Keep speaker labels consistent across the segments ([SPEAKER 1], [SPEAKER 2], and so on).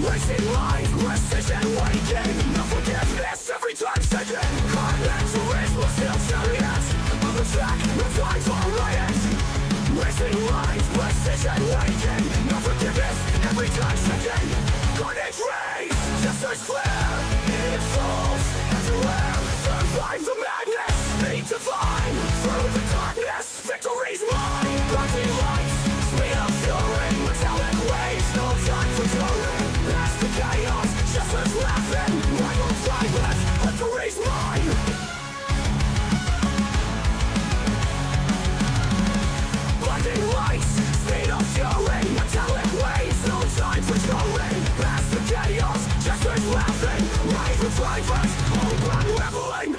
[SPEAKER 1] Wasting life, precision, waking. No forgiveness every time second. Gran Turismo still chariots. On the track, no time for riot. Wasting life, precision, waking. No forgiveness every time second. Carnage race, Jesters flare. It falls everywhere. Survive the madness, be divine. Through the darkness, victory's mine. Blinding lights, speed of fury. Metallic waves, no time for glory. Past the chaos, Jesters laughing. Rivals rivalous, victory's mine. Blinding lights, speed of fury. Metallic waves, no time for glory. Past the chaos, Jesters laughing. Rivals rivalous, all blood reveling.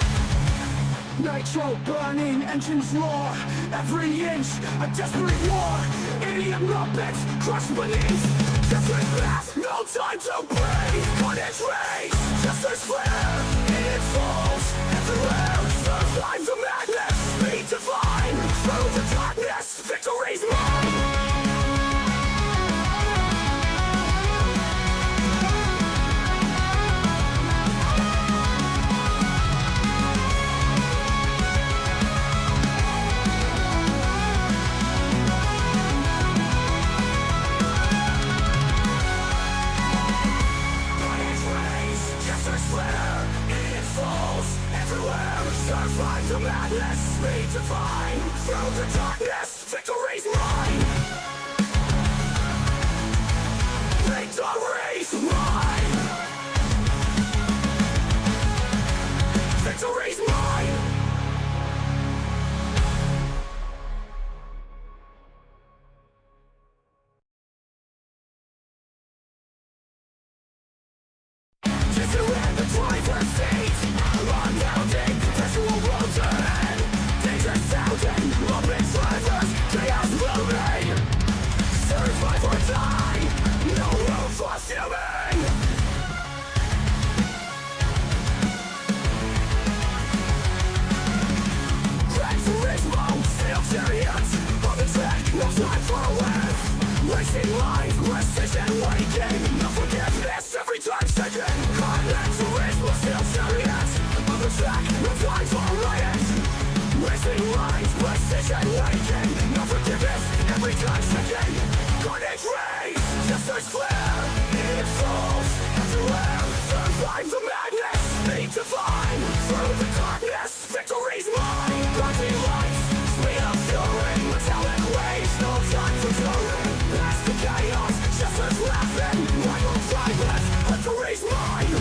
[SPEAKER 1] Nitro burning, engines roar. Every inch, a desperate war. Idiot muppets, crushed beneath. Desperate path, no time to breathe. Carnage race, Jesters flare. It falls everywhere. Survive the madness, be divine. Through the darkness, victory's mine. Survive the madness, be divine. Through the darkness, victory's mine. Victory's mine. Victory's mine. Jester in the driver's seat. Unbounding, visual roads ahead. Dangerous sounding, open drivers, chaos looming. Survive or die, no room for stealing. Gran Turismo, steel chariots. On the track, no time for a laugh. Wasting life, precision, waking. No forgiveness every time second. Gran Turismo, steel chariots. On the track, no time for riot. Wasting life, precision, waking. No forgiveness every time second. Carnage race, Jesters flare. It falls everywhere. Survive the madness, be divine. Through the darkness, victory's mine. Blinding lights, speed of fury. Metallic waves, no time for glory. Past the chaos, Jesters laughing. Rivals rivalous, victory's mine.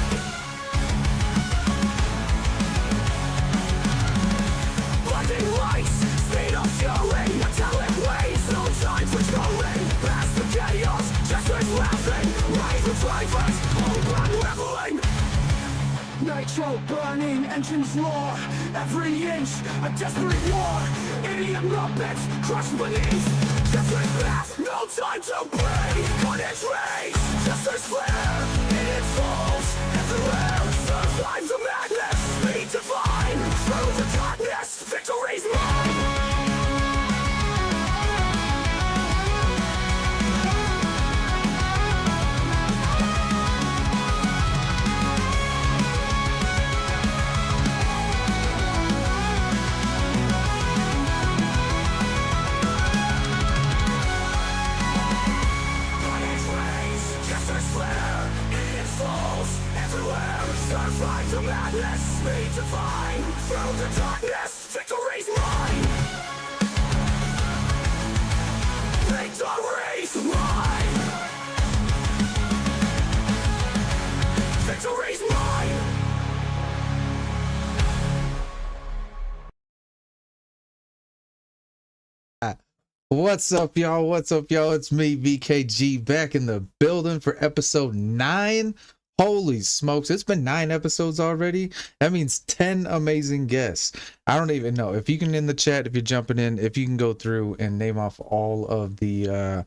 [SPEAKER 1] Blinding lights, speed of fury. Metallic waves, no time for glory. Past the chaos, Jesters laughing. Rivals rivalous, all blood reveling. Nitro burning, engines roar. Every inch, a desperate war. Idiot muppets, crushed beneath. Desperate path, no time to breathe. Carnage race, Jesters flare. It falls everywhere. Survive the madness, be divine. Through the darkness, victory's mine. Survive the madness, be divine. Through the darkness, victory's mine. Victory's mine. Victory's mine.
[SPEAKER 2] What's up, y'all? What's up, y'all? It's me, VKG, back in the building for episode 9. Holy smokes, it's been 9 episodes already. That means 10 amazing guests. I don't even know if you can, in the chat, if you're jumping in, if you can go through and name off all of the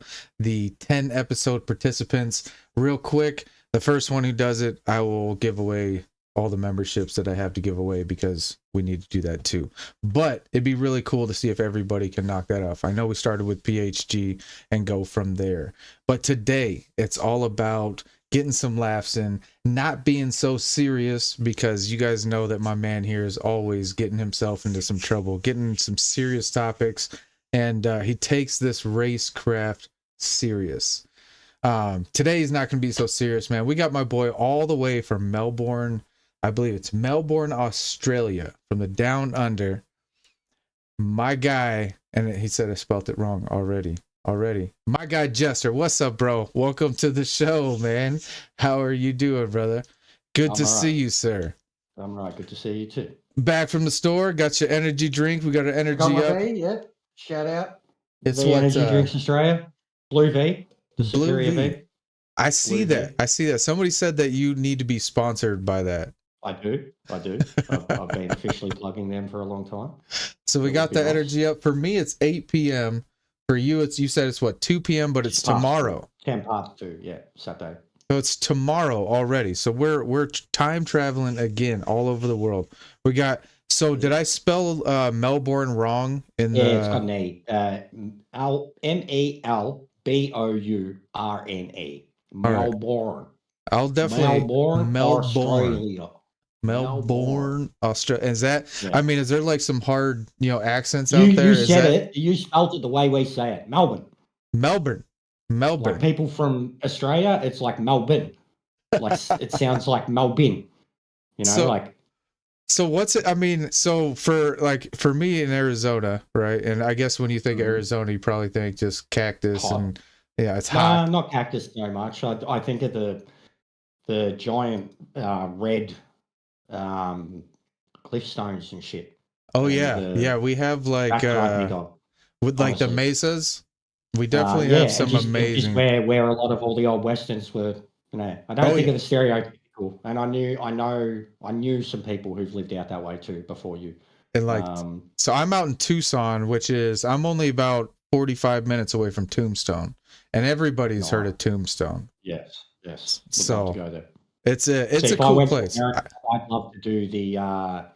[SPEAKER 2] 10 episode participants real quick. The first one who does it, I will give away all the memberships that I have to give away, because we need to do that too. But it'd be really cool to see if everybody can knock that off. I know we started with PHG and go from there, but today it's all about getting some laughs in, not being so serious, because you guys know that my man here is always getting himself into some trouble, getting some serious topics, and he takes this racecraft serious. Today he's not going to be so serious, man. We got my boy all the way from Melbourne. I believe it's Melbourne, Australia, from the down under. My guy, and he said I spelt it wrong already. My guy Jester, what's up, bro? Welcome to the show, man. How are you doing, brother? Good to see you, sir.
[SPEAKER 3] I'm right. Good to see you too.
[SPEAKER 2] Back from the store, got your energy drink. We got our energy up.
[SPEAKER 3] Yeah. Shout out.
[SPEAKER 2] It's
[SPEAKER 3] V
[SPEAKER 2] what
[SPEAKER 3] Energy Drinks Australia. Blue V. The
[SPEAKER 2] Blue
[SPEAKER 3] Superior
[SPEAKER 2] V.
[SPEAKER 3] V.
[SPEAKER 2] I see
[SPEAKER 3] Blue
[SPEAKER 2] that.
[SPEAKER 3] V.
[SPEAKER 2] I see that. Somebody said that you need to be sponsored by that.
[SPEAKER 3] I do. I've been officially plugging them for a long time.
[SPEAKER 2] So we got the energy up. For me, it's 8 p.m. For you, you said it's what, 2 p.m., but it's tomorrow.
[SPEAKER 3] 10 past 2, yeah, Saturday.
[SPEAKER 2] So it's tomorrow already. So we're time traveling again all over the world. We got. So did I spell Melbourne wrong?
[SPEAKER 3] It's got an E. Melbourne. Melbourne.
[SPEAKER 2] I'll definitely
[SPEAKER 3] Melbourne, Australia.
[SPEAKER 2] Melbourne, Australia. Is that?
[SPEAKER 3] Yeah.
[SPEAKER 2] I mean, is there like some hard, accents out there?
[SPEAKER 3] You said it. You spelled it the way we say it. Melbourne.
[SPEAKER 2] Like
[SPEAKER 3] people from Australia, it's like Melbourne. Like it sounds like Melbourne.
[SPEAKER 2] So what's it? I mean, so for me in Arizona, right? And I guess when you think Arizona, you probably think just cactus
[SPEAKER 3] hot.
[SPEAKER 2] and it's hot.
[SPEAKER 3] Not cactus so much. I think of the giant red cliff stones and shit.
[SPEAKER 2] Oh yeah, we have like with like the mesas. We definitely have some amazing.
[SPEAKER 3] Just where a lot of all the old westerns were. I don't think of the stereotypical, and I knew some people who've lived out that way too before you.
[SPEAKER 2] And so I'm out in Tucson, which is I'm only about 45 minutes away from Tombstone, and everybody's heard of Tombstone.
[SPEAKER 3] Yes.
[SPEAKER 2] So
[SPEAKER 3] love to go there.
[SPEAKER 2] It's a cool place.
[SPEAKER 3] I'd love to do the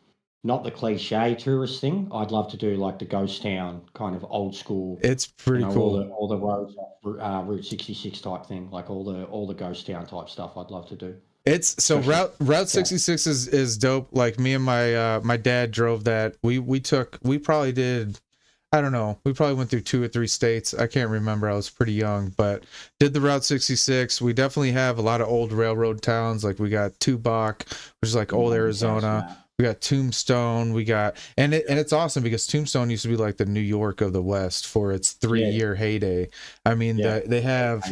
[SPEAKER 3] not the cliche tourist thing. I'd love to do like the ghost town kind of old school.
[SPEAKER 2] It's pretty cool.
[SPEAKER 3] All the roads, Route 66 type thing, like all the ghost town type stuff. I'd love to do.
[SPEAKER 2] It's so Route 66 is dope. Like me and my dad drove that. We probably did. I don't know. We probably went through 2 or 3 states. I can't remember. I was pretty young, but did the Route 66. We definitely have a lot of old railroad towns. Like we got Tubac, which is like old Arizona. We got Tombstone. We got and it's awesome because Tombstone used to be like the New York of the West for its 3-year heyday. I mean, they have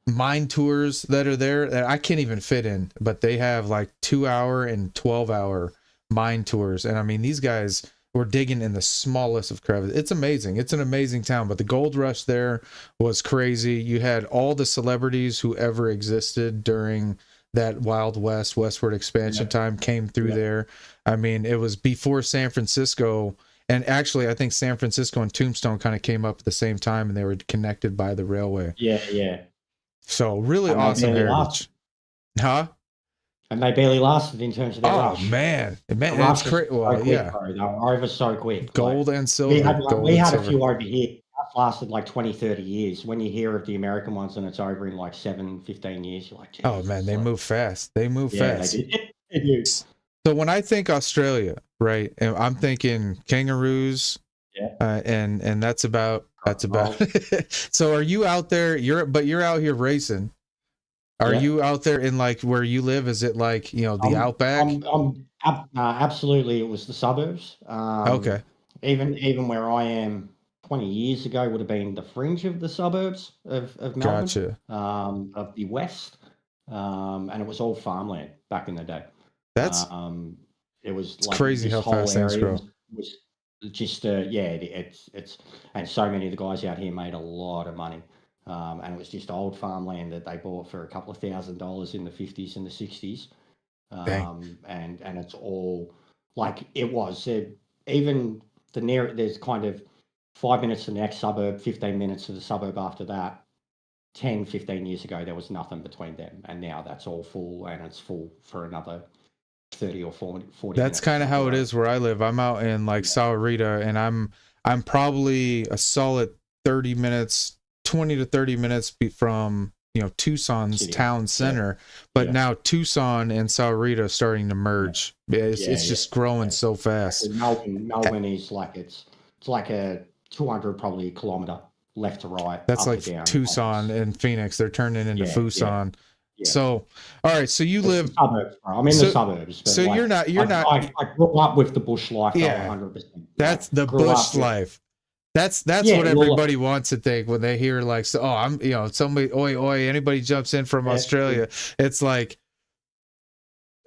[SPEAKER 2] mine tours that are there that I can't even fit in, but they have like 2-hour and 12-hour mine tours. And I mean, these guys were digging in the smallest of crevices. It's amazing. It's an amazing town, but the gold rush there was crazy. You had all the celebrities who ever existed during that Wild West westward expansion time came through there. I mean, it was before San Francisco, and actually I think San Francisco and Tombstone kind of came up at the same time, and they were connected by the railway. So really awesome heritage.
[SPEAKER 3] And they barely lasted in terms of their rush.
[SPEAKER 2] Man, it's crazy. Well,
[SPEAKER 3] they were over so quick.
[SPEAKER 2] Gold and silver.
[SPEAKER 3] We had a few over here. That lasted like 20, 30 years. When you hear of the American ones and it's over in like 7, 15 years, you're like, Jesus,
[SPEAKER 2] oh man, they move fast. They move fast.
[SPEAKER 3] They do.
[SPEAKER 2] So when I think Australia, right, and I'm thinking kangaroos, and that's about. So are you out there? You're out here racing. Are you out there in like where you live? Is it like, the outback?
[SPEAKER 3] Absolutely. It was the suburbs.
[SPEAKER 2] Okay.
[SPEAKER 3] Even where I am 20 years ago would have been the fringe of the suburbs of Melbourne.
[SPEAKER 2] Gotcha.
[SPEAKER 3] Of the West. And it was all farmland back in the day.
[SPEAKER 2] That's
[SPEAKER 3] it was
[SPEAKER 2] it's like crazy how fast things grow.
[SPEAKER 3] Was just it's and so many of the guys out here made a lot of money. And it was just old farmland that they bought for a couple of $1,000s in the 50s and the 60s. And it's all like it was. Even there's kind of 5 minutes to the next suburb, 15 minutes to the suburb after that. 10, 15 years ago, there was nothing between them. And now that's all full, and it's full for another 30 or 40
[SPEAKER 2] That's kind of how it is where I live. I'm out in like Sahuarita, and I'm probably a solid 30 minutes, 20 to 30 minutes from, Tucson's
[SPEAKER 3] City.
[SPEAKER 2] town center, but
[SPEAKER 3] Yeah.
[SPEAKER 2] now Tucson and Sahuarita are starting to merge. It's
[SPEAKER 3] Yeah,
[SPEAKER 2] just growing so fast.
[SPEAKER 3] Melbourne is like it's like a 200 probably kilometer left to right,
[SPEAKER 2] That's
[SPEAKER 3] up
[SPEAKER 2] like
[SPEAKER 3] to down.
[SPEAKER 2] Tucson and Phoenix. They're turning into Fuson.
[SPEAKER 3] Yeah.
[SPEAKER 2] So, all right. So you
[SPEAKER 3] It's
[SPEAKER 2] live.
[SPEAKER 3] the suburbs, bro. I'm in the suburbs. But
[SPEAKER 2] So
[SPEAKER 3] like,
[SPEAKER 2] you're not.
[SPEAKER 3] I grew up with the bush life.
[SPEAKER 2] Yeah.
[SPEAKER 3] 100%.
[SPEAKER 2] That's the
[SPEAKER 3] grew
[SPEAKER 2] bush
[SPEAKER 3] up with-
[SPEAKER 2] life. That's
[SPEAKER 3] Yeah,
[SPEAKER 2] what
[SPEAKER 3] well,
[SPEAKER 2] everybody wants to think when they hear like, so, oh, I'm, somebody, oi, anybody jumps in from Australia. It's like,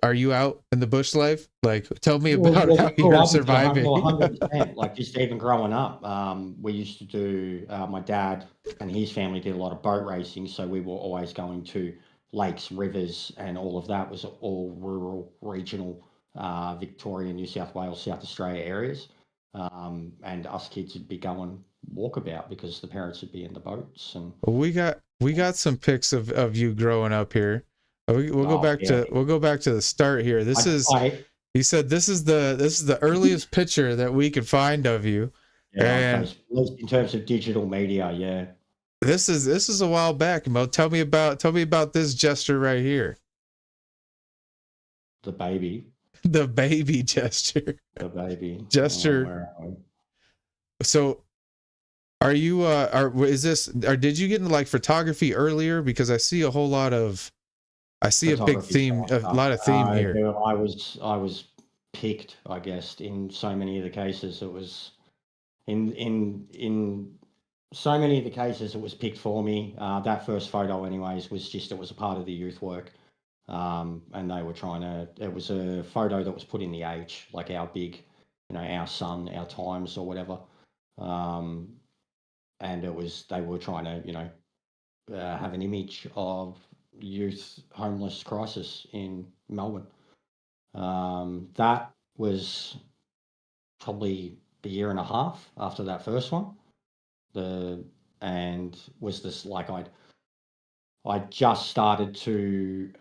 [SPEAKER 2] are you out in the bush life? Like, tell me about how you're surviving.
[SPEAKER 3] 100%. Like just even growing up, we used to do. My dad and his family did a lot of boat racing, so we were always going to lakes, rivers, and all of that was all rural, regional, Victoria, New South Wales, South Australia areas. And us kids would be going walkabout because the parents would be in the boats. And
[SPEAKER 2] we got some pics of you growing up here. We'll go back to the start here. He said this is the earliest picture that we could find of you.
[SPEAKER 3] Yeah, and in terms of digital media, yeah.
[SPEAKER 2] This is a while back. Mo, tell me about this Jester right here.
[SPEAKER 3] The baby.
[SPEAKER 2] The baby Jester.
[SPEAKER 3] The baby.
[SPEAKER 2] Jester. So are you did you get into like photography earlier? Because I see a whole lot of a big theme, a lot of theme here.
[SPEAKER 3] I was picked, I guess, in so many of the cases. It was in so many of the cases it was picked for me. That first photo, anyways, it was a part of the youth work, and they were trying to. It was a photo that was put in the age, like our big, our son, our times, or whatever. And they were trying to, have an image of youth homeless crisis in Melbourne. That was probably a year and a half after that first one. And was this like I just started to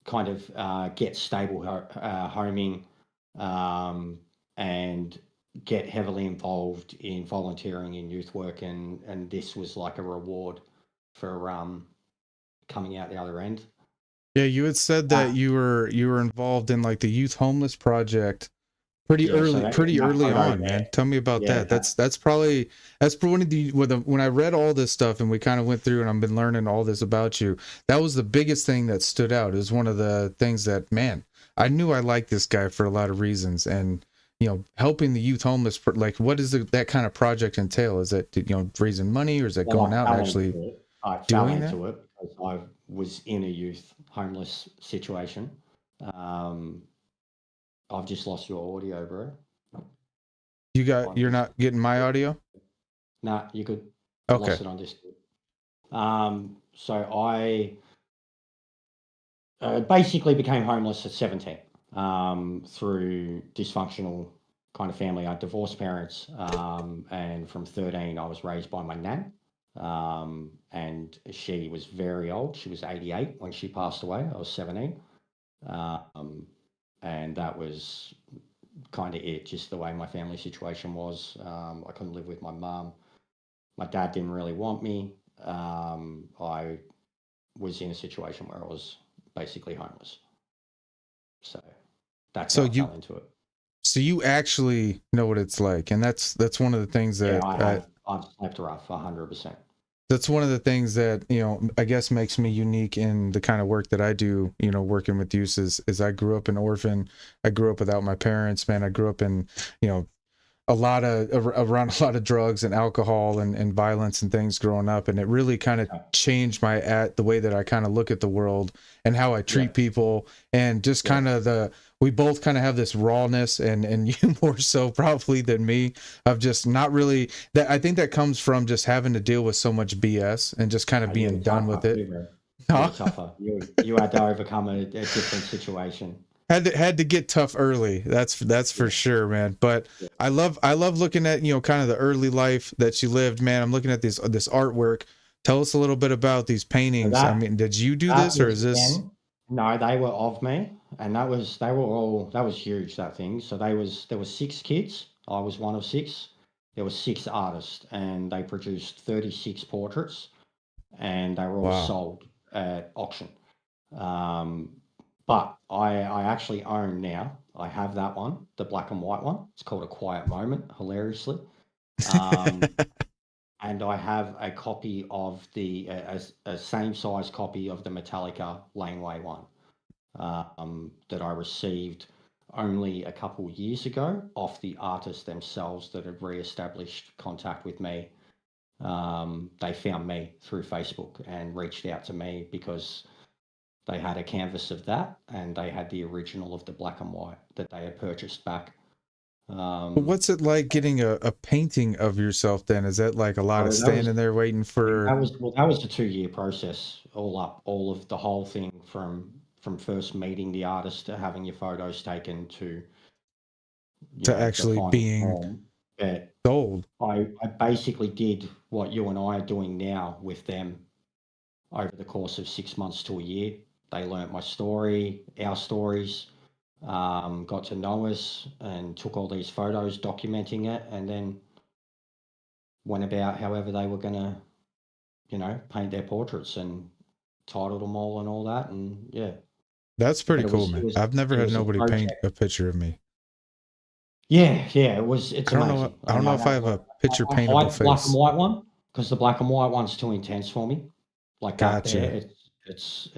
[SPEAKER 3] kind of get stable homing, and get heavily involved in volunteering in youth work, and this was like a reward for coming out the other end.
[SPEAKER 2] Yeah, you had said that you were involved in like the Youth Homeless Project pretty early on, man. Tell me about that. That's probably one of the when I read all this stuff and we kind of went through and I've been learning all this about you. That was the biggest thing that stood out. It was one of the things that, man, I knew I liked this guy for a lot of reasons. And helping the youth homeless, like what does that kind of project entail? Is it raising money, or is it going out and actually doing that?
[SPEAKER 3] I fell into it because I was in a youth homeless situation. I've just lost your audio, bro.
[SPEAKER 2] You're not getting my audio?
[SPEAKER 3] Nah, you could.
[SPEAKER 2] Okay.
[SPEAKER 3] Lost it on Discord. So I basically became homeless at 17 through dysfunctional kind of family. I had divorced parents, and from 13 I was raised by my nan, and she was very old. She was 88 when she passed away. I was 17, and that was kind of it, just the way my family situation was. I couldn't live with my mum. My dad didn't really want me. I was in a situation where I was basically homeless. So that's how I fell into it.
[SPEAKER 2] So you actually know what it's like, and that's one of the things that
[SPEAKER 3] I've slept rough 100%.
[SPEAKER 2] That's one of the things that I guess makes me unique in the kind of work that I do. Working with youth is I grew up an orphan. I grew up without my parents. Man, I grew up in around a lot of drugs and alcohol and violence and things growing up, and it really kind of changed the way that I kind of look at the world and how I treat people, and just kind of we both kind of have this rawness, and you more so probably than me, of just not really that. I think that comes from just having to deal with so much BS and just kind of being done with it.
[SPEAKER 3] Tougher. You had to overcome a different situation.
[SPEAKER 2] Had to get tough early. That's for sure, man. But I love looking at kind of the early life that you lived, man. I'm looking at this artwork. Tell us a little bit about these paintings. I mean, did you do this, or is this?
[SPEAKER 3] No, they were of me, and that was huge, that thing. So there were 6 kids. I was one of 6. There were 6 artists, and they produced 36 portraits. and they were all
[SPEAKER 2] Wow.
[SPEAKER 3] sold at auction. But I actually own now. I have that one, the black and white one. It's called A Quiet Moment, hilariously. And I have a copy of a same size copy of the Metallica Laneway one that I received only a couple years ago off the artists themselves that had re-established contact with me. They found me through Facebook and reached out to me because they had a canvas of that and they had the original of the black and white that they had purchased back.
[SPEAKER 2] What's it like getting a painting of yourself then? Is that like a lot of standing there waiting for?
[SPEAKER 3] That was a 2-year process, all of the whole thing from first meeting the artist to having your photos taken to
[SPEAKER 2] Actually being sold.
[SPEAKER 3] I basically did what you and I are doing now with them over the course of 6 months to a year. They learnt my story, our stories, got to know us and took all these photos documenting it, and then went about however they were going to, paint their portraits and titled them all and all that. And yeah.
[SPEAKER 2] That's pretty cool, man. I've never had nobody paint a picture of me.
[SPEAKER 3] Yeah, it's amazing.
[SPEAKER 2] I don't know if I have a picture paintable face.
[SPEAKER 3] Black and white one, because the black and white one's too intense for me. Like
[SPEAKER 2] gotcha.
[SPEAKER 3] that there, it's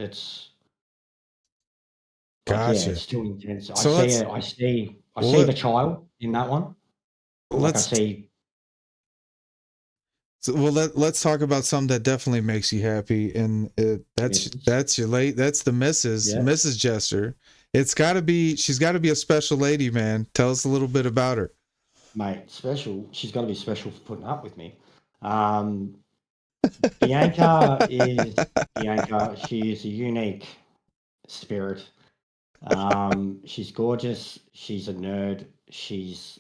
[SPEAKER 2] gotcha.
[SPEAKER 3] Yeah, it's too intense. I see the child in that one. Let's
[SPEAKER 2] talk about something that definitely makes you happy, and that's the Mrs. Jester. She's got to be a special lady, man. Tell us a little bit about her.
[SPEAKER 3] Mate, special. She's got to be special for putting up with me. Bianca. She is a unique spirit. She's gorgeous. She's a nerd. She's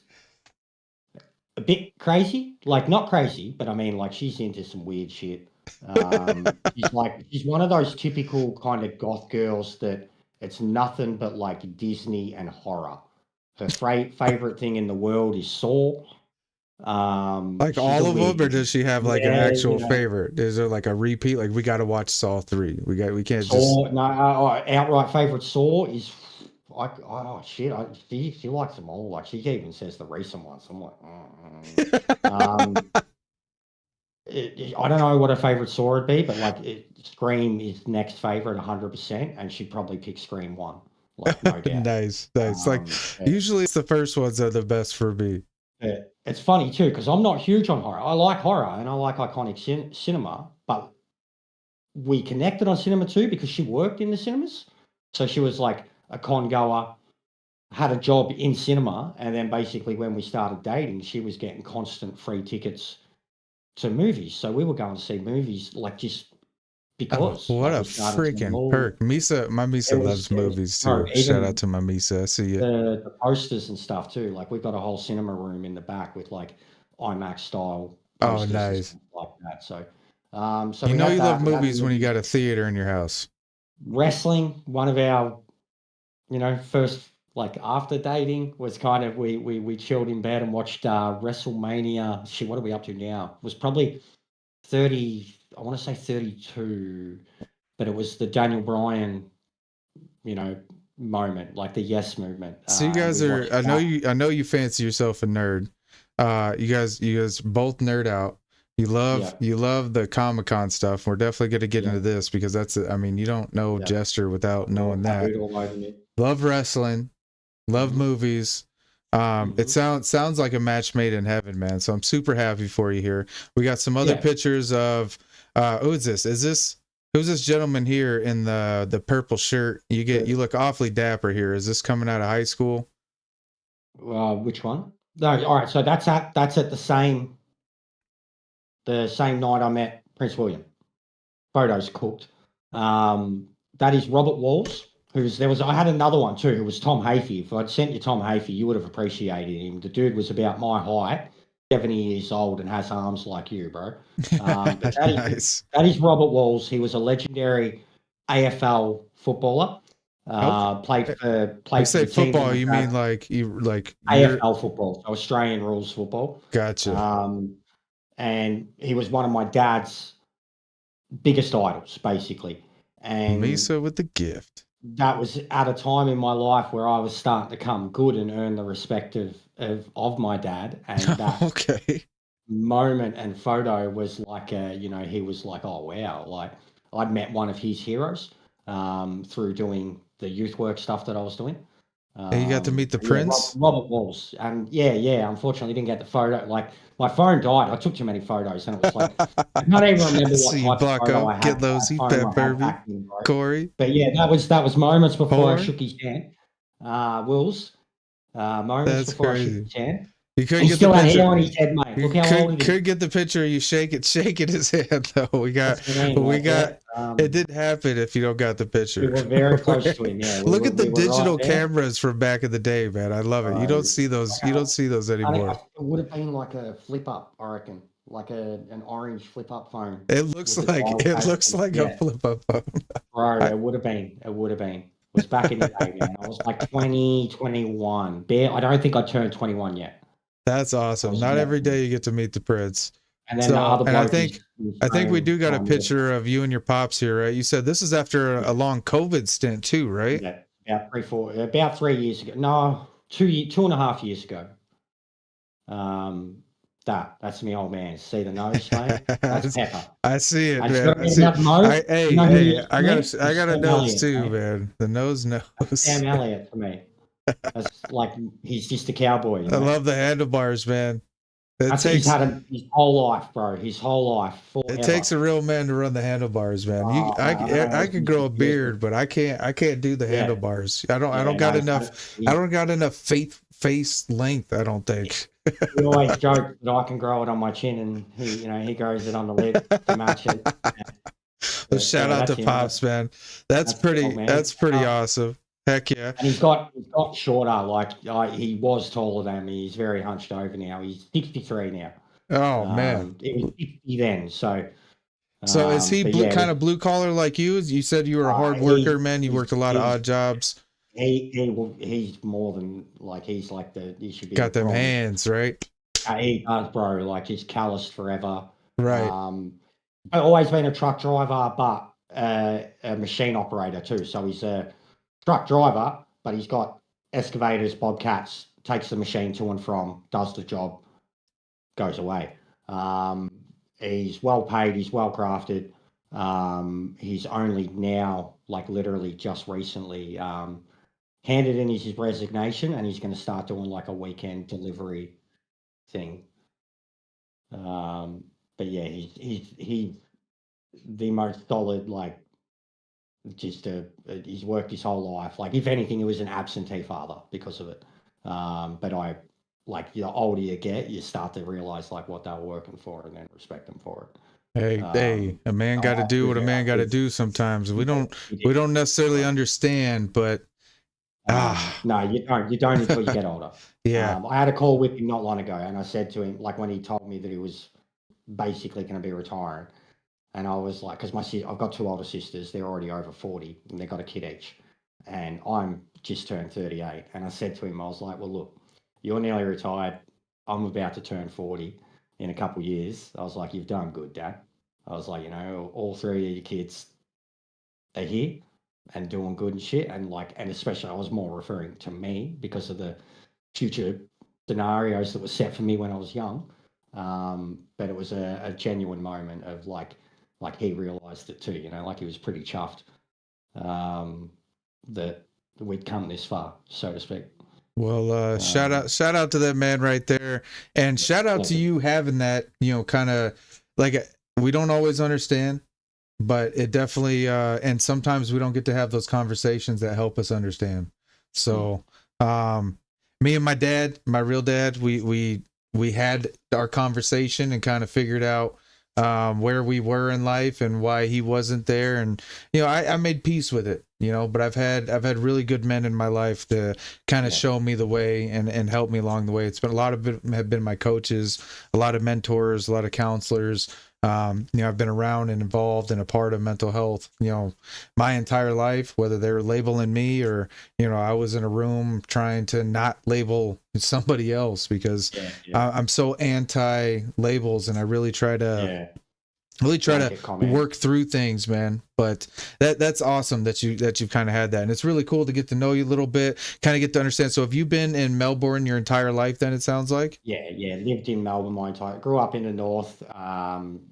[SPEAKER 3] a bit crazy, like not crazy, but I mean, like she's into some weird shit. She's one of those typical kind of goth girls that it's nothing but like Disney and horror. Her favorite thing in the world is Saw.
[SPEAKER 2] Like all of them, or does she have like an actual favorite? Is there like a repeat? Like we got to watch Saw 3. We can't
[SPEAKER 3] Saw, just outright favorite Saw is she likes them all. Like she even says the recent ones. I'm like, I don't know what her favorite Saw would be, but like Scream is next favorite 100%, and she'd probably pick Scream 1. Like no doubt.
[SPEAKER 2] Nice. Like usually it's the first ones that are the best for me.
[SPEAKER 3] It's funny too because I'm not huge on horror. I like horror and I like iconic cinema, but we connected on cinema too because she worked in the cinemas. So she was like a con goer, had a job in cinema, and then basically when we started dating, she was getting constant free tickets to movies. So we were going to see movies like just because.
[SPEAKER 2] What a freaking perk. My Misa loves movies too. Shout out to my Misa. I see you.
[SPEAKER 3] The posters and stuff too. Like we've got a whole cinema room in the back with like IMAX style posters.
[SPEAKER 2] Oh, nice.
[SPEAKER 3] Like that. So
[SPEAKER 2] you love movies when you got a theater in your house.
[SPEAKER 3] Wrestling, one of our, first like after dating was kind of we chilled in bed and watched WrestleMania. Shit, what are we up to now? It was probably 30. I want to say 32, but it was the Daniel Bryan, moment, like the yes movement.
[SPEAKER 2] So you guys are. I know you fancy yourself a nerd. You guys both nerd out. You love the Comic-Con stuff. We're definitely going to get into this because you don't know Jester without knowing that. Love wrestling, love movies. It sounds like a match made in heaven, man. So I'm super happy for you here. We got some other pictures of who's this? Who's this gentleman here in the purple shirt? You look awfully dapper here. Is this coming out of high school?
[SPEAKER 3] Which one? No, all right. So that's at the same night I met Prince William. Photos cooked. That is Robert Walls. I had another one too, who was Tom Hafey. If I'd sent you Tom Hafey, you would have appreciated him. The dude was about my height, 70 years old, and has arms like you, bro. But
[SPEAKER 2] nice.
[SPEAKER 3] That is Robert Walls. He was a legendary AFL footballer. Played for
[SPEAKER 2] football, you mean like
[SPEAKER 3] AFL football, so Australian rules football.
[SPEAKER 2] Gotcha.
[SPEAKER 3] And he was one of my dad's biggest idols, basically. And
[SPEAKER 2] Misa with the gift.
[SPEAKER 3] that was at a time in my life where I was starting to come good and earn the respect of my dad. And that
[SPEAKER 2] Okay.
[SPEAKER 3] moment and photo was like he was like, oh wow, like I'd met one of his heroes through doing the youth work stuff that I was doing.
[SPEAKER 2] And you got to meet the
[SPEAKER 3] Yeah,
[SPEAKER 2] prince.
[SPEAKER 3] Robert Walls, and yeah. Unfortunately, didn't get the photo. Like my phone died. I took too many photos, and it was like I can't even remember what
[SPEAKER 2] See,
[SPEAKER 3] type of photo
[SPEAKER 2] Bucko,
[SPEAKER 3] I had.
[SPEAKER 2] get Losey,
[SPEAKER 3] phone
[SPEAKER 2] Pep
[SPEAKER 3] I had
[SPEAKER 2] Burby,
[SPEAKER 3] back then, bro.
[SPEAKER 2] Corey.
[SPEAKER 3] But yeah, that was moments before I
[SPEAKER 2] Corey?
[SPEAKER 3] shook his hand. Wills, moments
[SPEAKER 2] That's
[SPEAKER 3] before I shook
[SPEAKER 2] crazy.
[SPEAKER 3] his hand.
[SPEAKER 2] You couldn't
[SPEAKER 3] He
[SPEAKER 2] get
[SPEAKER 3] still
[SPEAKER 2] the
[SPEAKER 3] had
[SPEAKER 2] picture.
[SPEAKER 3] hair on his head, mate.
[SPEAKER 2] You
[SPEAKER 3] Look how old he is.
[SPEAKER 2] could get the picture. You shaking his hand though. We got.
[SPEAKER 3] That's what I mean, like, yeah,
[SPEAKER 2] It didn't happen if you don't got the picture.
[SPEAKER 3] we were very close to him. Yeah,
[SPEAKER 2] Look at the
[SPEAKER 3] we were
[SPEAKER 2] digital
[SPEAKER 3] right there.
[SPEAKER 2] cameras from back in the day, man. I love it. You don't see those. You don't see those
[SPEAKER 3] I think
[SPEAKER 2] anymore.
[SPEAKER 3] it would have been like a flip up, I reckon, like an orange flip up phone.
[SPEAKER 2] It looks
[SPEAKER 3] with the
[SPEAKER 2] like
[SPEAKER 3] dial pad.
[SPEAKER 2] a
[SPEAKER 3] Yeah,
[SPEAKER 2] flip up phone.
[SPEAKER 3] bro. It would have been. It would have been. It was back in the day, man. I was like 20, 21. I don't think I turned 21 yet.
[SPEAKER 2] That's awesome. Not every day you get to meet the prince.
[SPEAKER 3] And then the other
[SPEAKER 2] and I
[SPEAKER 3] bloke
[SPEAKER 2] think we do got a picture of you and your pops here, right? You said this is after a long COVID stint too, right?
[SPEAKER 3] Yeah, about 3 years ago. No, 2.5 years ago. That's me old man. See the nose, mate? That's Pepper.
[SPEAKER 2] I see it,
[SPEAKER 3] I just
[SPEAKER 2] man.
[SPEAKER 3] gotta get that nose.
[SPEAKER 2] Hey, I got
[SPEAKER 3] Sam
[SPEAKER 2] a nose
[SPEAKER 3] Elliott,
[SPEAKER 2] too,
[SPEAKER 3] mate.
[SPEAKER 2] man. The nose.
[SPEAKER 3] Sam Elliott for me. That's like he's just a cowboy.
[SPEAKER 2] I love the handlebars, man.
[SPEAKER 3] He's had his whole life, bro. His whole life. Forever.
[SPEAKER 2] It takes a real man to run the handlebars, man. I could grow a beard, but I can't do the handlebars. I don't got enough. I don't got enough face length. I don't think.
[SPEAKER 3] We always joke that I can grow it on my chin, and he grows it on the lip to match it.
[SPEAKER 2] Well, shout out to Pops, man. That's pretty.
[SPEAKER 3] Cool, man.
[SPEAKER 2] That's pretty awesome. Heck yeah.
[SPEAKER 3] And he's got shorter. Like he was taller than me. He's very hunched over now. He's 63 now.
[SPEAKER 2] Oh man.
[SPEAKER 3] He was 50 then. So
[SPEAKER 2] is he kind of blue collar like you? You said you were a hard worker, man. You worked a lot of odd jobs.
[SPEAKER 3] He's more than like he should be
[SPEAKER 2] got them hands, right?
[SPEAKER 3] He does, bro. Like he's calloused forever.
[SPEAKER 2] Right.
[SPEAKER 3] I've always been a truck driver, but a machine operator too. So he's a truck driver, but he's got excavators, bobcats, takes the machine to and from, does the job, goes away. He's well paid, he's well crafted. He's only now, like literally just recently, handed in his resignation, and he's going to start doing like a weekend delivery thing. But yeah, he's the most solid, like, just he's worked his whole life. Like, if anything, he was an absentee father because of it. But the older you get, you start to realize like what they were working for, and then respect them for it.
[SPEAKER 2] Hey, a man got to do what a man got to do. Sometimes we don't necessarily understand, but
[SPEAKER 3] no, you don't until you get older.
[SPEAKER 2] Yeah.
[SPEAKER 3] I had a call with him not long ago, and I said to him, like, when he told me that he was basically going to be retiring. And I was like, because I've got two older sisters, they're already over 40, and they've got a kid each. And I'm just turned 38. And I said to him, I was like, well, look, you're nearly retired. I'm about to turn 40 in a couple of years. I was like, you've done good, Dad. I was like, all three of your kids are here and doing good and shit. And especially I was more referring to me because of the future scenarios that were set for me when I was young. But it was a genuine moment of like he realized it too, like he was pretty chuffed that we'd come this far, so to speak.
[SPEAKER 2] Well, shout out to that man right there, and shout out to you having that, kind of like, we don't always understand, but it definitely, and sometimes we don't get to have those conversations that help us understand. So, me and my dad, my real dad, we had our conversation and kind of figured out where we were in life and why he wasn't there, and I made peace with it, but I've had really good men in my life to kind of show me the way and help me along the way. It's been a lot of it have been my coaches, a lot of mentors, a lot of counselors. I've been around and involved and a part of mental health, my entire life, whether they were labeling me or, I was in a room trying to not label somebody else because I'm so anti labels, and I really try to really try to
[SPEAKER 3] blanket comment.
[SPEAKER 2] work through things, man. But that's awesome that you've kind of had that, and it's really cool to get to know you a little bit, kind of get to understand. So have you been in Melbourne your entire life then, it sounds like?
[SPEAKER 3] Yeah, lived in Melbourne my entire, grew up in the north,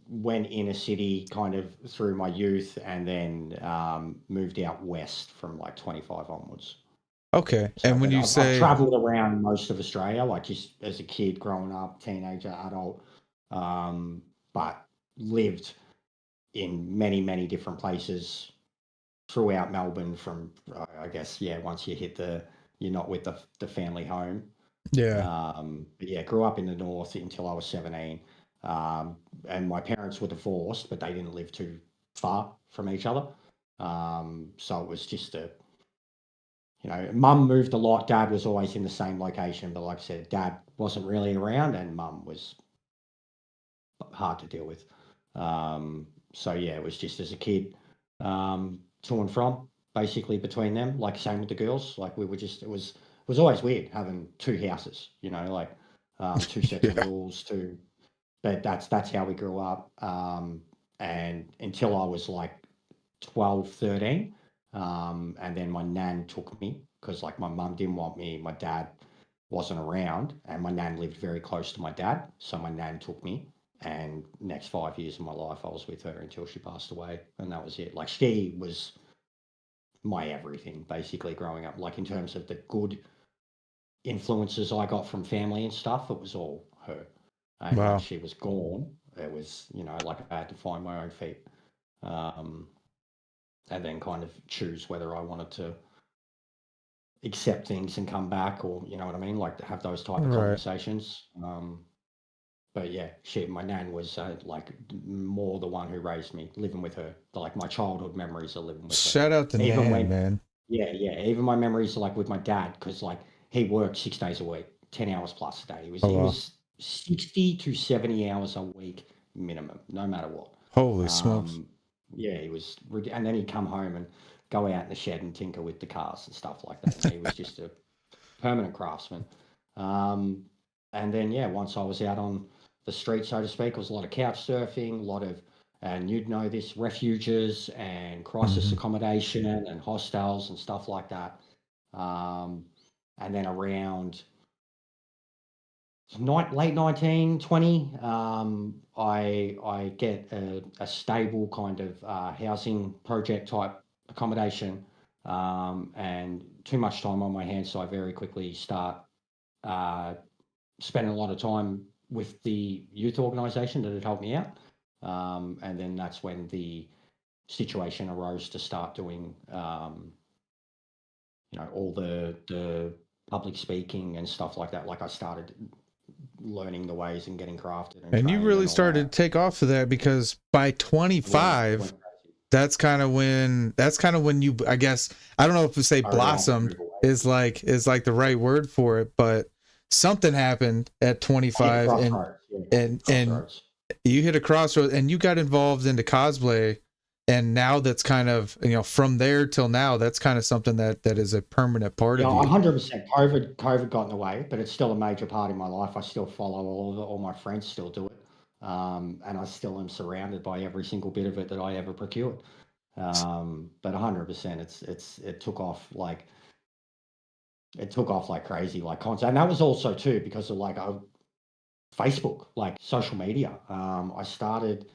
[SPEAKER 3] went inner city kind of through my youth, and then moved out west from like 25 onwards.
[SPEAKER 2] Okay.
[SPEAKER 3] So,
[SPEAKER 2] And when
[SPEAKER 3] but
[SPEAKER 2] you
[SPEAKER 3] I've
[SPEAKER 2] say,
[SPEAKER 3] traveled around most of Australia, like just as a kid, growing up, teenager, adult, but lived in many different places throughout Melbourne. From I guess, yeah, once you hit you're not with the family home.
[SPEAKER 2] yeah,
[SPEAKER 3] But yeah, grew up in the north until I was 17. And my parents were divorced, but they didn't live too far from each other. So it was just mum moved a lot. Dad was always in the same location, but like I said, dad wasn't really around, and mum was hard to deal with. So yeah, it was just as a kid, to and from, basically between them. Like same with the girls. Like we were just, it was always weird having two houses. Like two sets of
[SPEAKER 2] yeah,
[SPEAKER 3] rules. But that's how we grew up. And until I was like 12, 13. And then my nan took me because like my mum didn't want me. My dad wasn't around, and my nan lived very close to my dad. So my nan took me, and next 5 years of my life, I was with her until she passed away. And that was it. Like she was my everything basically growing up. Like in terms of the good influences I got from family and stuff, it was all her. And
[SPEAKER 2] wow,
[SPEAKER 3] once she was gone, it was, like I had to find my own feet. Um, and then kind of choose whether I wanted to accept things and come back, or you know what I mean, like to have those type of
[SPEAKER 2] right.
[SPEAKER 3] conversations. But yeah, my nan was like more the one who raised me, living with her. Like my childhood memories are living with her.
[SPEAKER 2] Shout out to
[SPEAKER 3] Even
[SPEAKER 2] Nan,
[SPEAKER 3] when,
[SPEAKER 2] man.
[SPEAKER 3] yeah, even my memories are like with my dad, because like he worked 6 days a week, 10 hours plus a day. He was
[SPEAKER 2] Oh
[SPEAKER 3] he
[SPEAKER 2] wow,
[SPEAKER 3] was 60 to 70 hours a week minimum, no matter what.
[SPEAKER 2] holy smokes.
[SPEAKER 3] Um, yeah, and then he'd come home and go out in the shed and tinker with the cars and stuff like that. And he was just a permanent craftsman. Um, and then, yeah, once I was out on the street, so to speak, it was a lot of couch surfing, a lot of, and you'd know this, refuges and crisis
[SPEAKER 2] Mhm.
[SPEAKER 3] accommodation and hostels and stuff like that. Um, and then around late 1920, I get a stable kind of housing project type accommodation, and too much time on my hands, so I very quickly start uh, spending a lot of time with the youth organisation that had helped me out, and then that's when the situation arose to start doing all the public speaking and stuff like that. Like I started learning the ways and getting crafted and
[SPEAKER 2] And you
[SPEAKER 3] trained
[SPEAKER 2] really
[SPEAKER 3] and all
[SPEAKER 2] started
[SPEAKER 3] that.
[SPEAKER 2] to take off for that, because by
[SPEAKER 3] It went, it
[SPEAKER 2] 25,
[SPEAKER 3] went crazy.
[SPEAKER 2] that's kind of when you, I guess, I don't know if to say
[SPEAKER 3] I really had to
[SPEAKER 2] blossomed
[SPEAKER 3] move away.
[SPEAKER 2] is like the right word for it, but something happened at
[SPEAKER 3] I hit a
[SPEAKER 2] 25, and
[SPEAKER 3] crossroads. Yeah,
[SPEAKER 2] and
[SPEAKER 3] crossroads.
[SPEAKER 2] you hit a crossroad, and you got involved into cosplay, and now that's kind of, from there till now, that's kind of something that is a permanent part
[SPEAKER 3] Yeah,
[SPEAKER 2] of you.
[SPEAKER 3] 100%. COVID got in the way, but it's still a major part in my life. I still follow all of it. All my friends still do it, and I still am surrounded by every single bit of it that I ever procured. But 100%, it took off like crazy, like constant. And that was also too because of like Facebook, like social media. I started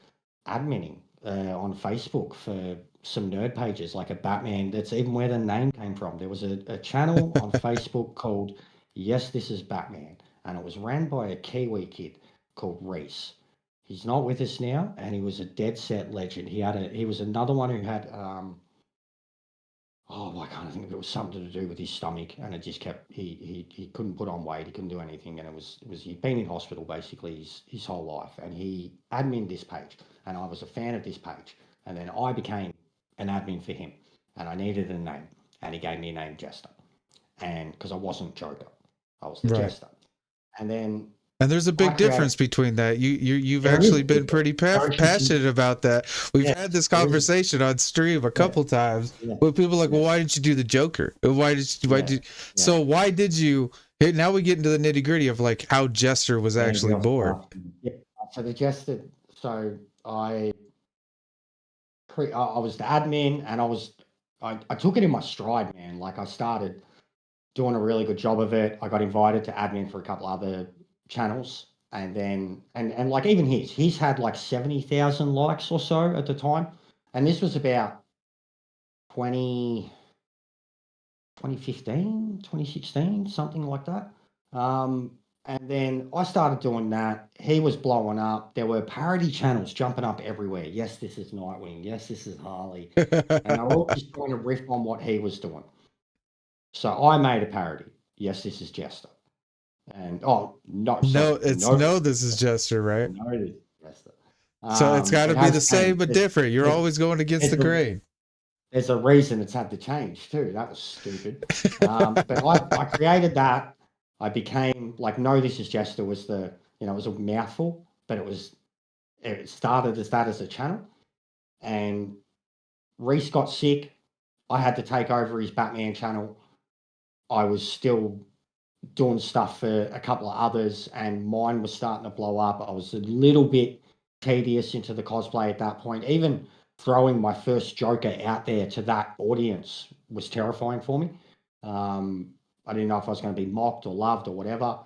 [SPEAKER 3] adminning on Facebook for some nerd pages, like a Batman. That's even where the name came from. There was a channel on Facebook called Yes, This Is Batman, and it was ran by a Kiwi kid called Reese. He's not with us now, and he was a dead set legend. He was another one who had oh, I can't think of it. It was something to do with his stomach, and it just kept he couldn't put on weight, he couldn't do anything, and it was he'd been in hospital basically his whole life, and he admin this page, and I was a fan of this page, and then I became an admin for him, and I needed a name, and he gave me a name Jester, and because I wasn't Joker, I was the
[SPEAKER 2] Right.
[SPEAKER 3] Jester, and then
[SPEAKER 2] And there's a
[SPEAKER 3] I
[SPEAKER 2] big
[SPEAKER 3] created
[SPEAKER 2] difference between that. You've
[SPEAKER 3] there is
[SPEAKER 2] actually been pretty
[SPEAKER 3] very
[SPEAKER 2] passionate about that. We've
[SPEAKER 3] yeah
[SPEAKER 2] had this
[SPEAKER 3] there is
[SPEAKER 2] conversation on stream a
[SPEAKER 3] yeah
[SPEAKER 2] couple times
[SPEAKER 3] yeah
[SPEAKER 2] with people like,
[SPEAKER 3] yeah
[SPEAKER 2] well, why didn't you do the Joker?
[SPEAKER 3] yeah yeah.
[SPEAKER 2] So why did you? Here, now we get into the nitty gritty of like how Jester was
[SPEAKER 3] Anybody
[SPEAKER 2] actually
[SPEAKER 3] else
[SPEAKER 2] born.
[SPEAKER 3] asking? Yeah. So the Jester. So I was the admin, and I took it in my stride, man. Like I started doing a really good job of it. I got invited to admin for a couple other channels, and then and like even he's had like 70,000 likes or so at the time, and this was about 20 2015, 2016, something like that. And then I started doing that. He was blowing up. There were parody channels jumping up everywhere. Yes, this is Nightwing. Yes, this is Harley. And they were all just trying to riff on what he was doing. So I made a parody. Yes, this is Jester. And no,
[SPEAKER 2] this is Jester, right?
[SPEAKER 3] No, this is Jester.
[SPEAKER 2] So it's got to be the same but different. You're always going against the grain.
[SPEAKER 3] There's a reason it's had to change too. That was stupid. But I created that. I became like, no, this is Jester was it was a mouthful, but it started as that as a channel. And Reese got sick. I had to take over his Batman channel. I was still doing stuff for a couple of others, and mine was starting to blow up. I was a little bit tedious into the cosplay at that point. Even throwing my first Joker out there to that audience was terrifying for me. I didn't know if I was going to be mocked or loved or whatever.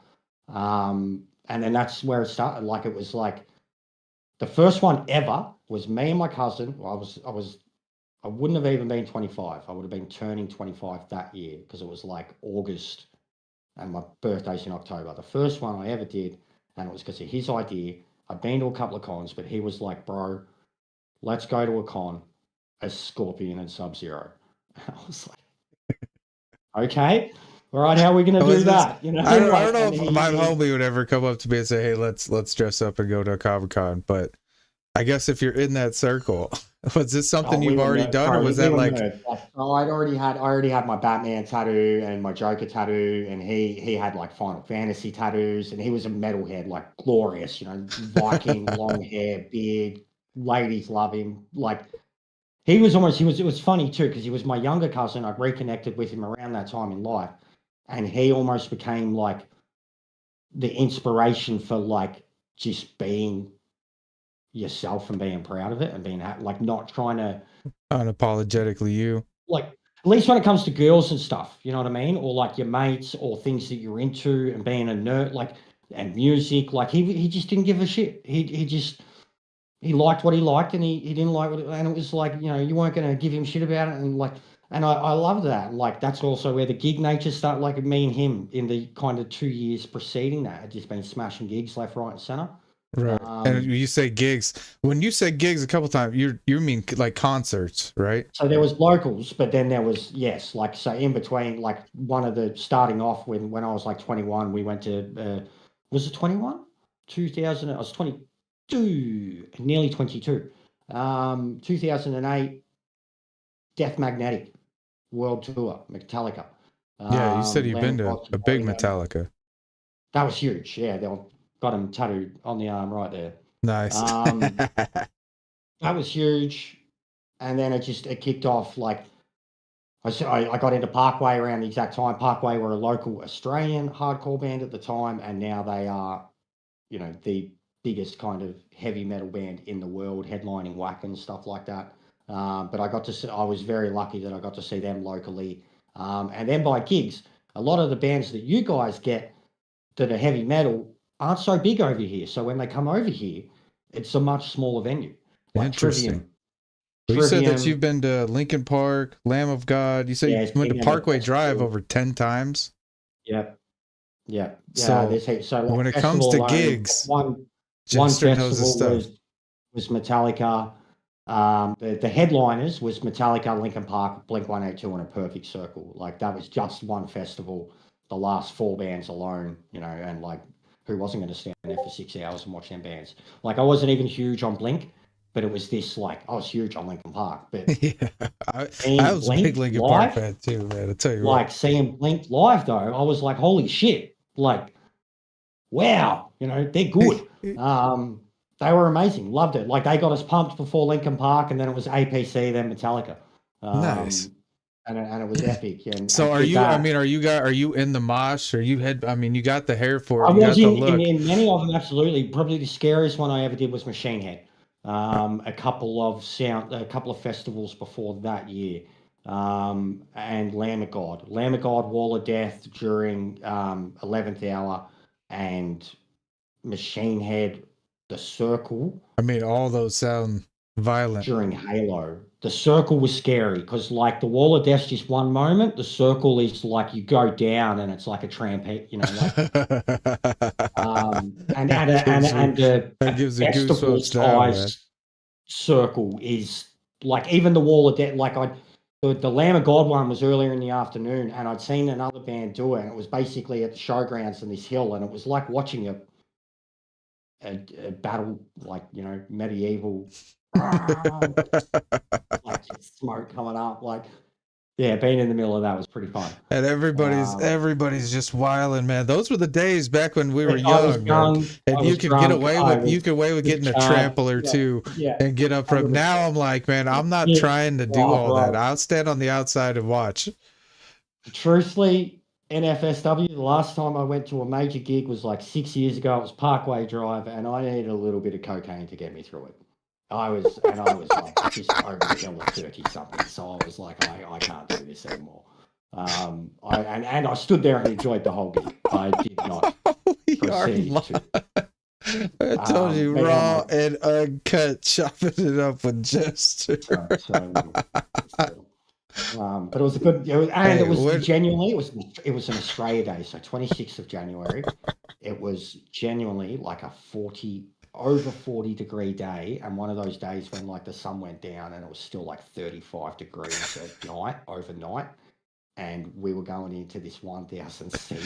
[SPEAKER 3] And then that's where it started. Like it was like the first one ever was me and my cousin. Well, I wouldn't have even been 25. I would have been turning 25 that year because it was like August and my birthday's in October. The first one I ever did, and it was because of his idea. I'd been to a couple of cons, but he was like, bro, let's go to a con as Scorpion and Sub-Zero. I was like, okay, all right, how are we going to do that? You know,
[SPEAKER 2] I don't know if my homie would ever come up to me and say, hey, let's dress up and go to a Comic-Con, but I guess if you're in that circle, was this something you've already done, or was that like?
[SPEAKER 3] Oh, I already had my Batman tattoo and my Joker tattoo, and he had like Final Fantasy tattoos, and he was a metalhead, like glorious, Viking, long hair, beard, ladies love him. Like it was funny too because he was my younger cousin. I reconnected with him around that time in life, and he almost became like the inspiration for like just being yourself and being proud of it and being like not trying to
[SPEAKER 2] unapologetically you,
[SPEAKER 3] like at least when it comes to girls and stuff, you know what I mean, or like your mates or things that you're into and being a nerd, like, and music, like he just didn't give a shit. He liked what he liked, and he didn't like what and it was like, you weren't going to give him shit about it, and like, and I love that. Like that's also where the gig nature started. Like me and him in the kind of 2 years preceding that had just been smashing gigs left, right, and center.
[SPEAKER 2] Right. And you say gigs. When you say gigs a couple times, you mean like concerts, right?
[SPEAKER 3] So there was locals, but then there was, yes, like, so in between, like one of the starting off when I was like 21, we went to, was it 21? 2000, I was 22, nearly 22. 2008, Death Magnetic World Tour, Metallica.
[SPEAKER 2] Yeah, you said you've been to a big Metallica.
[SPEAKER 3] That was huge. Yeah, got him tattooed on the arm right there.
[SPEAKER 2] Nice.
[SPEAKER 3] That was huge. And then it kicked off. Like I got into Parkway around the exact time. Parkway were a local Australian hardcore band at the time, and now they are, the biggest kind of heavy metal band in the world, headlining Whack and stuff like that. But I was very lucky that I got to see them locally. And then by gigs, a lot of the bands that you guys get that are heavy metal aren't so big over here. So when they come over here, it's a much smaller venue. Like
[SPEAKER 2] Interesting. You said that you've been to Lincoln Park, Lamb of God. You said you went to Parkway Drive over 10 times.
[SPEAKER 3] Yep. Yeah.
[SPEAKER 2] So, when it comes to gigs,
[SPEAKER 3] one festival was Metallica. The headliners was Metallica, Lincoln Park, Blink-182, and A Perfect Circle. Like that was just one festival. The last 4 bands alone, and like, who wasn't going to stand there for 6 hours and watch them bands? Like, I wasn't even huge on Blink, but it was this, like, I was huge on Linkin Park. But
[SPEAKER 2] yeah, I was a big Linkin Park fan too, man. I'll tell you
[SPEAKER 3] like,
[SPEAKER 2] what.
[SPEAKER 3] seeing Blink live, though, I was like, holy shit. Like, wow, they're good. They were amazing. Loved it. Like, they got us pumped before Linkin Park, and then it was APC, then Metallica.
[SPEAKER 2] Nice.
[SPEAKER 3] And it was epic. And
[SPEAKER 2] so are you? That. I mean, are you in the mosh? Or you had? I mean, you got the hair for it.
[SPEAKER 3] I
[SPEAKER 2] was
[SPEAKER 3] in many of them. Absolutely. Probably the scariest one I ever did was Machine Head. a couple of festivals before that year, and Lamb of God, Wall of Death during 11th Hour, and Machine Head, The Circle
[SPEAKER 2] I mean, all those sound violent.
[SPEAKER 3] during Halo. The Circle was scary because, like, the Wall of Death's just one moment. The Circle is like you go down and it's like a tramp, you know, like and
[SPEAKER 2] That
[SPEAKER 3] a
[SPEAKER 2] gives me
[SPEAKER 3] festival
[SPEAKER 2] goosebumps now, man.
[SPEAKER 3] size circle is like even the Wall of Death. Like the Lamb of God one was earlier in the afternoon, and I'd seen another band do it, and it was basically at the showgrounds in this hill, and it was like watching a battle, like, you know, medieval, like just smoke coming up, like, yeah, being in the middle of that was pretty fun.
[SPEAKER 2] And everybody's just wilding, man. Those were the days back when we were
[SPEAKER 3] I was
[SPEAKER 2] young,
[SPEAKER 3] young,
[SPEAKER 2] man. And
[SPEAKER 3] I
[SPEAKER 2] you
[SPEAKER 3] was
[SPEAKER 2] could
[SPEAKER 3] drunk,
[SPEAKER 2] get away
[SPEAKER 3] I
[SPEAKER 2] with
[SPEAKER 3] was
[SPEAKER 2] getting a
[SPEAKER 3] just
[SPEAKER 2] trample or
[SPEAKER 3] yeah,
[SPEAKER 2] two
[SPEAKER 3] yeah.
[SPEAKER 2] and get up from. Now I'm like, man, I'm not
[SPEAKER 3] Yeah.
[SPEAKER 2] trying to do
[SPEAKER 3] Oh,
[SPEAKER 2] all that.
[SPEAKER 3] bro.
[SPEAKER 2] I'll stand on the outside and watch.
[SPEAKER 3] Truthfully, NFSW, the last time I went to a major gig was like 6 years ago. It was Parkway Drive, and I needed a little bit of cocaine to get me through it. I was like just over the hill of 30 something. So I was like, I can't do this anymore. I stood there and enjoyed the whole gig. I did not
[SPEAKER 2] We are
[SPEAKER 3] proceed
[SPEAKER 2] live.
[SPEAKER 3] to.
[SPEAKER 2] I told you,
[SPEAKER 3] but yeah,
[SPEAKER 2] raw and uncut, chopping it up with Jester.
[SPEAKER 3] But it was a good,
[SPEAKER 2] Hey,
[SPEAKER 3] it was
[SPEAKER 2] what-
[SPEAKER 3] genuinely, it was an Australia Day, so 26th of January. It was genuinely like a over 40 degree day, and one of those days when like the sun went down and it was still like 35 degrees at night, overnight, and we were going into this 1,000 seat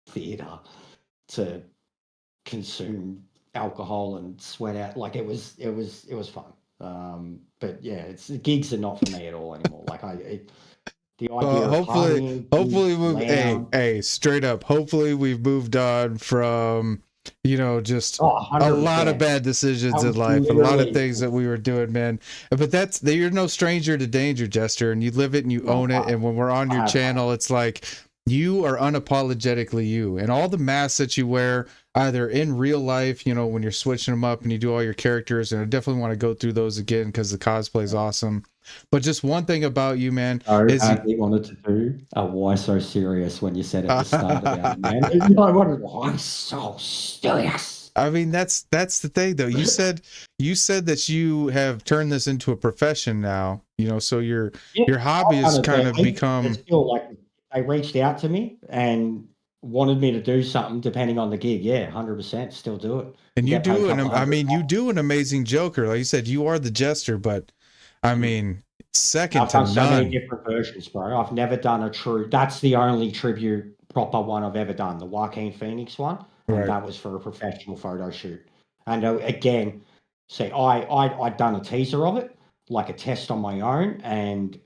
[SPEAKER 3] theatre to consume alcohol and sweat out. Like it was fun. But yeah, gigs are not for me at all anymore. Like the idea of
[SPEAKER 2] hopefully
[SPEAKER 3] we've
[SPEAKER 2] hey, straight up, hopefully we've moved on from, you know, just a lot of bad decisions in life, a lot of things that we were doing, man. But you're no stranger to danger, Jester, and you live it and you own it. And when we're on your channel, it's like you are unapologetically you, and all the masks that you wear, either in real life, you know, when you're switching them up and you do all your characters, and I definitely want to go through those again because the cosplay is awesome. But just one thing about you, man, is
[SPEAKER 3] you wanted to do why so serious when you said at the start about it, man. Why so serious?
[SPEAKER 2] I mean, that's the thing, though. You said that you have turned this into a profession now, you know, so your hobby has kind of become.
[SPEAKER 3] Still, like, they reached out to me and wanted me to do something depending on the gig. Yeah, 100%, still do it.
[SPEAKER 2] And you do you do an amazing Joker. Like you said, you are the Jester, but I mean, second to none.
[SPEAKER 3] I've done so many different versions, bro. I've never done that's the only tribute proper one I've ever done, the Joaquin Phoenix one. And
[SPEAKER 2] Right.
[SPEAKER 3] that was for a professional photo shoot. And again, see, I'd done a teaser of it, like a test on my own, and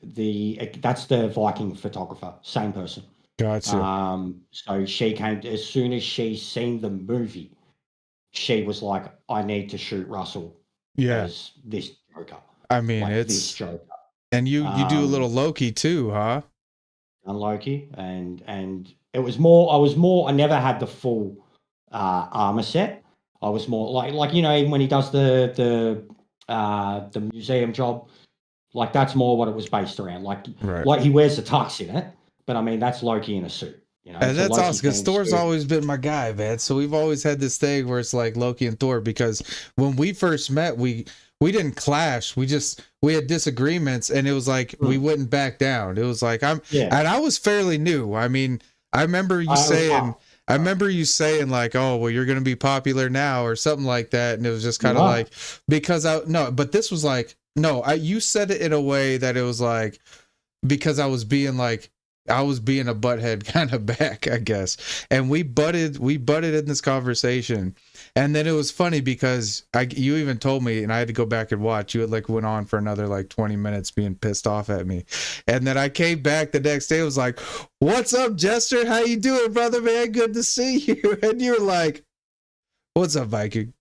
[SPEAKER 3] that's the Viking photographer, same person.
[SPEAKER 2] Gotcha.
[SPEAKER 3] So she came, as soon as she seen the movie, she was like, I need to shoot Russell as this Joker.
[SPEAKER 2] I mean,
[SPEAKER 3] like
[SPEAKER 2] it's
[SPEAKER 3] this Joker.
[SPEAKER 2] And you do a little Loki too, huh?
[SPEAKER 3] On Loki, and it was I never had the full armor set. I was more like you know, even when he does the museum job, like that's more what it was based around. Like he wears the tux in it, but I mean that's Loki in a suit. You know,
[SPEAKER 2] and that's awesome because Thor's always been my guy, man. So we've always had this thing where it's like Loki and Thor, because when we first met, we didn't clash. We had disagreements, and it was like we wouldn't back down. It was like and I was fairly new. I mean, I remember you saying like, oh, well, you're gonna be popular now or something like that, and it was just kind of like, because but this was like, you said it in a way that it was like, because I was being a butthead kind of back, I guess. And we butted in this conversation. And then it was funny because you even told me, and I had to go back and watch, you had like went on for another like 20 minutes being pissed off at me. And then I came back the next day, it was like, what's up, Jester? How you doing, brother, man? Good to see you. And you were like, what's up, Viking?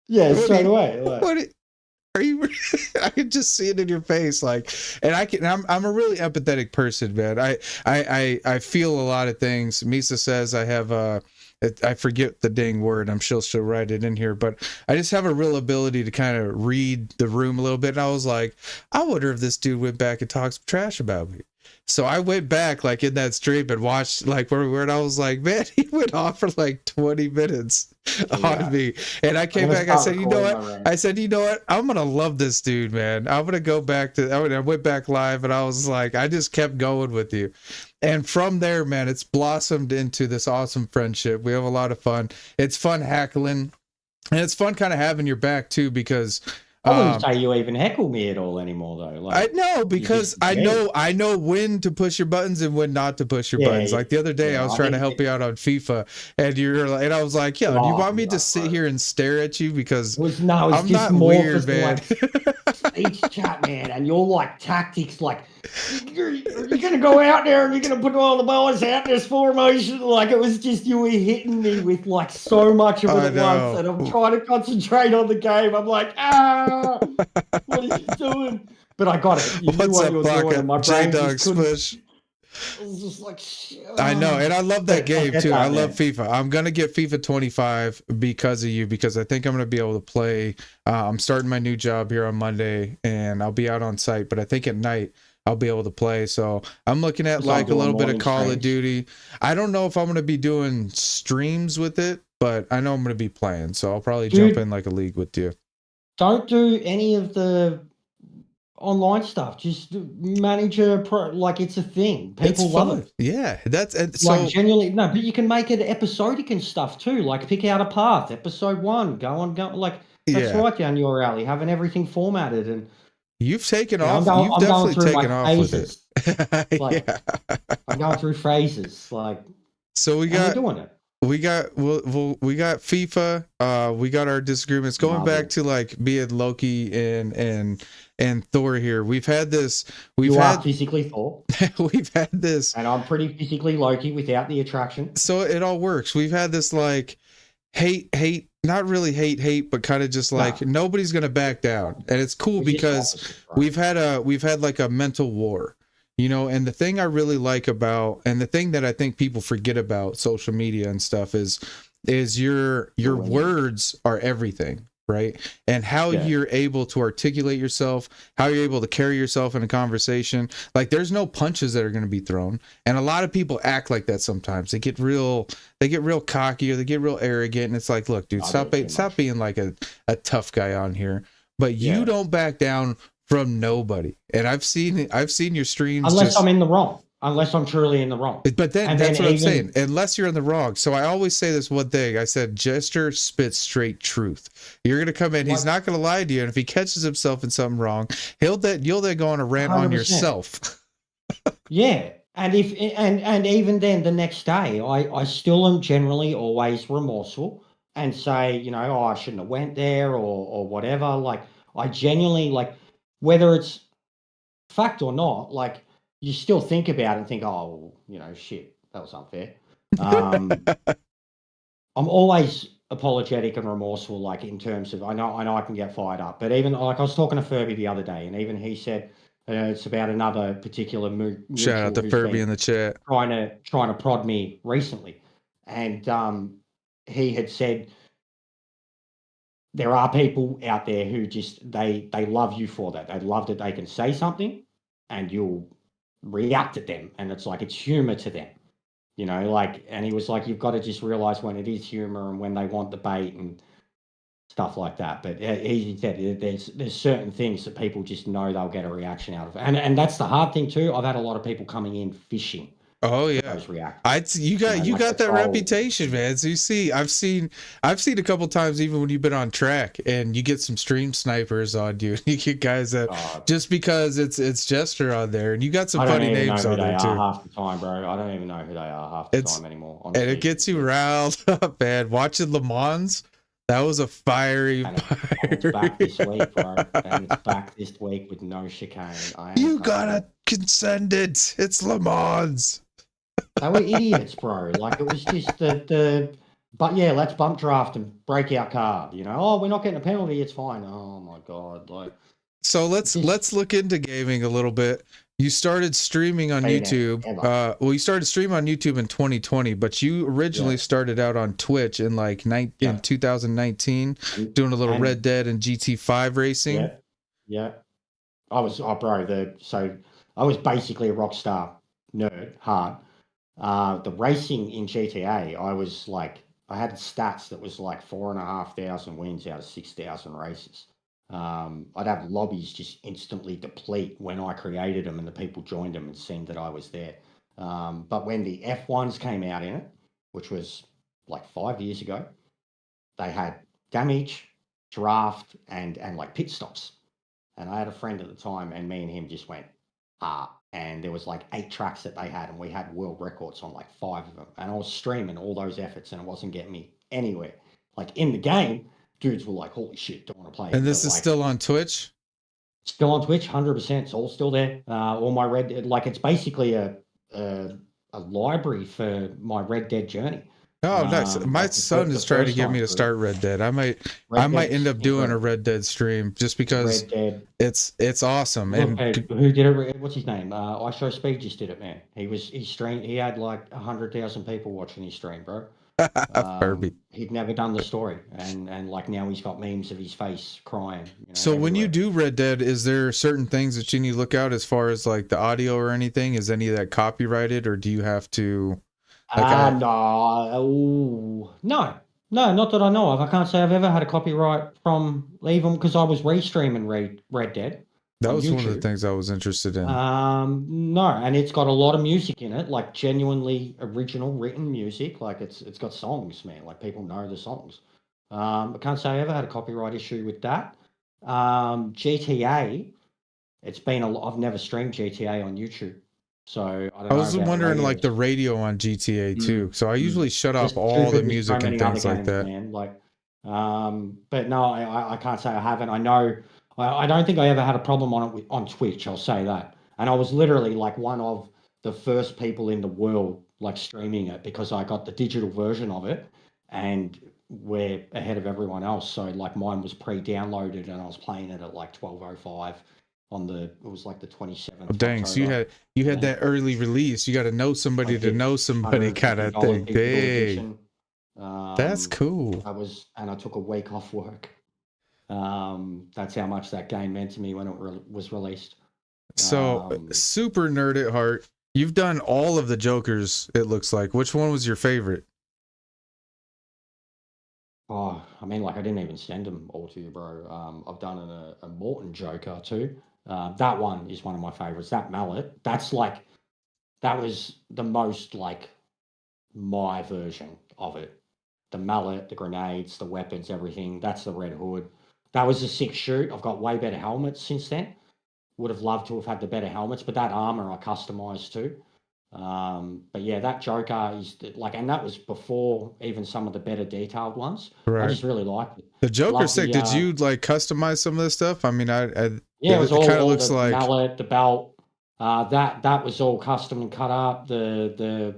[SPEAKER 3] Yeah, straight away.
[SPEAKER 2] Are you? I can just see it in your face, like, and I'm a really empathetic person, man. I feel a lot of things. Misa says I have I forget the dang word. I'm sure she'll write it in here, but I just have a real ability to kind of read the room a little bit. And I was like, I wonder if this dude went back and talks trash about me. So I went back like in that stream and watched like where we were, and I was like, man, he went off for like 20 minutes on me. And I came back, I said, you know what? I said, you know what? I'm gonna love this dude, man. I'm gonna go back to I went back live, and I was like, I just kept going with you. And from there, man, it's blossomed into this awesome friendship. We have a lot of fun. It's fun heckling, and it's fun kind of having your back too, because
[SPEAKER 3] I wouldn't say you even heckle me at all anymore, though. Like,
[SPEAKER 2] I know, because I know when to push your buttons and when not to push your buttons. Like the other day, I was trying to help you out on FIFA, and and I was like, "Yo, do you want me to sit here and stare at you because I'm not weird, man."
[SPEAKER 3] Speech chat, man, and you're like tactics, like you're gonna go out there and you're gonna put all the balls out in this formation. Like it was just you were hitting me with like so much of it at once, and I'm trying to concentrate on the game. I'm like, what are you doing? But I got it. You knew what you were doing, and my brain just couldn't. I was just like,
[SPEAKER 2] I know, and I love that game too. I love FIFA. I'm gonna get FIFA 25 because of you, because I think I'm gonna be able to play. I'm starting my new job here on Monday, and I'll be out on site. But I think at night I'll be able to play. So I'm looking at like a little bit of Call of Duty. I don't know if I'm gonna be doing streams with it, but I know I'm gonna be playing. So I'll probably jump in like a league with you.
[SPEAKER 3] Don't do any of the online stuff. Just manage like it's a thing. People love it.
[SPEAKER 2] Yeah, that's
[SPEAKER 3] like genuinely no, but you can make it episodic and stuff too. Like pick out a path. Episode 1, go like that's right down your alley. Having everything formatted, and
[SPEAKER 2] you've taken off. You've definitely taken off with it.
[SPEAKER 3] Like, I'm going through phases. Like
[SPEAKER 2] so we got doing it. We got we got FIFA. We got our disagreements going back to like being Loki and Thor here. We've had this. You are
[SPEAKER 3] physically Thor.
[SPEAKER 2] We've had this,
[SPEAKER 3] and I'm pretty physically Loki without the attraction.
[SPEAKER 2] So it all works. We've had this like hate, not really hate, but kind of just like nobody's gonna back down, and it's cool because we've had like a mental war. You know, and the thing I really like about, and the thing that I think people forget about social media and stuff is your words are everything, right? And how you're able to articulate yourself, how you're able to carry yourself in a conversation. Like there's no punches that are going to be thrown. And a lot of people act like that sometimes. They get real cocky, or they get real arrogant. And it's like, look, dude, stop being like a tough guy on here. But you don't back down from nobody. And I've seen your streams
[SPEAKER 3] unless I'm in the wrong. Unless I'm truly in the wrong.
[SPEAKER 2] But that's what I'm saying. Unless you're in the wrong. So I always say this one thing. I said, Jester spits straight truth. You're going to come in. He's not going to lie to you. And if he catches himself in something wrong, you'll then go on a rant 100%. On yourself.
[SPEAKER 3] Yeah. And even then the next day, I still am generally always remorseful and say, you know, I shouldn't have went there or whatever. Like I genuinely like, whether it's fact or not, like you still think about it and think, oh, well, you know, shit, that was unfair. I'm always apologetic and remorseful, like in terms of I know I can get fired up, but even like I was talking to Furby the other day, and even he said it's about another particular
[SPEAKER 2] shout out to Furby in the chat
[SPEAKER 3] trying to prod me recently, and he had said, there are people out there who just they love you for that. They love that they can say something and you'll react at them, and it's like it's humor to them, you know. Like, and he was like, you've got to just realize when it is humor and when they want the bait and stuff like that. But he said there's certain things that people just know they'll get a reaction out of, and that's the hard thing too. I've had a lot of people coming in fishing.
[SPEAKER 2] Oh yeah, you got that reputation, man. So you see, I've seen a couple times even when you've been on track and you get some stream snipers on you. You get guys that just because it's Jester on there, and you got some funny names on there too.
[SPEAKER 3] Half the time, bro. I don't even know who they are half the time anymore. Honestly.
[SPEAKER 2] And it gets you riled up, man. Watching Le Mans, that was a fiery.
[SPEAKER 3] It's back this week, bro. And it's back this week with no chicane.
[SPEAKER 2] You gotta consent it. It's Le Mans.
[SPEAKER 3] They were idiots, bro. Like it was just but yeah, let's bump draft and break our card. You know, oh, we're not getting a penalty. It's fine. Oh my god, like
[SPEAKER 2] So let's look into gaming a little bit. You started streaming on YouTube. Well, you started streaming on YouTube in 2020, but you originally started out on Twitch in like in 2019, doing a little Red Dead and GT5 racing.
[SPEAKER 3] Yeah. I was I was basically a rock star nerd, hard. The racing in GTA, I had stats that was like 4,500 wins out of 6,000 races. I'd have lobbies just instantly deplete when I created them and the people joined them and seen that I was there. But when the F1s came out in it, which was like 5 years ago, they had damage, draft, and like pit stops. And I had a friend at the time, and me and him just went, and there was like 8 tracks that they had, and we had world records on like 5 of them. And I was streaming all those efforts, and it wasn't getting me anywhere. Like in the game, dudes were like, "Holy shit, don't want to play."
[SPEAKER 2] And this is still on Twitch.
[SPEAKER 3] Still on Twitch, 100%. It's all still there. All my it's basically a library for my Red Dead journey.
[SPEAKER 2] Oh, nice. My son is trying to get me to start Red Dead. I might end up doing a Red Dead stream just because it's awesome. And
[SPEAKER 3] who did it? What's his name? I Show Speed just did it, man. He streamed. He had like 100,000 people watching his stream, bro. He'd never done the story, and like now he's got memes of his face crying.
[SPEAKER 2] So everywhere. When you do Red Dead, is there certain things that you need to look out as far as like the audio or anything? Is any of that copyrighted, or do you have to?
[SPEAKER 3] No, not that I know of. I can't say I've ever had a copyright from even because I was restreaming Red Dead.
[SPEAKER 2] That was YouTube. One of the things I was interested in.
[SPEAKER 3] No, and it's got a lot of music in it, like genuinely original written music. Like it's got songs, man. Like people know the songs. I can't say I ever had a copyright issue with that. GTA, I've never streamed GTA on YouTube. So I was
[SPEAKER 2] wondering like the radio on GTA too. So I usually shut off all the music and things like that.
[SPEAKER 3] Man. But no, I can't say I haven't. I know I don't think I ever had a problem on it on Twitch. I'll say that. And I was literally like one of the first people in the world like streaming it because I got the digital version of it, and we're ahead of everyone else. So like mine was pre-downloaded, and I was playing it at like 12:05. It was like the 27th.
[SPEAKER 2] Oh, dang! So you had that early release. You got to know somebody to know somebody kind of thing. Dang, that's cool.
[SPEAKER 3] I took a week off work. That's how much that game meant to me when it was released.
[SPEAKER 2] So super nerd at heart. You've done all of the Jokers. It looks like. Which one was your favorite?
[SPEAKER 3] Oh, I mean, like I didn't even send them all to you, bro. I've done a Morton Joker too. That one is one of my favorites. That mallet, that was the most like my version of it. The mallet, the grenades, the weapons, everything. That's the Red Hood. That was a 6 shoot. I've got way better helmets since then. Would have loved to have had the better helmets, but that armor I customized too. But yeah, that Jokar is like, and that was before even some of the better detailed ones. Right. I just really liked it.
[SPEAKER 2] The Joker's sick. Did you like customize some of this stuff? I mean,
[SPEAKER 3] it was all looks the like mallet, the belt. That was all custom and cut up. The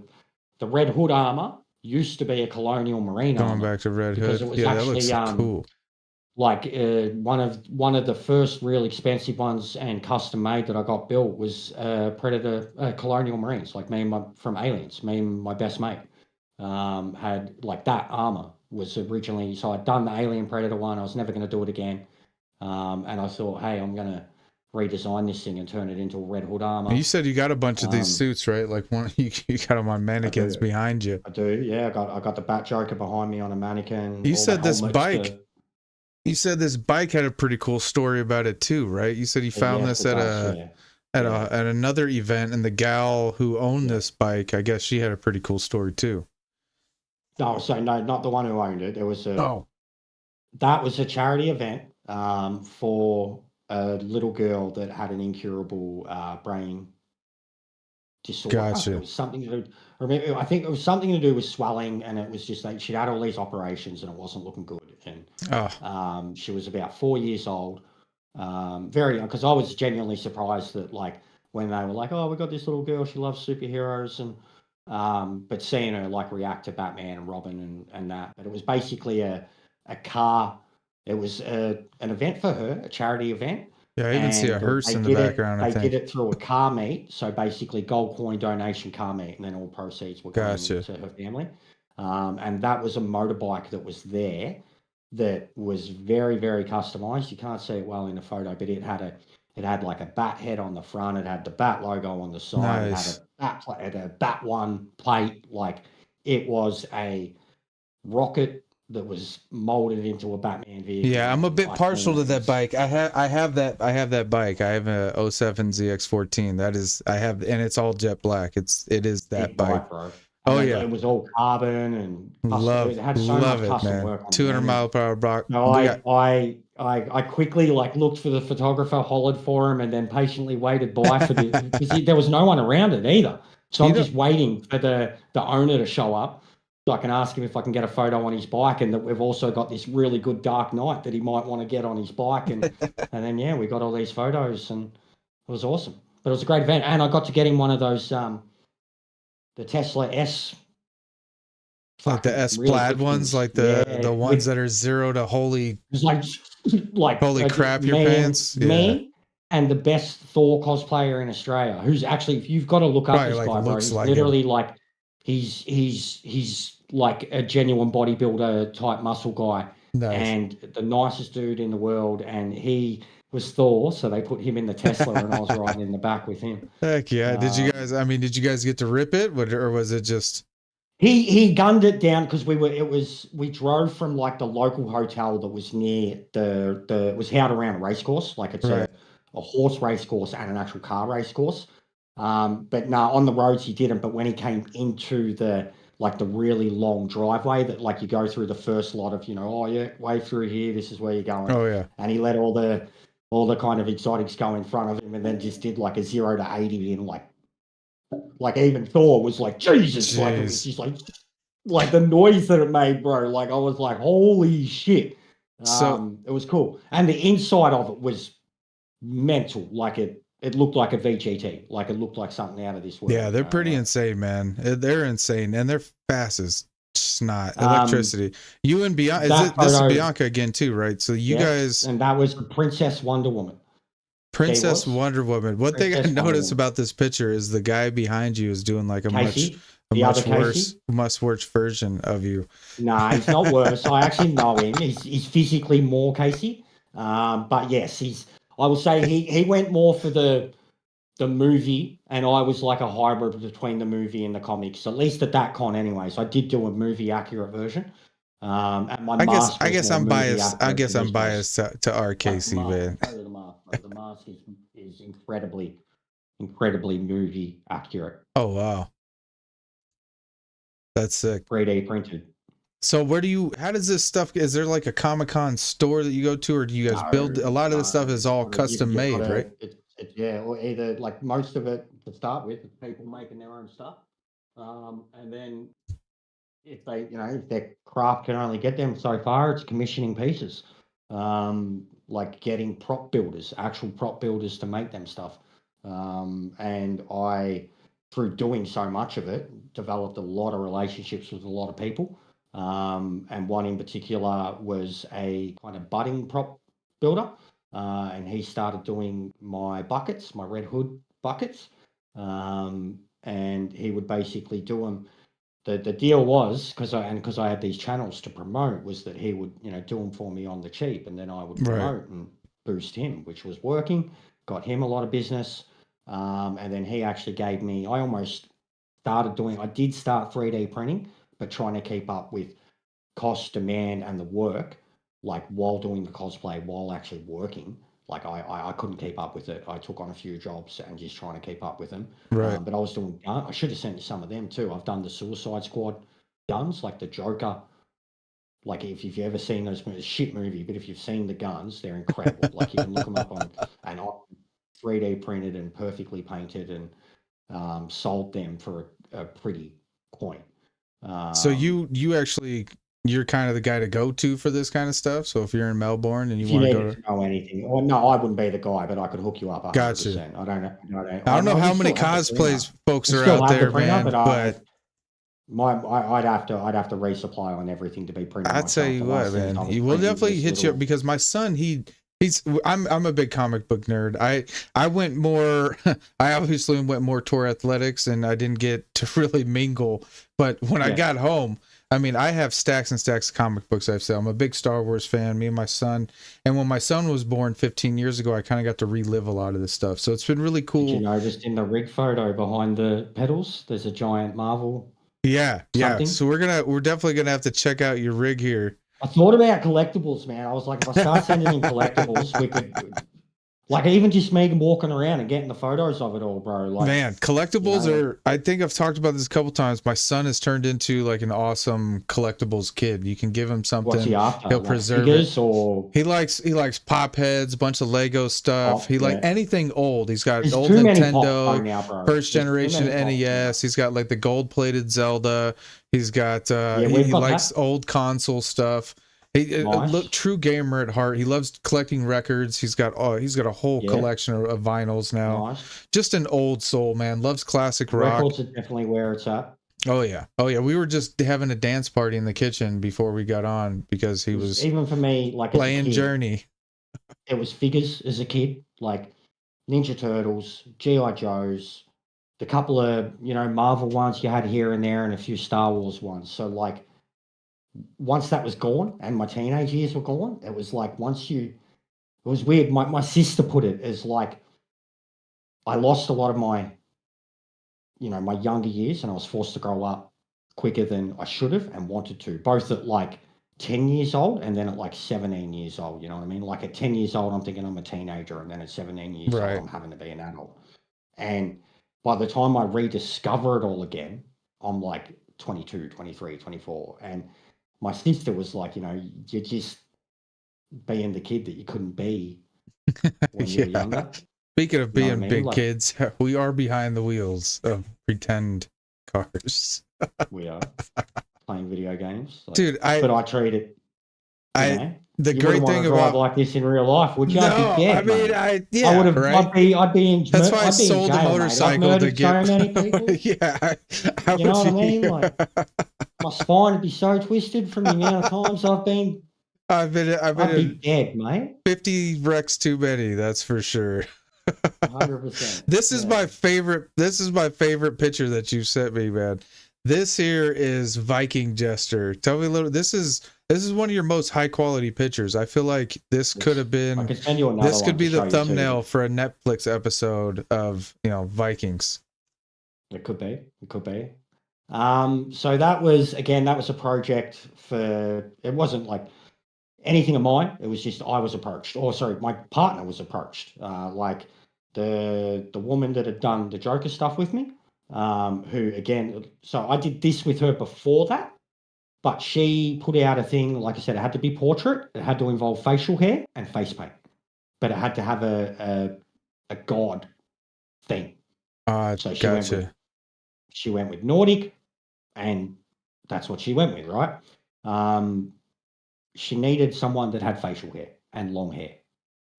[SPEAKER 3] Red Hood armor used to be a Colonial Marine armor.
[SPEAKER 2] Going back to Red Hood,
[SPEAKER 3] it was actually, that looks cool. Like one of the first real expensive ones and custom made that I got built was Predator Colonial Marines. Like from Aliens, me and my best mate had like that armor was originally. So I'd done the Alien Predator one. I was never going to do it again, and I thought, hey, I'm going to redesign this thing and turn it into a Red Hood armor.
[SPEAKER 2] You said you got a bunch of these suits, right? Like one, you got them on mannequins behind you.
[SPEAKER 3] I do, yeah. I got the Bat Joker behind me on a mannequin.
[SPEAKER 2] You said this bike. You said this bike had a pretty cool story about it too, right? You said you found this at another event, and the gal who owned this bike, I guess she had a pretty cool story too.
[SPEAKER 3] No, so no, not the one who owned it. It was that was a charity event for a little girl that had an incurable brain disorder.
[SPEAKER 2] Gotcha.
[SPEAKER 3] It was something to do. I think it was something to do with swelling, and it was just like she'd had all these operations and it wasn't looking good. And she was about 4 years old. Because I was genuinely surprised that like when they were like, "Oh, we got this little girl, she loves superheroes," and but seeing her like react to Batman and Robin and that. But it was basically a car. It was an event for her, a charity event.
[SPEAKER 2] Yeah, I even see a
[SPEAKER 3] And
[SPEAKER 2] hearse in the background, I
[SPEAKER 3] they did
[SPEAKER 2] think.
[SPEAKER 3] it through a car meet. So basically gold coin donation car meet, and then all proceeds were going
[SPEAKER 2] Gotcha.
[SPEAKER 3] to her family. And that was a motorbike that was there that was very, very customized. You can't see it well in the photo, but it had like a bat head on the front. It had the bat logo on the side. It
[SPEAKER 2] Nice.
[SPEAKER 3] had a bat one plate. Like it was a rocket that was molded into a Batman vehicle.
[SPEAKER 2] Yeah, I'm a
[SPEAKER 3] And
[SPEAKER 2] bit
[SPEAKER 3] I
[SPEAKER 2] partial
[SPEAKER 3] think
[SPEAKER 2] to
[SPEAKER 3] it
[SPEAKER 2] that
[SPEAKER 3] was-
[SPEAKER 2] bike. I have that bike. I have a 07 ZX14. That is, I have, and it's all jet black. It is that
[SPEAKER 3] big
[SPEAKER 2] bike.
[SPEAKER 3] bro.
[SPEAKER 2] Oh,
[SPEAKER 3] And
[SPEAKER 2] yeah.
[SPEAKER 3] it was all carbon and custom. It had so
[SPEAKER 2] Love
[SPEAKER 3] much
[SPEAKER 2] it,
[SPEAKER 3] custom
[SPEAKER 2] man.
[SPEAKER 3] work on it.
[SPEAKER 2] 200
[SPEAKER 3] man.
[SPEAKER 2] mile per hour block.
[SPEAKER 3] No, I quickly like looked for the photographer, hollered for him, and then patiently waited by for the because there was no one around it either. So I'm just waiting for the owner to show up so I can ask him if I can get a photo on his bike, and that we've also got this really good Dark Knight that he might want to get on his bike, and then yeah, we got all these photos, and it was awesome. But it was a great event, and I got to get him one of those the Tesla S.
[SPEAKER 2] Like the S plaid ones, like the ones that are 0 to holy.
[SPEAKER 3] It's like
[SPEAKER 2] holy crap, your pants.
[SPEAKER 3] Me and the best Thor cosplayer in Australia, who's actually, if you've got to look up
[SPEAKER 2] Probably
[SPEAKER 3] this
[SPEAKER 2] like
[SPEAKER 3] guy, bro,
[SPEAKER 2] looks
[SPEAKER 3] he's
[SPEAKER 2] like
[SPEAKER 3] literally like he's like a genuine bodybuilder type muscle guy.
[SPEAKER 2] Nice.
[SPEAKER 3] And the nicest dude in the world, and he was Thor, so they put him in the Tesla and I was riding in the back with him.
[SPEAKER 2] Heck yeah. Did you guys get to rip it, or was it just
[SPEAKER 3] He gunned it down because we drove from like the local hotel that was near it was held around a race course, like it's
[SPEAKER 2] Right.
[SPEAKER 3] a horse race course and an actual car race course. But no, on the roads he didn't. But when he came into the really long driveway that like you go through the first lot of, oh yeah, way through here, this is where you're going.
[SPEAKER 2] Oh yeah.
[SPEAKER 3] And he let all the kind of exotics go in front of him, and then just did like a 0 to 80 in like even Thor was like, Jesus, like it was just like the noise that it made, bro. Like I was like, holy shit.
[SPEAKER 2] So
[SPEAKER 3] It was cool. And the inside of it was mental. Like it looked like a VGT. Like it looked like something out of this world.
[SPEAKER 2] yeah, they're pretty insane, man. They're insane, and they're fast as snot. Electricity. You and Bianca, this is Bianca again too, right? So you guys,
[SPEAKER 3] and that was Princess Wonder Woman.
[SPEAKER 2] Princess Wonder Woman. One thing I noticed about this picture is the guy behind you is doing like a much worse version of you.
[SPEAKER 3] Nah, he's not worse. I actually know him. He's physically more Casey. But yes, I will say he went more for the movie, and I was like a hybrid between the movie and the comics, at least at that con anyway. So I did do a movie accurate version. And my
[SPEAKER 2] I guess I'm biased. I guess I'm biased to our Casey, man.
[SPEAKER 3] The mask is incredibly movie accurate.
[SPEAKER 2] Oh wow, that's sick.
[SPEAKER 3] 3D printed.
[SPEAKER 2] So how does this stuff, is there like a Comic-Con store that you go to, or do you guys build a lot of this stuff is all custom made, right?
[SPEAKER 3] Yeah, or either like most of it to start with, it's people making their own stuff. And then if their craft can only get them so far, it's commissioning pieces. Like getting actual prop builders to make them stuff. And I, through doing so much of it, developed a lot of relationships with a lot of people. And one in particular was a kind of budding prop builder. And he started doing my buckets, my Red Hood buckets. And he would basically do them. The deal was, because I had these channels to promote, was that he would do them for me on the cheap, and then I would promote and boost him, which was working. Got him a lot of business, and then he actually gave me. I almost started doing. I did start 3D printing, but trying to keep up with cost, demand, and the work, like while doing the cosplay, while actually working. Like I couldn't keep up with it. I took on a few jobs and just trying to keep up with them.
[SPEAKER 2] Right.
[SPEAKER 3] But I was doing. I should have sent you some of them too. I've done the Suicide Squad guns, like the Jokar. Like if you've ever seen those movies, shit movie, but if you've seen the guns, they're incredible. Like you can look them up on, and I 3D printed and perfectly painted and sold them for a pretty coin.
[SPEAKER 2] So you're kind of the guy to go to for this kind of stuff. So if you're in Melbourne and you want to go to
[SPEAKER 3] know anything, or no, I wouldn't be the guy, but I could hook you up. 100%.
[SPEAKER 2] Gotcha.
[SPEAKER 3] I don't know.
[SPEAKER 2] I don't know how many cosplays folks are out there, man. But
[SPEAKER 3] I'd have to resupply on everything to be printed.
[SPEAKER 2] I'd tell you what, man. You will definitely hit you up, because my son, he I'm a big comic book nerd. I went more I obviously went more toward athletics and I didn't get to really mingle. But when I
[SPEAKER 3] Yeah.
[SPEAKER 2] got home, I mean, I have stacks and stacks of comic books I've said. I'm a big Star Wars fan, me and my son. And when my son was born 15 years ago, I kind of got to relive a lot of this stuff. So it's been really
[SPEAKER 3] Did you
[SPEAKER 2] cool.
[SPEAKER 3] notice in the rig photo behind the pedals, there's a giant Marvel
[SPEAKER 2] Yeah, yeah.
[SPEAKER 3] something?
[SPEAKER 2] So we're definitely gonna have to check out your rig here.
[SPEAKER 3] I thought about collectibles, man. I was like, if I start sending in collectibles, we could, like, even just me walking around and getting the photos of it all, bro. Like,
[SPEAKER 2] Man, collectibles
[SPEAKER 3] you know,
[SPEAKER 2] are, I think I've talked about this a couple times. My son has turned into like an awesome collectibles kid. You can give him
[SPEAKER 3] what's
[SPEAKER 2] something,
[SPEAKER 3] he after?
[SPEAKER 2] he'll
[SPEAKER 3] Like
[SPEAKER 2] preserve
[SPEAKER 3] figures
[SPEAKER 2] it.
[SPEAKER 3] or
[SPEAKER 2] He likes pop heads, bunch of Lego stuff.
[SPEAKER 3] pop?
[SPEAKER 2] He like
[SPEAKER 3] Yeah.
[SPEAKER 2] anything old. He's got
[SPEAKER 3] There's
[SPEAKER 2] old
[SPEAKER 3] too many pop right
[SPEAKER 2] Nintendo,
[SPEAKER 3] now, bro.
[SPEAKER 2] first
[SPEAKER 3] There's too
[SPEAKER 2] generation
[SPEAKER 3] many pops now.
[SPEAKER 2] NES. He's got like the gold plated Zelda. He's got
[SPEAKER 3] Yeah,
[SPEAKER 2] he
[SPEAKER 3] we've got
[SPEAKER 2] likes
[SPEAKER 3] that.
[SPEAKER 2] old console stuff. He
[SPEAKER 3] Nice.
[SPEAKER 2] look true gamer at heart. He loves collecting records. He's got a whole
[SPEAKER 3] Yeah,
[SPEAKER 2] collection of vinyls now.
[SPEAKER 3] nice.
[SPEAKER 2] Just an old soul, man. Loves classic rock.
[SPEAKER 3] Records are definitely where it's at.
[SPEAKER 2] Oh yeah. Oh yeah. We were just having a dance party in the kitchen before we got on because he was
[SPEAKER 3] Even for me, like as a
[SPEAKER 2] playing
[SPEAKER 3] kid,
[SPEAKER 2] Journey.
[SPEAKER 3] it was figures as a kid, like Ninja Turtles, G.I. Joes, the couple of, Marvel ones you had here and there, and a few Star Wars ones. So, like, once that was gone and my teenage years were gone, it was like it was weird. My sister put it as like, I lost a lot of my, my younger years, and I was forced to grow up quicker than I should have and wanted to, both at like 10 years old and then at like 17 years old. You know what I mean? Like at 10 years old, I'm thinking I'm a teenager, and then at 17 years old,
[SPEAKER 2] Right.
[SPEAKER 3] I'm having to be an adult. And by the time I rediscover it all again, I'm like 22, 23, 24. And my sister was like, you're just being the kid that you couldn't be when you were younger.
[SPEAKER 2] Speaking of
[SPEAKER 3] You know what I
[SPEAKER 2] being
[SPEAKER 3] mean?
[SPEAKER 2] big
[SPEAKER 3] Like,
[SPEAKER 2] kids, we are behind the wheels of pretend cars.
[SPEAKER 3] we are playing video games. Like,
[SPEAKER 2] Dude,
[SPEAKER 3] but I treat it,
[SPEAKER 2] the
[SPEAKER 3] you
[SPEAKER 2] great
[SPEAKER 3] wouldn't want
[SPEAKER 2] thing
[SPEAKER 3] to drive
[SPEAKER 2] about
[SPEAKER 3] like this in real life, would you?
[SPEAKER 2] no,
[SPEAKER 3] I'd be dead,
[SPEAKER 2] I mean,
[SPEAKER 3] mate.
[SPEAKER 2] yeah,
[SPEAKER 3] I would have.
[SPEAKER 2] right.
[SPEAKER 3] I'd be in.
[SPEAKER 2] That's why I
[SPEAKER 3] I'd be in
[SPEAKER 2] sold a
[SPEAKER 3] jail, mate. I've
[SPEAKER 2] motorcycle to
[SPEAKER 3] murdered
[SPEAKER 2] get.
[SPEAKER 3] so many people.
[SPEAKER 2] Yeah, I
[SPEAKER 3] You know what I
[SPEAKER 2] would-
[SPEAKER 3] mean? Like, my spine would be so twisted from the amount of times I've been.
[SPEAKER 2] I've been
[SPEAKER 3] I'd be
[SPEAKER 2] in
[SPEAKER 3] dead, mate.
[SPEAKER 2] 50 wrecks too many. That's for sure.
[SPEAKER 3] 100%.
[SPEAKER 2] This is
[SPEAKER 3] Yeah.
[SPEAKER 2] my favorite. This is my favorite picture that you sent me, man. This here is Viking Jester. Tell me a little. This is one of your most high quality pictures. I feel like this could have
[SPEAKER 3] I
[SPEAKER 2] been.
[SPEAKER 3] could send you another
[SPEAKER 2] This
[SPEAKER 3] one
[SPEAKER 2] could be
[SPEAKER 3] to
[SPEAKER 2] the
[SPEAKER 3] show you
[SPEAKER 2] thumbnail
[SPEAKER 3] too.
[SPEAKER 2] for a Netflix episode of Vikings.
[SPEAKER 3] It could be. It could be. So that was a project for. It wasn't like anything of mine. It was just I was approached. Or sorry, my partner was approached. Like the woman that had done the Joker stuff with me. Who again? So I did this with her before that, but she put out a thing. Like I said, it had to be portrait. It had to involve facial hair and face paint, but it had to have a god theme. So she went with Nordic, and that's what she went with, right? She needed someone that had facial hair and long hair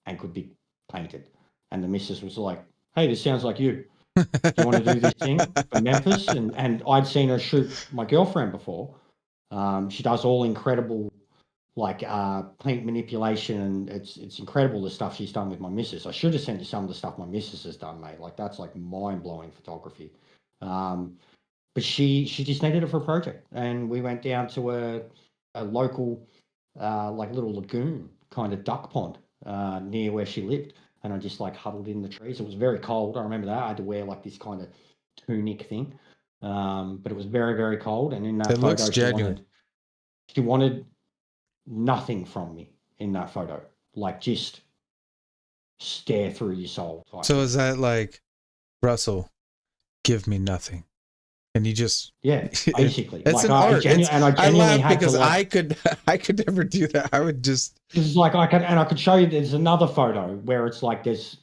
[SPEAKER 3] and could be painted. And the missus was like, hey, this sounds like you. Do you want to do this thing for Memphis? And I'd seen her shoot my girlfriend before. She does all incredible, like paint manipulation, and it's incredible the stuff she's done with my missus. I should have sent you some of the stuff my missus has done, mate. Like that's like mind-blowing photography. But she just needed it for a project, and we went down to a local like little lagoon kind of duck pond near where she lived, and I just like huddled in the trees. It was very cold. I remember that. I had to wear like this kind of tunic thing, but it was very, very cold. And in that
[SPEAKER 2] It
[SPEAKER 3] photo,
[SPEAKER 2] looks genuine.
[SPEAKER 3] She wanted nothing from me in that photo, like just stare through your soul type.
[SPEAKER 2] So is that like, Russell, give me nothing? And you just
[SPEAKER 3] basically.
[SPEAKER 2] It's
[SPEAKER 3] like
[SPEAKER 2] an art.
[SPEAKER 3] I genuinely
[SPEAKER 2] laugh
[SPEAKER 3] had
[SPEAKER 2] because
[SPEAKER 3] to like,
[SPEAKER 2] I could never do that. I would just.
[SPEAKER 3] It's like I could show you. There's another photo where it's like there's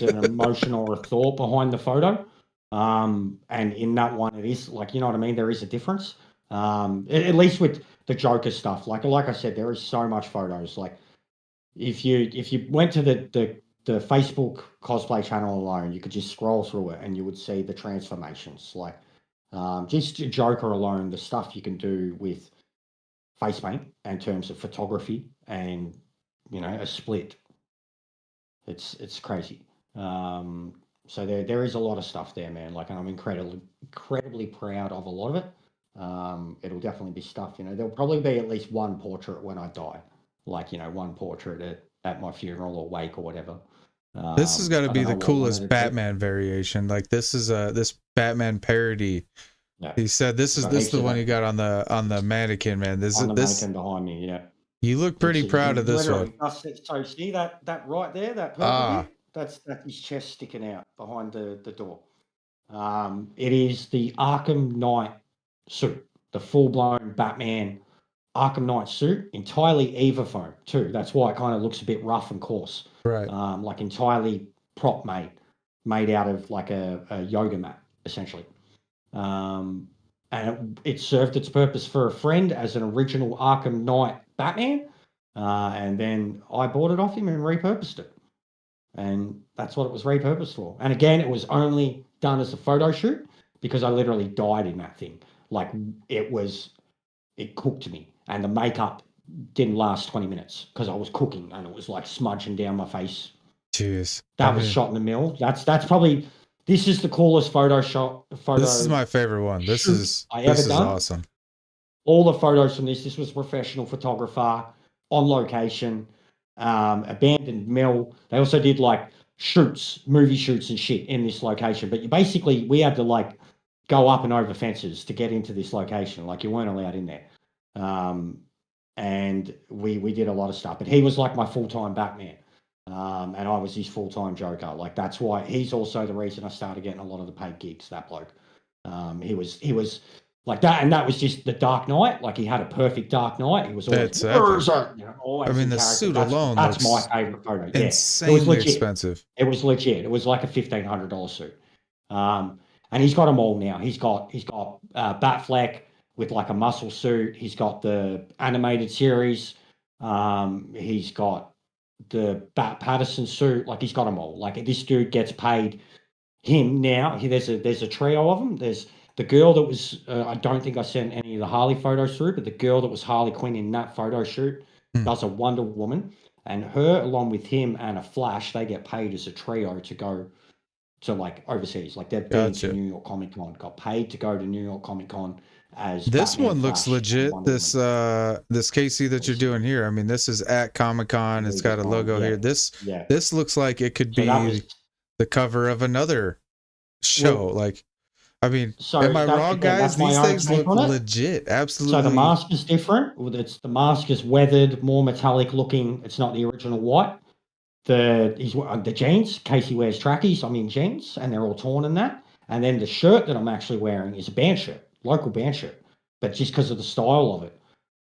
[SPEAKER 3] an emotion or a thought behind the photo, and in that one it is like, you know what I mean. There is a difference. At least with the Joker stuff. Like I said, there is so much photos. Like if you went to the Facebook cosplay channel alone, you could just scroll through it and you would see the transformations. Like just Joker alone, the stuff you can do with face paint in terms of photography and a split It's crazy. So there is a lot of stuff there, man. Like, and I'm incredibly proud of a lot of it. It'll definitely be stuff. There'll probably be at least one portrait when I die, like one portrait at my funeral or wake or whatever.
[SPEAKER 2] This has got to
[SPEAKER 3] I
[SPEAKER 2] be
[SPEAKER 3] don't
[SPEAKER 2] the
[SPEAKER 3] know what one
[SPEAKER 2] coolest
[SPEAKER 3] it'd be.
[SPEAKER 2] Batman variation. Like this is this Batman parody.
[SPEAKER 3] Yeah.
[SPEAKER 2] He said this is
[SPEAKER 3] Got
[SPEAKER 2] this
[SPEAKER 3] heaps
[SPEAKER 2] the
[SPEAKER 3] of
[SPEAKER 2] one
[SPEAKER 3] that
[SPEAKER 2] you got on the mannequin, man. This
[SPEAKER 3] on
[SPEAKER 2] is
[SPEAKER 3] the
[SPEAKER 2] this.
[SPEAKER 3] mannequin behind me. Yeah.
[SPEAKER 2] You look pretty proud of this one.
[SPEAKER 3] So see that right there, that purple bit? That's his chest sticking out behind the door. It is the Arkham Knight suit, the full-blown Batman Arkham Knight suit, entirely Eva foam too. That's why it kind of looks a bit rough and coarse.
[SPEAKER 2] Right.
[SPEAKER 3] Like entirely prop made out of like a yoga mat, essentially. And it served its purpose for a friend as an original Arkham Knight Batman. And then I bought it off him and repurposed it. And that's what it was repurposed for. And again, it was only done as a photo shoot because I literally died in that thing. Like it cooked me. And the makeup didn't last 20 minutes because I was cooking and it was like smudging down my face.
[SPEAKER 2] Jeez.
[SPEAKER 3] That was shot in the mill. That's probably, this is the coolest photo.
[SPEAKER 2] This is my favorite one. This is awesome.
[SPEAKER 3] All the photos from this was professional photographer on location, abandoned mill. They also did like movie shoots and shit in this location. But we had to like go up and over fences to get into this location. Like you weren't allowed in there. And we did a lot of stuff. But he was like my full-time Batman. And I was his full-time Joker. Like that's why he's also the reason I started getting a lot of the paid gigs, that bloke. He was like that, and that was just the Dark Knight. Like he had a perfect Dark Knight. He was always, always
[SPEAKER 2] I mean, the suit alone
[SPEAKER 3] that's my favorite photo.
[SPEAKER 2] Insanely
[SPEAKER 3] it was legit.
[SPEAKER 2] Expensive.
[SPEAKER 3] It was legit. It was like a $1,500 suit. And he's got them all now. He's got Batfleck with like a muscle suit. He's got the animated series. He's got the Bat Patterson suit. Like he's got them all. Like this dude gets paid. Him now. There's a trio of them. There's the girl that was. I don't think I sent any of the Harley photos through, but the girl that was Harley Quinn in that photo shoot does a Wonder Woman, and her along with him and a Flash, they get paid as a trio to go to like overseas. Like they've been to New York Comic Con, got paid to go to New York Comic Con as.
[SPEAKER 2] This
[SPEAKER 3] Batman,
[SPEAKER 2] one looks
[SPEAKER 3] Flash,
[SPEAKER 2] legit. This KC that you're doing here. I mean, this is at Comic Con. It's got a logo here. This looks like it could be the cover of another show. I mean, am I wrong, guys? These things look legit. Absolutely.
[SPEAKER 3] So the mask is different. The mask is weathered, more metallic looking. It's not the original white. The jeans, Casey wears trackies. I'm in jeans, and they're all torn in that. And then the shirt that I'm actually wearing is a band shirt, local band shirt, but just because of the style of it.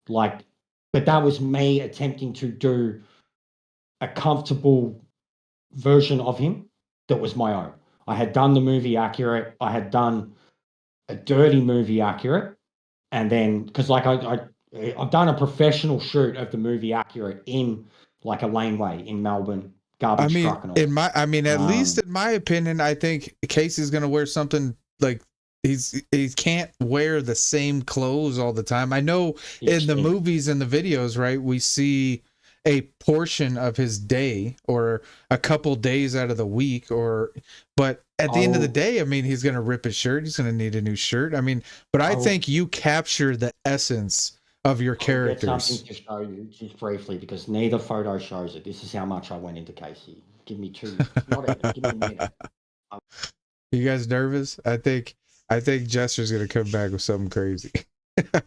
[SPEAKER 3] But that was me attempting to do a comfortable version of him that was my own. I had done the movie accurate. I had done a dirty movie accurate. And then, because like I've done a professional shoot of the movie accurate in like a laneway in Melbourne, garbage truck and all.
[SPEAKER 2] At least in my opinion, I think Casey's going to wear something like he can't wear the same clothes all the time. I know in the movies and the videos, right, we see a portion of his day or a couple days out of the week, but at the end of the day, I mean, he's going to rip his shirt. He's going to need a new shirt. I mean, but I think you capture the essence of your characters.
[SPEAKER 3] I'll get something to show you just briefly because neither photo shows it. This is how much I went into Casey. Give me two. Not even. Give me a minute.
[SPEAKER 2] You guys nervous? I think Jester's going to come back with something crazy.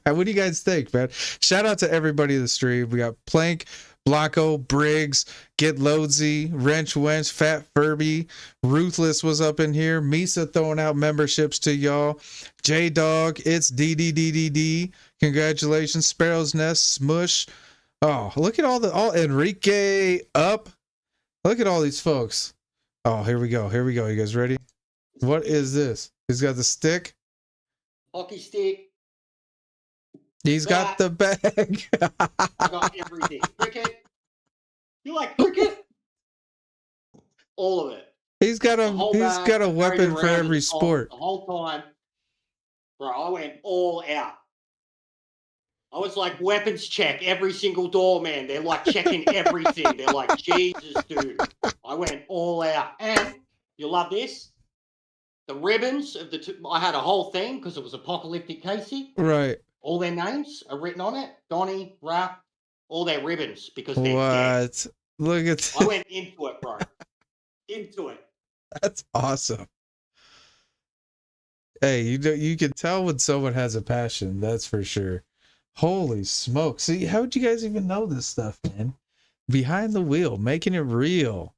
[SPEAKER 2] What do you guys think, man? Shout out to everybody in the stream. We got Plank, Blanco, Briggs, Get Loadsy, Wrench Wench, Fat Furby, Ruthless was up in here. Misa throwing out memberships to y'all. J Dog, it's DDDDD. Congratulations, Sparrow's Nest, Smush. Oh, look at all Enrique up. Look at all these folks. Oh, here we go. You guys ready? What is this? He's got the stick.
[SPEAKER 3] Hockey stick.
[SPEAKER 2] He's got the bag.
[SPEAKER 3] I got everything. Cricket. You like cricket? All of it.
[SPEAKER 2] He's got a weapon for every sport.
[SPEAKER 3] The whole time, bro, I went all out. I was like, weapons check every single door, man. They're like checking everything. They're like, Jesus, dude. I went all out. And you'll love this. The ribbons of I had a whole thing because it was apocalyptic Casey.
[SPEAKER 2] Right.
[SPEAKER 3] All their names are written on it. Donnie, Rap, all their ribbons because they're dead.
[SPEAKER 2] What? Look at
[SPEAKER 3] I went into it, bro. Into it.
[SPEAKER 2] That's awesome. Hey, you can tell when someone has a passion, that's for sure. Holy smoke. See, how would you guys even know this stuff, man? Behind the wheel, making it real.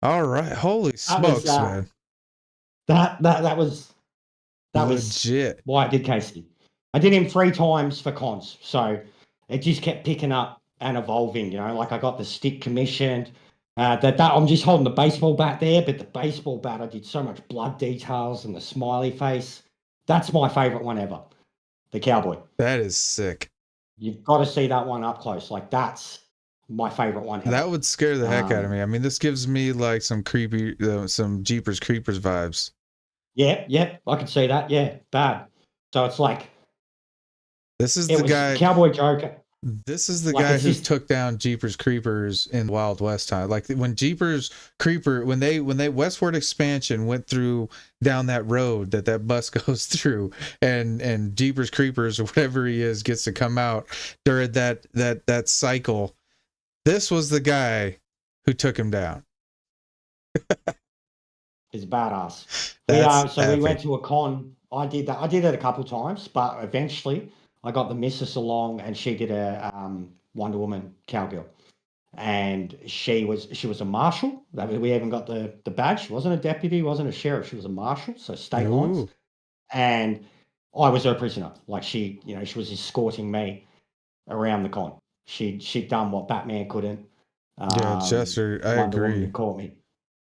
[SPEAKER 2] All right. Holy smokes, man.
[SPEAKER 3] That was
[SPEAKER 2] legit.
[SPEAKER 3] Why I did Casey. I did him 3 times for cons. So it just kept picking up and evolving, you know, like I got the stick commissioned. That I'm just holding the baseball bat there, but the baseball bat, I did so much blood details and the smiley face. That's my favorite one ever. The cowboy.
[SPEAKER 2] That is sick.
[SPEAKER 3] You've got to see that one up close. Like that's my favorite one ever.
[SPEAKER 2] That would scare the heck out of me. I mean, this gives me like some creepy, some Jeepers Creepers vibes.
[SPEAKER 3] Yeah, I can see that. Yeah, bad. So it's like
[SPEAKER 2] this is the guy,
[SPEAKER 3] Cowboy Joker.
[SPEAKER 2] This is the guy who took down Jeepers Creepers in Wild West time. Like when Jeepers Creeper, when they Westward Expansion went through down that road that bus goes through, and Jeepers Creepers or whatever he is gets to come out during that cycle. This was the guy who took him down.
[SPEAKER 3] He's badass.
[SPEAKER 2] So
[SPEAKER 3] we went to a con. I did that. I did it a couple times, but eventually I got the missus along, and she did a Wonder Woman cowgirl, and she was a marshal. We even got the badge. She wasn't a deputy, wasn't a sheriff. She was a marshal, so state lines. And I was her prisoner. Like she was escorting me around the con. She'd done what Batman couldn't.
[SPEAKER 2] Yeah, Jester, I
[SPEAKER 3] Wonder
[SPEAKER 2] agree.
[SPEAKER 3] Woman caught me.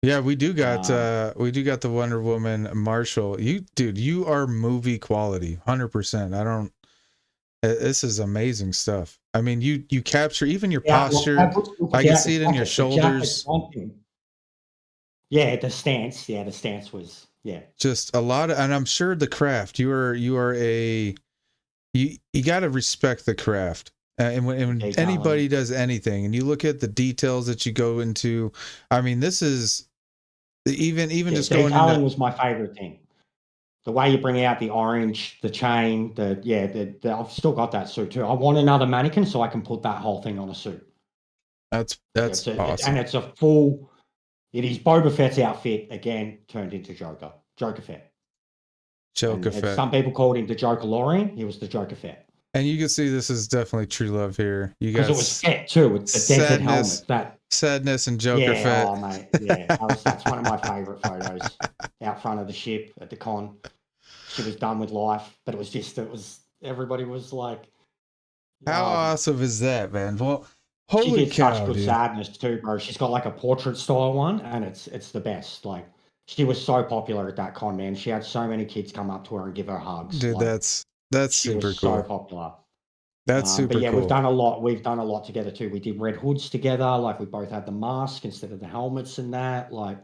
[SPEAKER 2] Yeah, we do got the Wonder Woman Marshal. You are movie quality, 100%. This is amazing stuff. I mean, you capture even your posture. I can see it in your shoulders.
[SPEAKER 3] Yeah, the stance. Yeah, the stance was
[SPEAKER 2] just a lot of, and I'm sure the craft. You got to respect the craft. And when anybody does anything, and you look at the details that you go into, I mean, this is even just going into.
[SPEAKER 3] Was my favorite thing. The way you bring out the orange, the chain, I've still got that suit too. I want another mannequin so I can put that whole thing on a suit.
[SPEAKER 2] That's awesome.
[SPEAKER 3] And it's a full. It is Boba Fett's outfit again turned into Joker. Joker Fett.
[SPEAKER 2] Joker Fett.
[SPEAKER 3] Some people called him the Joker Lorraine. He was the Joker Fett.
[SPEAKER 2] And you can see this is definitely true love here. You guys,
[SPEAKER 3] because it was Fett too with the dented helmet.
[SPEAKER 2] Sadness and Joker Fett.
[SPEAKER 3] Oh mate, yeah, that's one of my favorite photos. Out front of the ship at the con. She was done with life, but everybody was like,
[SPEAKER 2] how awesome is that, man? Well, holy cow,
[SPEAKER 3] such good sadness too, bro. She's got like a portrait style one, and it's the best. Like she was so popular at that con, man. She had so many kids come up to her and give her hugs.
[SPEAKER 2] Dude,
[SPEAKER 3] like,
[SPEAKER 2] that's super cool.
[SPEAKER 3] So popular.
[SPEAKER 2] That's super cool.
[SPEAKER 3] We've done a lot. We've done a lot together too. We did red hoods together. Like we both had the mask instead of the helmets and that. Like,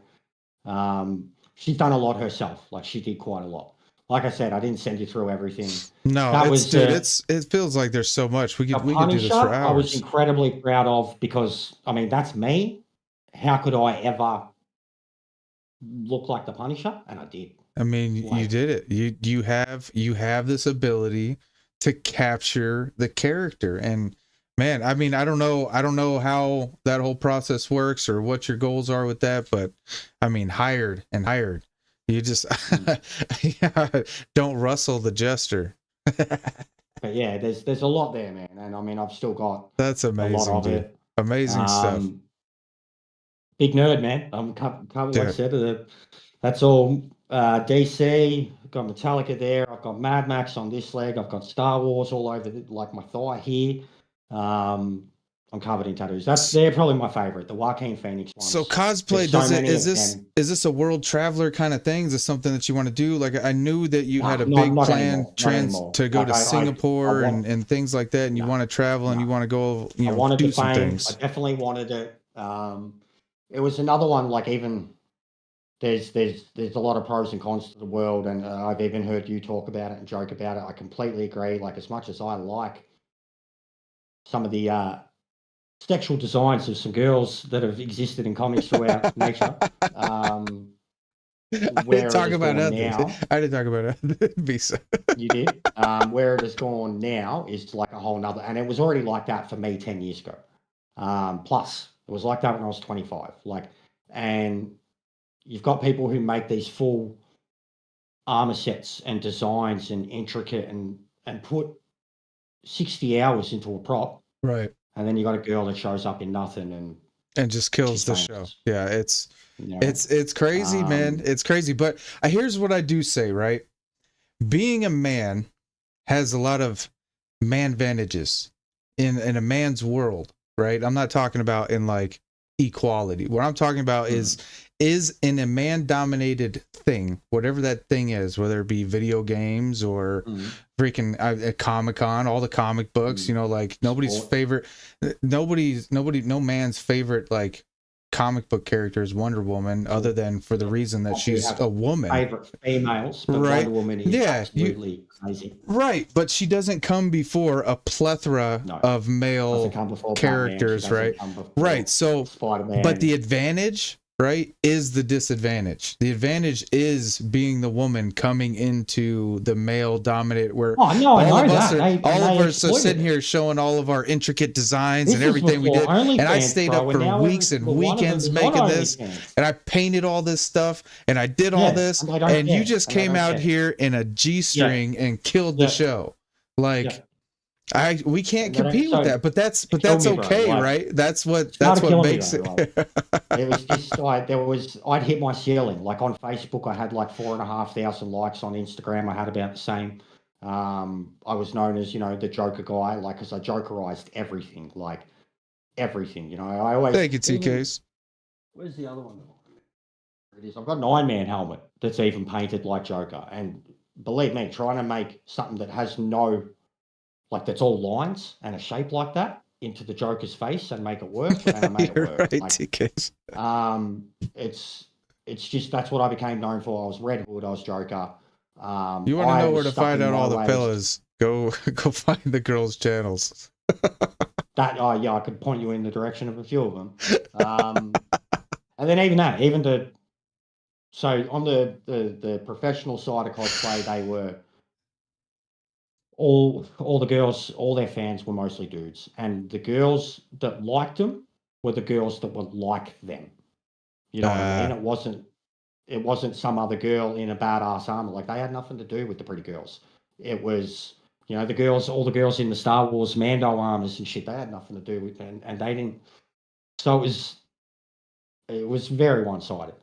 [SPEAKER 3] she's done a lot herself. Like she did quite a lot. Like I said, I didn't send you through everything.
[SPEAKER 2] No, it feels like there's so much. We could do this for hours.
[SPEAKER 3] I was incredibly proud of because I mean that's me. How could I ever look like the Punisher? And I did.
[SPEAKER 2] I mean, you did it. You have this ability to capture the character, and man, I mean, I don't know how that whole process works or what your goals are with that, but I mean, hired. You just don't rustle the Jester.
[SPEAKER 3] But yeah, there's a lot there, man, and I mean, I've still got
[SPEAKER 2] that's amazing,
[SPEAKER 3] a lot of
[SPEAKER 2] dude.
[SPEAKER 3] it.
[SPEAKER 2] Amazing stuff.
[SPEAKER 3] Big nerd, man. I'm covered, like I said. That's all DC. I've got Metallica there. I've got Mad Max on this leg. I've got Star Wars all over, like my thigh here. I'm covered in tattoos. They're probably my favorite, the Joaquin Phoenix ones.
[SPEAKER 2] So cosplay, is this a world traveler kind of thing? Is this something that you want to do? Like I knew that you had a big plan to go to Singapore and things like that, and you want to travel and you want to go,
[SPEAKER 3] I wanted
[SPEAKER 2] do
[SPEAKER 3] to
[SPEAKER 2] some
[SPEAKER 3] fame.
[SPEAKER 2] things.
[SPEAKER 3] I definitely wanted it. It was another one, like even there's a lot of pros and cons to the world, and I've even heard you talk about it and joke about it. I completely agree. Like, as much as I like some of the sexual designs of some girls that have existed in comics throughout nature,
[SPEAKER 2] I
[SPEAKER 3] where
[SPEAKER 2] didn't
[SPEAKER 3] it
[SPEAKER 2] talk
[SPEAKER 3] has
[SPEAKER 2] about
[SPEAKER 3] gone
[SPEAKER 2] others.
[SPEAKER 3] now,
[SPEAKER 2] I didn't talk about others. Visa.
[SPEAKER 3] you did. Where it has gone now is like a whole nother, and it was already like that for me 10 years ago. Plus, it was like that when I was 25. Like, and you've got people who make these full armor sets and designs and intricate and put 60 hours into a prop,
[SPEAKER 2] Right.
[SPEAKER 3] and then you got a girl that shows up in nothing and
[SPEAKER 2] just kills
[SPEAKER 3] she's
[SPEAKER 2] the
[SPEAKER 3] famous.
[SPEAKER 2] show. Yeah, it's
[SPEAKER 3] You know?
[SPEAKER 2] it's crazy, man. It's crazy. But here's what I do say, right? Being a man has a lot of man advantages in a man's world, right? I'm not talking about in like equality. What I'm talking about is in a man dominated thing, whatever that thing is, whether it be video games or freaking Comic-Con, all the comic books, you know, like no man's favorite like comic book character is Wonder Woman, other than for the reason that she's a woman.
[SPEAKER 3] Favorite females, but
[SPEAKER 2] right?
[SPEAKER 3] Wonder Woman is absolutely crazy.
[SPEAKER 2] Right, but she doesn't come before a plethora of male characters,
[SPEAKER 3] Batman,
[SPEAKER 2] right? Right. So,
[SPEAKER 3] Spider-Man.
[SPEAKER 2] but the advantage, right, is the disadvantage. The advantage is being the woman coming into the male dominant, where all of us are sitting here showing all of our intricate designs and everything we did. And I stayed up for weeks and weekends making this, and I painted all this stuff, and I did all this, and you just came out here in a G-string and killed the show. Like, we can't compete with that, but that's okay, right? That's what makes it.
[SPEAKER 3] It was just like I'd hit my ceiling. Like on Facebook, I had like 4,500 likes. On Instagram, I had about the same. I was known as, you know, the Joker guy, like, because I Jokerized everything, like everything. You know, I always
[SPEAKER 2] thank you, TKs.
[SPEAKER 3] Where's the other one? It is. I've got an Iron Man helmet that's even painted like Joker, and believe me, trying to make something that has no, like, that's all lines and a shape like that into the Joker's face and make it work, and I made it work.
[SPEAKER 2] Right,
[SPEAKER 3] like,
[SPEAKER 2] TKs.
[SPEAKER 3] It's just, that's what I became known for. I was Red Hood, I was Joker.
[SPEAKER 2] You want to know where to find out all the fellas? Go find the girls' channels.
[SPEAKER 3] Yeah, I could point you in the direction of a few of them. And then so on the professional side of cosplay, they were all the girls, all their fans were mostly dudes, and the girls that liked them were the girls that were like them. You know what I mean? It wasn't some other girl in a badass armor. Like, they had nothing to do with the pretty girls. It was, you know, all the girls in the Star Wars Mando armors and shit. They had nothing to do with them, and they didn't. So it was very one-sided.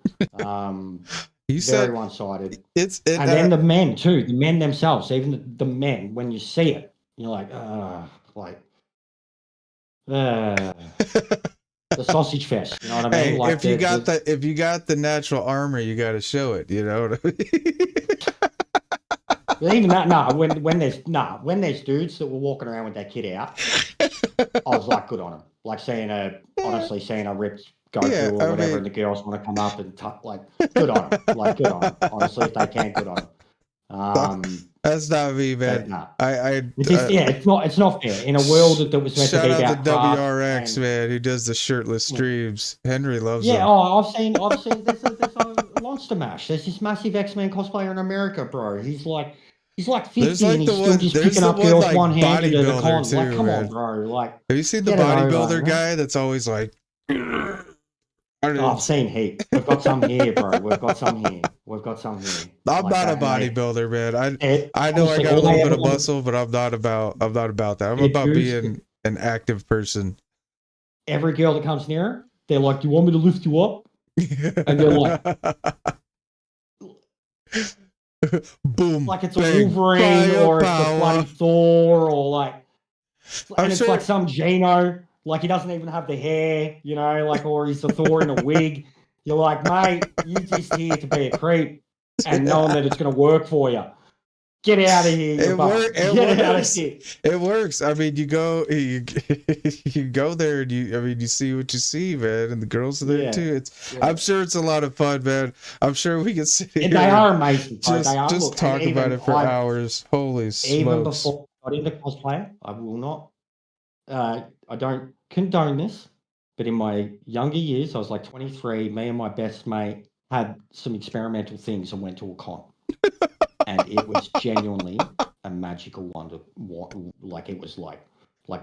[SPEAKER 3] Very one-sided. And then the men too, the men themselves, even the men, when you see it, you're like, the sausage fest. You know what I mean?
[SPEAKER 2] Hey,
[SPEAKER 3] like
[SPEAKER 2] if you got the natural armor, you got to show it. You know what I mean?
[SPEAKER 3] Even that, when there's dudes that were walking around with their kid out, I was like, good on them. Like seeing a ripped Goku or whatever, and the girls want to come up and good on them. Like, good on them. Honestly, if they can, good on them.
[SPEAKER 2] That's not me, man.
[SPEAKER 3] It's not fair in a world that was meant to be about.
[SPEAKER 2] Shout out to WRX, man, who does the shirtless streams. Henry loves them.
[SPEAKER 3] Yeah, I've seen. There's a Monster Mash. There's this massive X-Men cosplayer in America, bro. He's like 50 and he's still just picking up girls one-handed at a con. Like, come on, bro. Like,
[SPEAKER 2] have you seen the bodybuilder guy that's always like?
[SPEAKER 3] I've seen heat. We've got some here, bro. We've got some here.
[SPEAKER 2] I'm not a bodybuilder, man. I know I got a little bit of muscle, but I'm not about that. I'm about being an active person.
[SPEAKER 3] Every girl that comes near her, they're like, "Do you want me to lift you up?" And they're like,
[SPEAKER 2] "Boom!"
[SPEAKER 3] Like it's a Wolverine or it's a bloody Thor, or like, and it's like some Gino. Like, he doesn't even have the hair, you know, like, or he's a Thor in a wig. You're like, mate, you're just here to be a creep and knowing that it's going to work for you. Get out of here, you bum. Get out of
[SPEAKER 2] works.
[SPEAKER 3] here.
[SPEAKER 2] It works. I mean, you go there, and you see what you see, man, and the girls are there too. I'm sure it's a lot of fun, man. I'm sure we can sit here.
[SPEAKER 3] And they are amazing.
[SPEAKER 2] Just talk about it for hours. Holy smokes!
[SPEAKER 3] Even before I got into cosplay, I will not. I don't condone this, but in my younger years, I was like 23. Me and my best mate had some experimental things and went to a con. And it was genuinely a magical wonder. Like it was like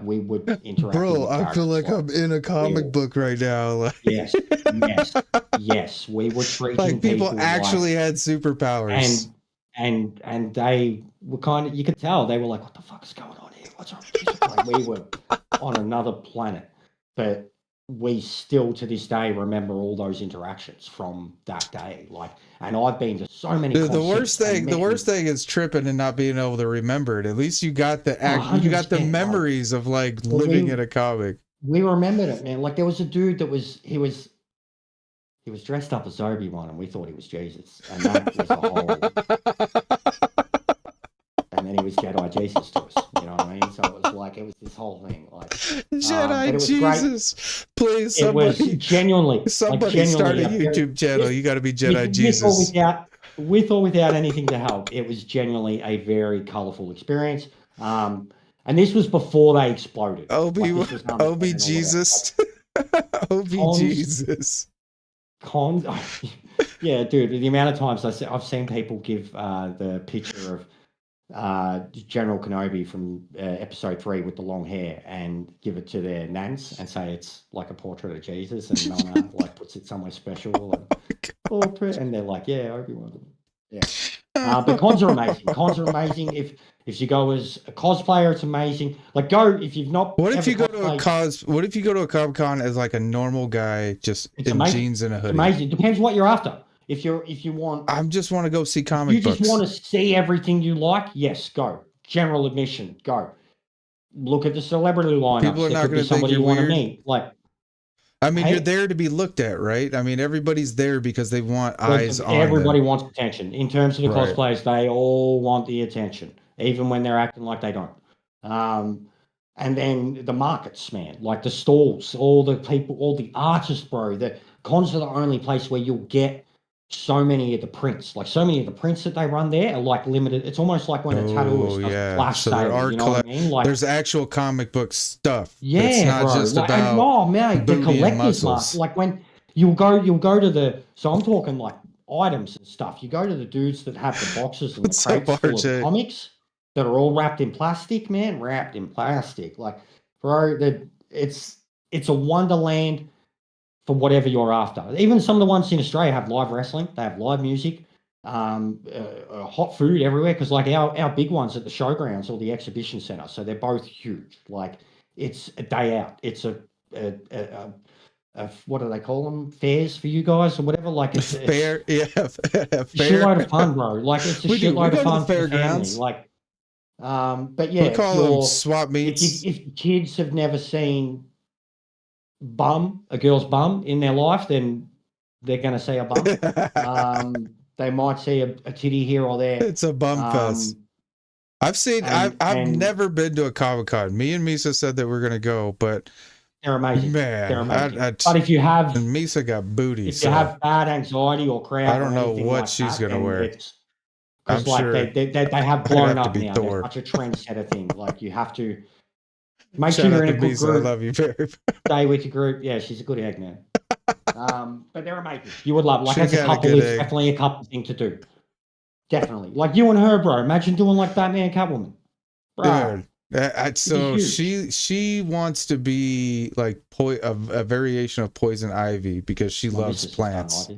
[SPEAKER 3] we would interact.
[SPEAKER 2] Bro, I feel like I'm in a comic book right now. Like...
[SPEAKER 3] Yes. We were treating
[SPEAKER 2] like people actually had superpowers,
[SPEAKER 3] and they were kind of, you could tell they were like, "What the fuck is going on here? What's wrong with this?" Like we were on another planet, but we still to this day remember all those interactions from that day. Like, and I've been to so many.
[SPEAKER 2] Dude, the worst thing is tripping and not being able to remember it. At least you got you got the memories of like living in a comic.
[SPEAKER 3] We remembered it, man. Like there was a dude that was dressed up as Obi-Wan, and we thought he was Jesus, and that was a whole. And then he was Jedi Jesus to us, you know what I mean? So it was like, it was this whole thing, like
[SPEAKER 2] Jedi Jesus. Great. Please, somebody,
[SPEAKER 3] it was genuinely
[SPEAKER 2] start a YouTube channel. You got to be Jedi Jesus.
[SPEAKER 3] With or without anything to help, it was genuinely a very colorful experience. And this was before they exploded.
[SPEAKER 2] Obi Jesus. Obi Jesus.
[SPEAKER 3] Cons. Yeah, dude. The amount of times I've seen people give the picture of General Kenobi from episode 3 with the long hair and give it to their nans and say it's like a portrait of Jesus, and Nana like puts it somewhere special and they're like, yeah, Obi-Wan. Yeah. But cons are amazing. If you go as a cosplayer, it's amazing. Like if you've not.
[SPEAKER 2] What if you go to a Comic-Con as like a normal guy, just in jeans and a hoodie?
[SPEAKER 3] It's amazing. Depends what you're after. If you want,
[SPEAKER 2] I just want to go see comic books.
[SPEAKER 3] You just want to see everything you like. Yes, go. General admission, go. Look at the celebrity lineup.
[SPEAKER 2] People are not going to think you're
[SPEAKER 3] weird.
[SPEAKER 2] Want to
[SPEAKER 3] meet. Like,
[SPEAKER 2] I mean, you're there to be looked at, right? I mean, everybody's there because they want eyes on them.
[SPEAKER 3] Everybody wants attention. In terms of the cosplayers, they all want the attention, even when they're acting like they don't. And then the markets, man, like the stalls, all the people, all the artists, bro. The cons are the only place where you'll get so many of the prints. Like so many of the prints that they run there are like limited. It's almost like when a tattooist does a flash sale. You know what I mean? Like
[SPEAKER 2] there's actual comic book stuff.
[SPEAKER 3] Yeah,
[SPEAKER 2] it's not just about
[SPEAKER 3] the collector's market. Like when you'll go to the. So I'm talking like items and stuff. You go to the dudes that have the boxes and the crates full of comics that are all wrapped in plastic, man. Wrapped in plastic, like bro. It's a wonderland. For whatever you're after. Even some of the ones in Australia have live wrestling. They have live music, hot food everywhere. Because like our big ones at the showgrounds or the exhibition centre, so they're both huge. Like it's a day out. It's a what do they call them? Fairs for you guys or whatever. Like it's
[SPEAKER 2] fair, yeah, fair.
[SPEAKER 3] Shitload of fun, bro. Like it's a shitload of fun for the family. Like, but yeah,
[SPEAKER 2] we call them swap meets.
[SPEAKER 3] If kids have never seen a girl's bum in their life, then they're going to see a bum. They might see a titty here or there.
[SPEAKER 2] It's a bum fest. I've never been to a Comic-Con. Me and Misa said that we're going to go, but
[SPEAKER 3] they're amazing.
[SPEAKER 2] Man,
[SPEAKER 3] they're amazing. But if you have,
[SPEAKER 2] and Misa got booty.
[SPEAKER 3] If you have bad anxiety or crowd,
[SPEAKER 2] I don't know what she's going to wear.
[SPEAKER 3] Because like sure they have blown up now. They're such a trendsetter thing. Like you have to. Make sure you're in a good group.
[SPEAKER 2] I love you very much.
[SPEAKER 3] Stay with your group. Yeah, she's a good egg, man. But they're amazing. You would love like as a couple, it's definitely a couple thing to do. Definitely. Like you and her, bro. Imagine doing like Batman Catwoman. Bro.
[SPEAKER 2] Dude, so she wants to be like a variation of Poison Ivy because she loves plants.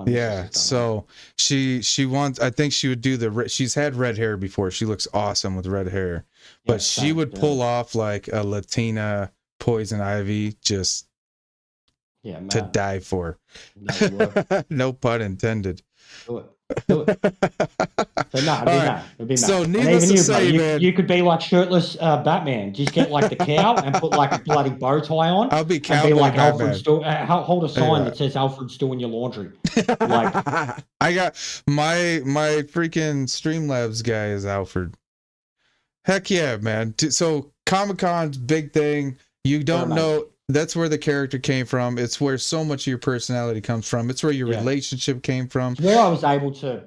[SPEAKER 2] Yeah, so she wants. I think she would do she's had red hair before. She looks awesome with red hair, but she would pull off like a Latina Poison Ivy. Just
[SPEAKER 3] Yeah,
[SPEAKER 2] to
[SPEAKER 3] man.
[SPEAKER 2] die for.
[SPEAKER 3] No, you were.
[SPEAKER 2] No pun intended.
[SPEAKER 3] Do it. Do it. So no, it'd be
[SPEAKER 2] All right.
[SPEAKER 3] mad. It'd be mad.
[SPEAKER 2] So
[SPEAKER 3] And
[SPEAKER 2] needless
[SPEAKER 3] even
[SPEAKER 2] to
[SPEAKER 3] you, bro,
[SPEAKER 2] say, man,
[SPEAKER 3] you could be like shirtless Batman. Just get like the cow and put like a bloody bow tie on.
[SPEAKER 2] I'll be
[SPEAKER 3] and
[SPEAKER 2] cowboy
[SPEAKER 3] be like
[SPEAKER 2] Batman.
[SPEAKER 3] Alfred's doing. Hold a sign
[SPEAKER 2] Yeah.
[SPEAKER 3] that says Alfred's doing your laundry. Like
[SPEAKER 2] I got my freaking Streamlabs guy is Alfred. Heck yeah, man. So Comic-Con's big thing. You don't know. That's where the character came from. It's where so much of your personality comes from. It's where your relationship came from.
[SPEAKER 3] where I was able to.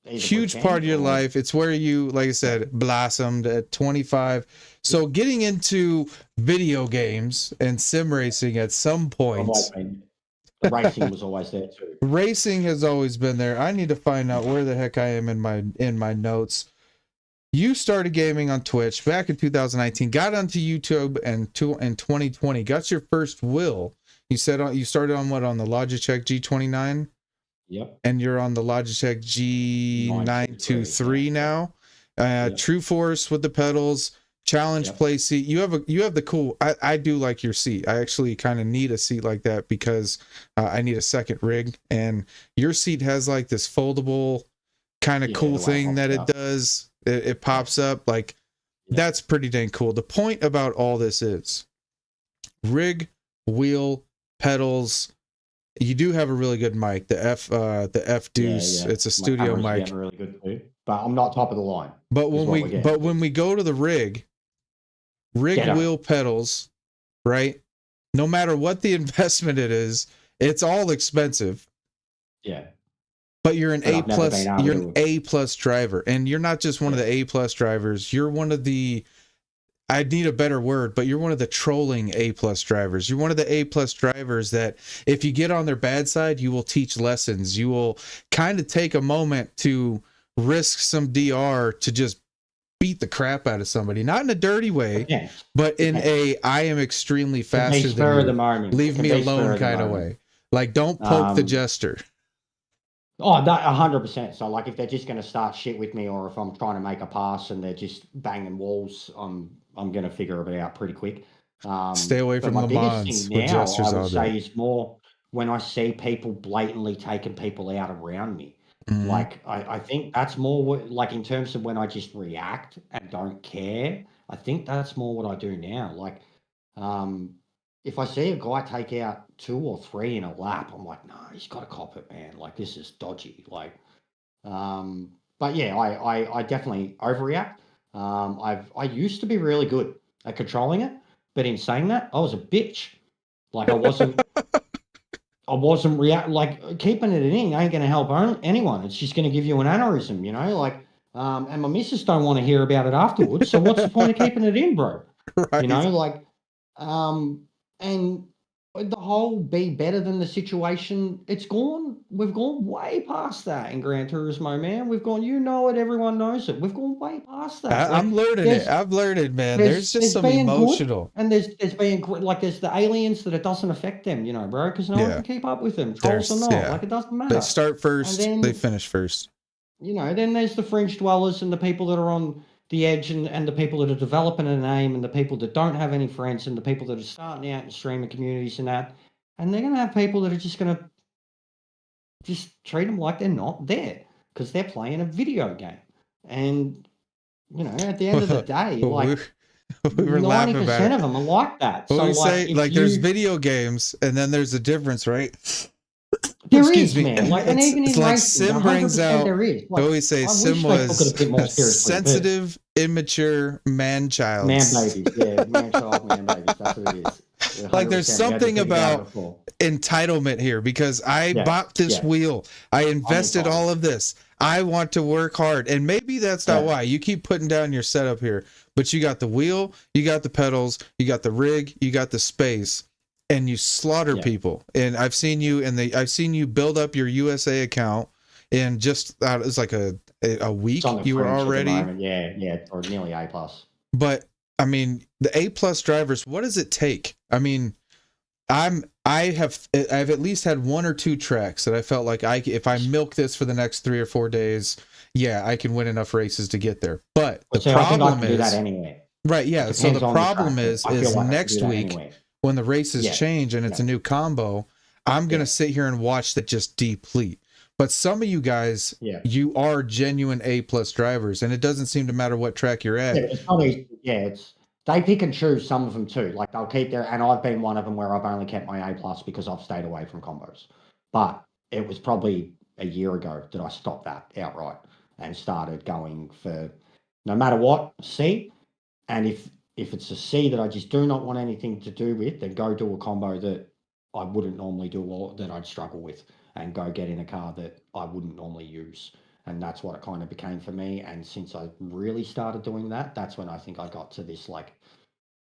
[SPEAKER 2] Huge part of your life. It's where you, like I said, blossomed at 25. So getting into video games and sim racing at some point.
[SPEAKER 3] Racing was always there too.
[SPEAKER 2] Racing has always been there. I need to find out where the heck I am in my notes. You started gaming on Twitch back in 2019, got onto YouTube in 2020, got your first wheel. You said you started on what, on the Logitech G29?
[SPEAKER 3] Yep.
[SPEAKER 2] And you're on the Logitech G923 now. True Force with the pedals, challenge play seat. You have the cool, I do like your seat. I actually kind of need a seat like that because I need a second rig, and your seat has like this foldable kind of cool thing that it does. It pops up like that's pretty dang cool. The point about all this is rig, wheel, pedals. You do have a really good mic, the F Deuce. It's a studio mic.
[SPEAKER 3] Really good too, but I'm not top of the line.
[SPEAKER 2] But when we go to the rig, wheel, pedals, right? No matter what the investment it is, it's all expensive.
[SPEAKER 3] Yeah.
[SPEAKER 2] But you're an A plus driver, and you're not just one of the A plus drivers. You're one of the, I need a better word, but you're one of the trolling A plus drivers. You're one of the A plus drivers that if you get on their bad side, you will teach lessons. You will kind of take a moment to risk some DR to just beat the crap out of somebody, not in a dirty way, but in a I am extremely faster than you. Leave me alone kind of way. Like, don't poke the Jester.
[SPEAKER 3] Oh, 100%. So, like, if they're just going to start shit with me, or if I'm trying to make a pass and they're just banging walls, I'm going to figure it out pretty quick.
[SPEAKER 2] Stay away from the mods with Jesters all day.
[SPEAKER 3] I would say is more when I see people blatantly taking people out around me. Mm-hmm. Like, I think that's more like in terms of when I just react and don't care. I think that's more what I do now. Like, if I see a guy take out 2 or 3 in a lap, I'm like, no, he's got to cop it, man. Like, this is dodgy. Like, but yeah, I definitely overreact. I used to be really good at controlling it, but in saying that, I was a bitch. Like, I wasn't like keeping it in ain't going to help anyone. It's just going to give you an aneurysm, you know, like, and my missus don't want to hear about it afterwards. So what's the point of keeping it in, bro? Right. You know, like, and the whole be better than the situation, we've gone way past that in Gran Turismo, man. We've gone, you know it, everyone knows it. We've gone way past that.
[SPEAKER 2] I'm learning it. I've learned it, man. There's just some emotional.
[SPEAKER 3] And there's the aliens that it doesn't affect them, you know, bro, because no one can keep up with them, trolls or not. Like, it doesn't matter.
[SPEAKER 2] They start first, they finish first.
[SPEAKER 3] You know, then there's the fringe dwellers and the people that are on the edge, and the people that are developing a name, and the people that don't have any friends, and the people that are starting out in streaming communities and that. And they're going to have people that are just going to just treat them like they're not there because they're playing a video game. And, you know, at the end of the day, like,
[SPEAKER 2] we were
[SPEAKER 3] 90% of them are like that.
[SPEAKER 2] So we say, like, there's video games, and then there's a difference, right?
[SPEAKER 3] There is, man. Like, and even in
[SPEAKER 2] like
[SPEAKER 3] racing,
[SPEAKER 2] Sim brings out.
[SPEAKER 3] There is. Like,
[SPEAKER 2] I always say Sim was a sensitive, immature man-child.
[SPEAKER 3] Man babies, yeah, man-child, man babies. That's what it is.
[SPEAKER 2] Like, there's something about entitlement here because I bought this wheel. I invested all of this. I want to work hard, and maybe that's not why you keep putting down your setup here. But you got the wheel, you got the pedals, you got the rig, you got the space. And you slaughter people, and I've seen you build up your USA account in just it's like a week. You were already
[SPEAKER 3] or nearly A plus.
[SPEAKER 2] But I mean, the A plus drivers, what does it take? I mean, I've at least had 1 or 2 tracks that I felt like if I milk this for the next 3 or 4 days, I can win enough races to get there. But the problem is
[SPEAKER 3] do that anyway.
[SPEAKER 2] Right, yeah. So the problem is next week. Anyway. when the races
[SPEAKER 3] Yeah.
[SPEAKER 2] change and it's a new combo, I'm going to sit here and watch that just deplete. But some of you guys, you are genuine A+ drivers, and it doesn't seem to matter what track you're at.
[SPEAKER 3] Yeah, it's not easy. Yeah, it's they pick and choose some of them too. Like they'll keep their, and I've been one of them where I've only kept my A+ because I've stayed away from combos. But it was probably a year ago that I stopped that outright and started going for no matter what, C. And if it's a C that I just do not want anything to do with, then go do a combo that I wouldn't normally do or that I'd struggle with, and go get in a car that I wouldn't normally use. And that's what it kind of became for me. And since I really started doing that, that's when I think I got to this like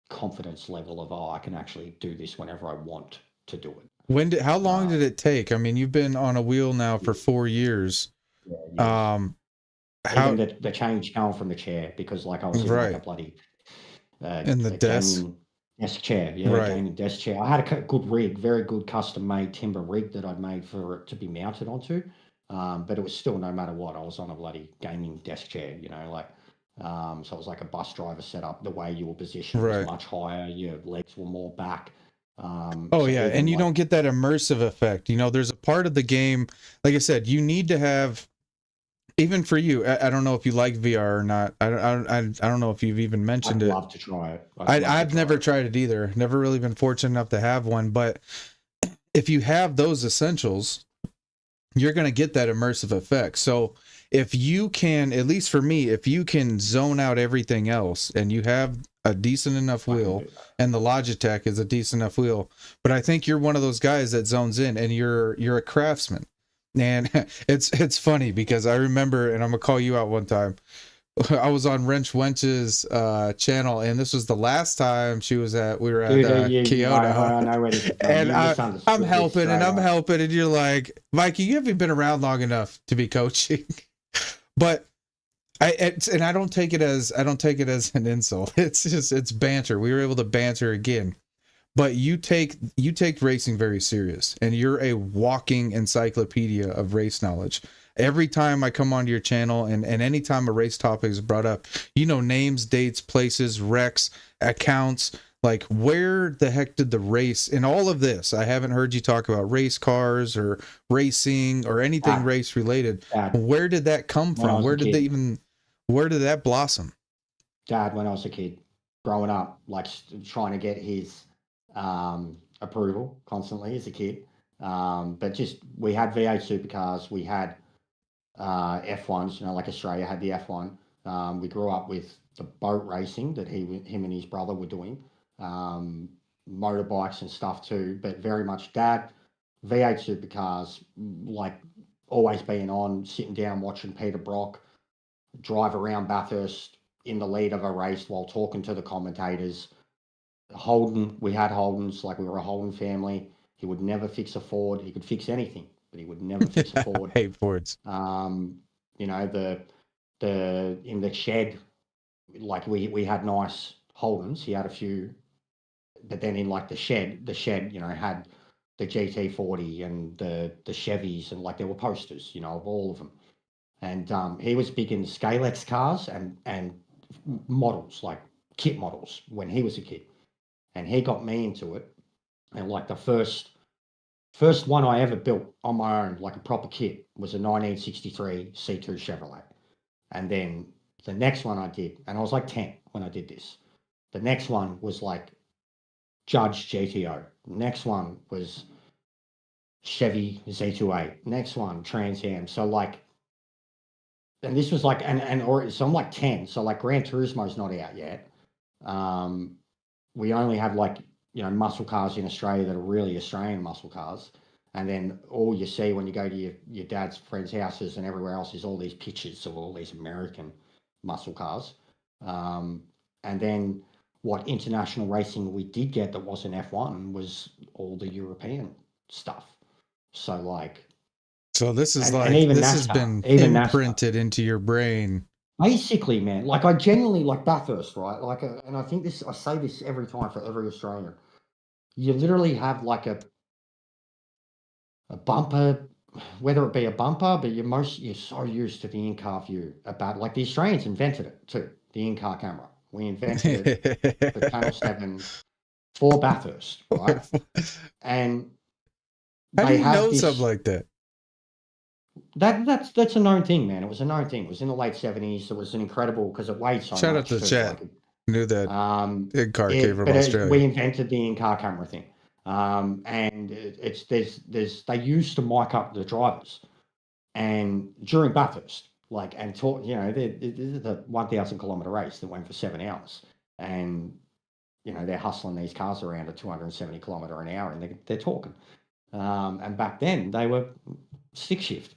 [SPEAKER 3] confidence level of, oh, I can actually do this whenever I want to do it.
[SPEAKER 2] How long did it take? I mean, you've been on a wheel now for 4 years.
[SPEAKER 3] Yeah, even the change going from the chair, because like I was in like a bloody
[SPEAKER 2] in the desk
[SPEAKER 3] chair, gaming desk chair. I had a good rig, very good custom made timber rig that I'd made for it to be mounted onto. But it was still, no matter what, I was on a bloody gaming desk chair, you know, like, so it was like a bus driver setup. The way you were positioned was much higher. Your legs were more back.
[SPEAKER 2] And you don't get that immersive effect. You know, there's a part of the game, like I said, you need to have, even for you, I don't know if you like VR or not. I don't know if you've even mentioned it.
[SPEAKER 3] I'd love to try it.
[SPEAKER 2] I've never tried it either. Never really been fortunate enough to have one. But if you have those essentials, you're going to get that immersive effect. So if you can, at least for me, if you can zone out everything else and you have a decent enough wheel, and the Logitech is a decent enough wheel, but I think you're one of those guys that zones in, and you're a craftsman. And it's funny because I remember, and I'm gonna call you out one time. I was on Wrench Wench's channel, and this was the last time we were at Kyoto. And I'm helping, and you're like, Mikey, you haven't been around long enough to be coaching. But I don't take it as an insult. It's banter. We were able to banter again. But you take racing very serious, and you're a walking encyclopedia of race knowledge. Every time I come onto your channel, and anytime a race topic is brought up, you know, names, dates, places, wrecks, accounts, like where the heck did the race in all of this? I haven't heard you talk about race cars or racing or anything race related. Where did that come from? Where did that blossom?
[SPEAKER 3] Dad, when I was a kid, growing up, like trying to get his approval constantly as a kid. But just, we had V8 supercars, we had F1s, you know, like Australia had the F1. We grew up with the boat racing that him and his brother were doing, motorbikes and stuff too, but very much Dad, V8 supercars, like always being on, sitting down watching Peter Brock drive around Bathurst in the lead of a race while talking to the commentators. Holden, we had Holdens, like we were a Holden family. He would never fix a Ford. He could fix anything, but he would never fix a Ford.
[SPEAKER 2] I hate Fords.
[SPEAKER 3] You know, the in the shed, like we had nice Holdens. He had a few, but then in like the shed, you know, had the GT40 and the Chevys, and like there were posters, you know, of all of them. And he was big in Scalex cars and models, like kit models, when he was a kid. And he got me into it. And like the first one I ever built on my own, like a proper kit, was a 1963 C2 Chevrolet. And then the next one I did, and I was like 10 when I did this. The next one was like Judge GTO. Next one was Chevy Z28. Next one, TransAm. So like, and this was like, so I'm like 10. So like Gran Turismo's not out yet. We only have like, you know, muscle cars in Australia that are really Australian muscle cars. And then all you see when you go to your dad's friends' houses and everywhere else is all these pictures of all these American muscle cars. And then what international racing we did get that wasn't F1 was all the European stuff. So like,
[SPEAKER 2] so this is this has been imprinted into your brain.
[SPEAKER 3] Basically, man, like I genuinely like Bathurst, right? Like, and I think I say this every time for every Australian. You literally have like a bumper, whether it be a bumper, but you're so used to the in-car view about, like the Australians invented it too, the in-car camera. We invented it for Channel 7. for Bathurst, right? And
[SPEAKER 2] How do
[SPEAKER 3] they
[SPEAKER 2] you
[SPEAKER 3] have
[SPEAKER 2] know
[SPEAKER 3] this.
[SPEAKER 2] something like that?
[SPEAKER 3] That's a known thing, man. It was a known thing. It was in the late 70s. It was an incredible because it weighed so
[SPEAKER 2] Shout out
[SPEAKER 3] much
[SPEAKER 2] to the
[SPEAKER 3] too.
[SPEAKER 2] chat. Knew that in-car came from
[SPEAKER 3] But
[SPEAKER 2] Australia.
[SPEAKER 3] we invented the in-car camera thing, and they used to mic up the drivers, and during Bathurst, like, and talk, this is the 1,000-kilometer race that went for 7 hours, and they're hustling these cars around at 270 kilometer an hour, and they're talking, and back then they were stick shift,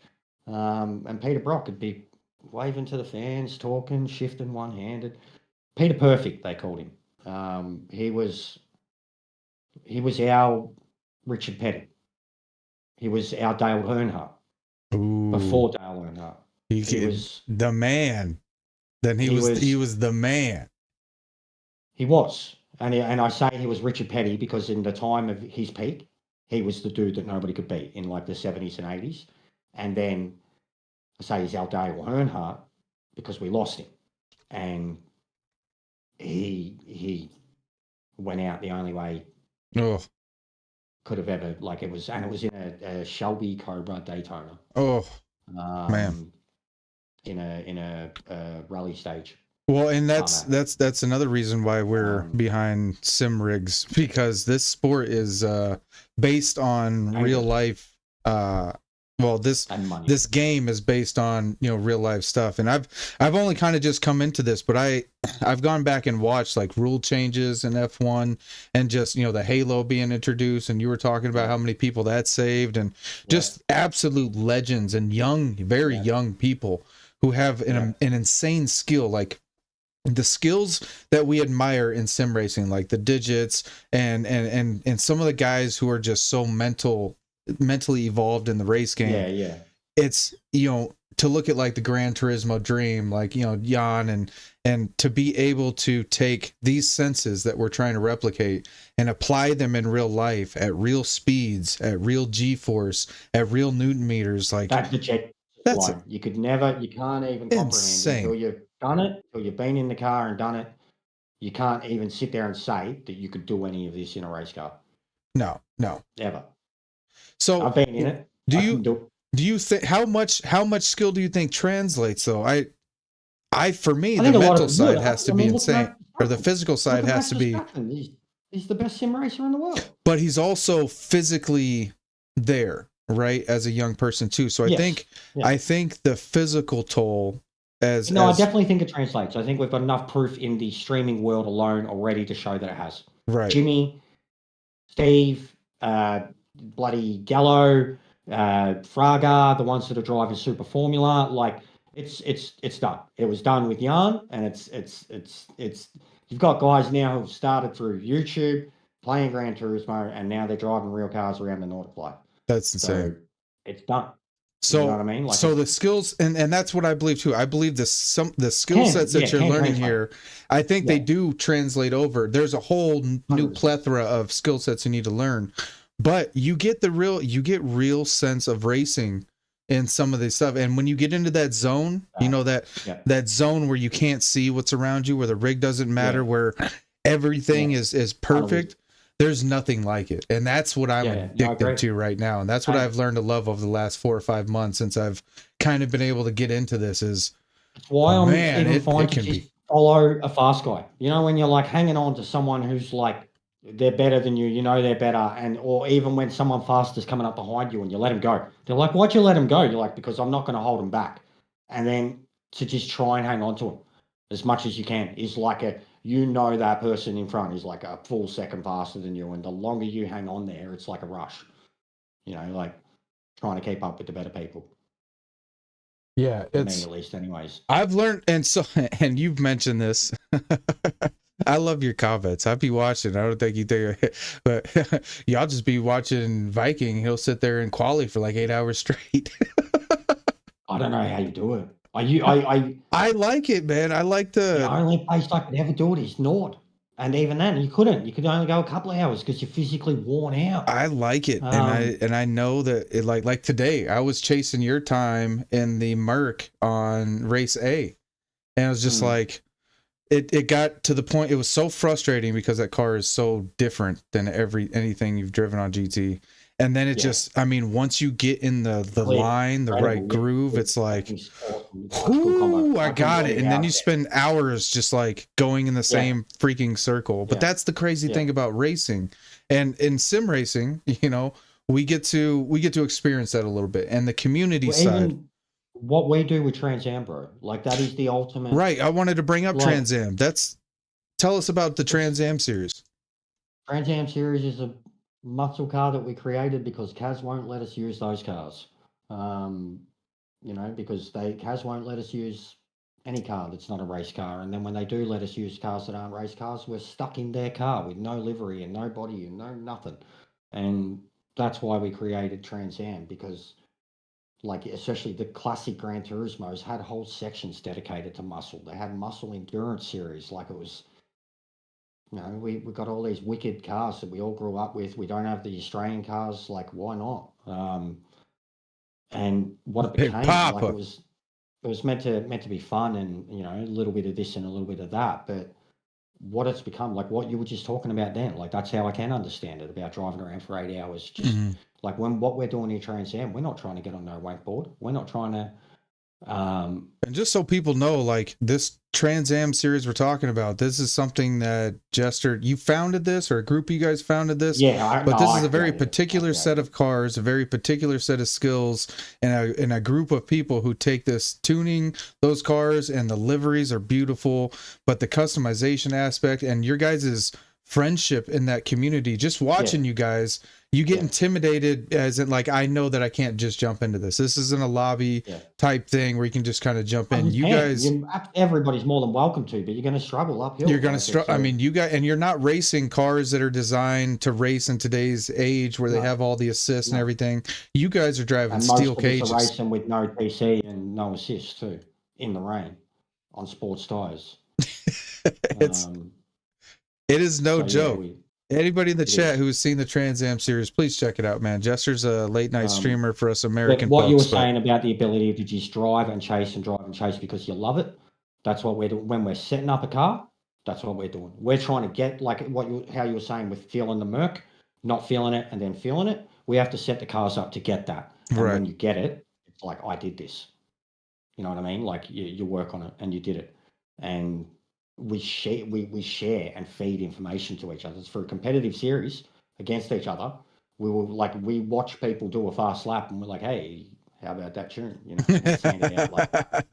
[SPEAKER 3] and Peter Brock would be waving to the fans, talking, shifting one-handed. Peter Perfect, they called him. He was our Richard Petty. He was our Dale Earnhardt.
[SPEAKER 2] Ooh,
[SPEAKER 3] Before Dale Earnhardt.
[SPEAKER 2] he was the man. Then he was the man.
[SPEAKER 3] He was. And I say he was Richard Petty because in the time of his peak, he was the dude that nobody could beat in like the 70s and 80s. And then I say he's our Dale Earnhardt because we lost him. And he went out the only way could have ever, like, it was in a Shelby Cobra Daytona.
[SPEAKER 2] Man,
[SPEAKER 3] in a rally stage.
[SPEAKER 2] Well, and that's another reason why we're behind sim rigs, because this sport is based on real life. This game is based on real life stuff, and I've only kind of just come into this, but I've gone back and watched like rule changes in F1 and just the Halo being introduced, and you were talking about how many people that saved, and just absolute legends and very young people who have an insane skill, like the skills that we admire in sim racing, like the digits and some of the guys who are just so mentally evolved in the race game. It's to look at like the Gran Turismo dream, like Jan, and to be able to take these senses that we're trying to replicate and apply them in real life at real speeds, at real G-force, at real Newton meters, like
[SPEAKER 3] that's you can't even comprehend until you've done it, or you've been in the car and done it. You can't even sit there and say that you could do any of this in a race car.
[SPEAKER 2] No,
[SPEAKER 3] ever.
[SPEAKER 2] So
[SPEAKER 3] I've been in it.
[SPEAKER 2] Do you think how much skill do you think translates though? For me, the mental side has to be insane, or the physical side has to be.
[SPEAKER 3] He's the best sim racer in the world.
[SPEAKER 2] But he's also physically there, right, as a young person too. So I think the physical toll I
[SPEAKER 3] definitely think it translates. I think we've got enough proof in the streaming world alone already to show that it has.
[SPEAKER 2] Right.
[SPEAKER 3] Jimmy, Steve, bloody Gallo, Fraga, the ones that are driving Super Formula, like it's done. It was done with Jan, and it's you've got guys now who've started through YouTube playing Gran Turismo, and now they're driving real cars around the Nordic Light.
[SPEAKER 2] That's insane.
[SPEAKER 3] So it's done.
[SPEAKER 2] So,
[SPEAKER 3] you know what I mean? Like,
[SPEAKER 2] so the skills, and that's what I believe too. I believe the skill sets that you're learning here, I think they do translate over. There's a whole new plethora of skill sets you need to learn, but you get real sense of racing in some of this stuff. And when you get into that zone, that zone where you can't see what's around you, where the rig doesn't matter, where everything is perfect. There's nothing like it. And that's what I'm addicted to right now. And that's what I've learned to love over the last 4 or 5 months since I've kind of been able to get into this. It's
[SPEAKER 3] why I'm even fine to just follow a fast guy. When you're like hanging on to someone who's like, they're better than you, they're better. Or even when someone fast is coming up behind you and you let him go. They're like, why'd you let him go? You're like, because I'm not going to hold him back. And then to just try and hang on to him as much as you can is like that person in front is like a full second faster than you, and the longer you hang on there, it's like a rush. Like trying to keep up with the better people.
[SPEAKER 2] Yeah,
[SPEAKER 3] it's me at least, anyways.
[SPEAKER 2] I've learned, and you've mentioned this. I love your comments. I'd be watching. I don't think you think, but y'all just be watching Viking. He'll sit there and quali for like 8 hours straight.
[SPEAKER 3] I don't know how you do it.
[SPEAKER 2] I like it, man. I like
[SPEAKER 3] the only place I could ever do it is Nord, and even then you couldn't. You could only go a couple of hours because you're physically worn out.
[SPEAKER 2] I like it, and I know that it like today I was chasing your time in the Merc on race A, and I was just like, it got to the point, it was so frustrating because that car is so different than anything you've driven on GT. And then it
[SPEAKER 3] Yeah.
[SPEAKER 2] just, I mean, once you get in the
[SPEAKER 3] Clear,
[SPEAKER 2] line, the right
[SPEAKER 3] incredible, yeah.
[SPEAKER 2] groove, it's like,
[SPEAKER 3] It's awesome. It's such good combo.
[SPEAKER 2] ooh, I
[SPEAKER 3] can
[SPEAKER 2] got
[SPEAKER 3] tell
[SPEAKER 2] it.
[SPEAKER 3] you
[SPEAKER 2] And
[SPEAKER 3] how
[SPEAKER 2] then you
[SPEAKER 3] it's-
[SPEAKER 2] spend hours just like going in the same freaking circle. But
[SPEAKER 3] Yeah.
[SPEAKER 2] that's the crazy
[SPEAKER 3] Yeah.
[SPEAKER 2] thing about racing. And in sim racing, you know, we get to experience that a little bit. And the community
[SPEAKER 3] Well,
[SPEAKER 2] side.
[SPEAKER 3] even what we do with TransAm, bro, like that is the ultimate.
[SPEAKER 2] Right. I wanted to bring up
[SPEAKER 3] Like-
[SPEAKER 2] TransAm. Tell us about the TransAm series.
[SPEAKER 3] TransAm series is a muscle car that we created because Kaz won't let us use those cars. You know, because Kaz won't let us use any car that's not a race car. And then when they do let us use cars that aren't race cars, we're stuck in their car with no livery and no body and no nothing. And that's why we created TransAm, because like especially the classic Gran Turismos had whole sections dedicated to muscle. They had muscle endurance series, like it was, you know, we got all these wicked cars that we all grew up with. We don't have the Australian cars, like why not? And what it
[SPEAKER 2] Big
[SPEAKER 3] became, like
[SPEAKER 2] Papa.
[SPEAKER 3] it was meant to be fun and, you know, a little bit of this and a little bit of that, but what it's become, like what you were just talking about then, like that's how I can understand it, about driving around for 8 hours. Just like what we're doing in TransAm, we're not trying to get on no wakeboard. We're not trying to
[SPEAKER 2] And just so people know, like this TransAm series we're talking about, this is something that Jester, you founded this, or a group of you guys founded this?
[SPEAKER 3] yeah,
[SPEAKER 2] But this is
[SPEAKER 3] I
[SPEAKER 2] a very
[SPEAKER 3] created it.
[SPEAKER 2] particular set of cars, a very particular set of skills, and a group of people who take this tuning those cars, and the liveries are beautiful, but the customization aspect and your guys' friendship in that community, just watching you guys, you get intimidated, as in like, I know that I can't just jump into this. This isn't a lobby type thing where you can just kind of jump in. You guys,
[SPEAKER 3] everybody's more than welcome to, but you're going to struggle uphill.
[SPEAKER 2] you're going to struggle. I mean, you guys, and you're not racing cars that are designed to race in today's age where they have all the assists and everything. You guys are driving steel cages.
[SPEAKER 3] Most of us are racing with no TC and no assist too, in the rain, on sports tires.
[SPEAKER 2] It is no joke. Anybody in the chat who's seen the TransAm series, please check it out, man. Jester's a late night streamer for us American
[SPEAKER 3] what
[SPEAKER 2] folks.
[SPEAKER 3] You were saying about the ability to just drive and chase because you love it. That's what we're doing. When we're setting up a car, that's what we're doing. We're trying to get, like how you were saying with feeling the Merc, not feeling it and then feeling it. We have to set the cars up to get that. And when you get it, it's like, I did this. You know what I mean? Like you work on it and you did it. And we share and feed information to each other. It's for a competitive series against each other. We watch people do a fast lap and we're like, hey, how about that tune? You know, and saying it out like that.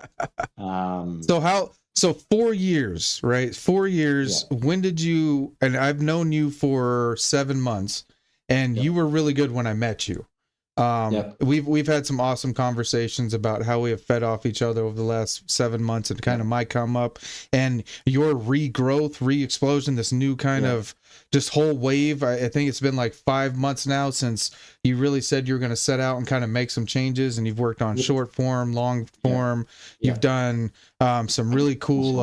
[SPEAKER 2] So 4 years, right? 4 years.
[SPEAKER 3] Yeah.
[SPEAKER 2] When did you, and I've known you for 7 months, and you were really good when I met you. We've had some awesome conversations about how we have fed off each other over the last 7 months, and kind of my come up and your regrowth, re-explosion, this new kind of just whole wave. I think it's been like 5 months now since you really said you were going to set out and kind of make some changes, and you've worked on short form, long form. You've done some really cool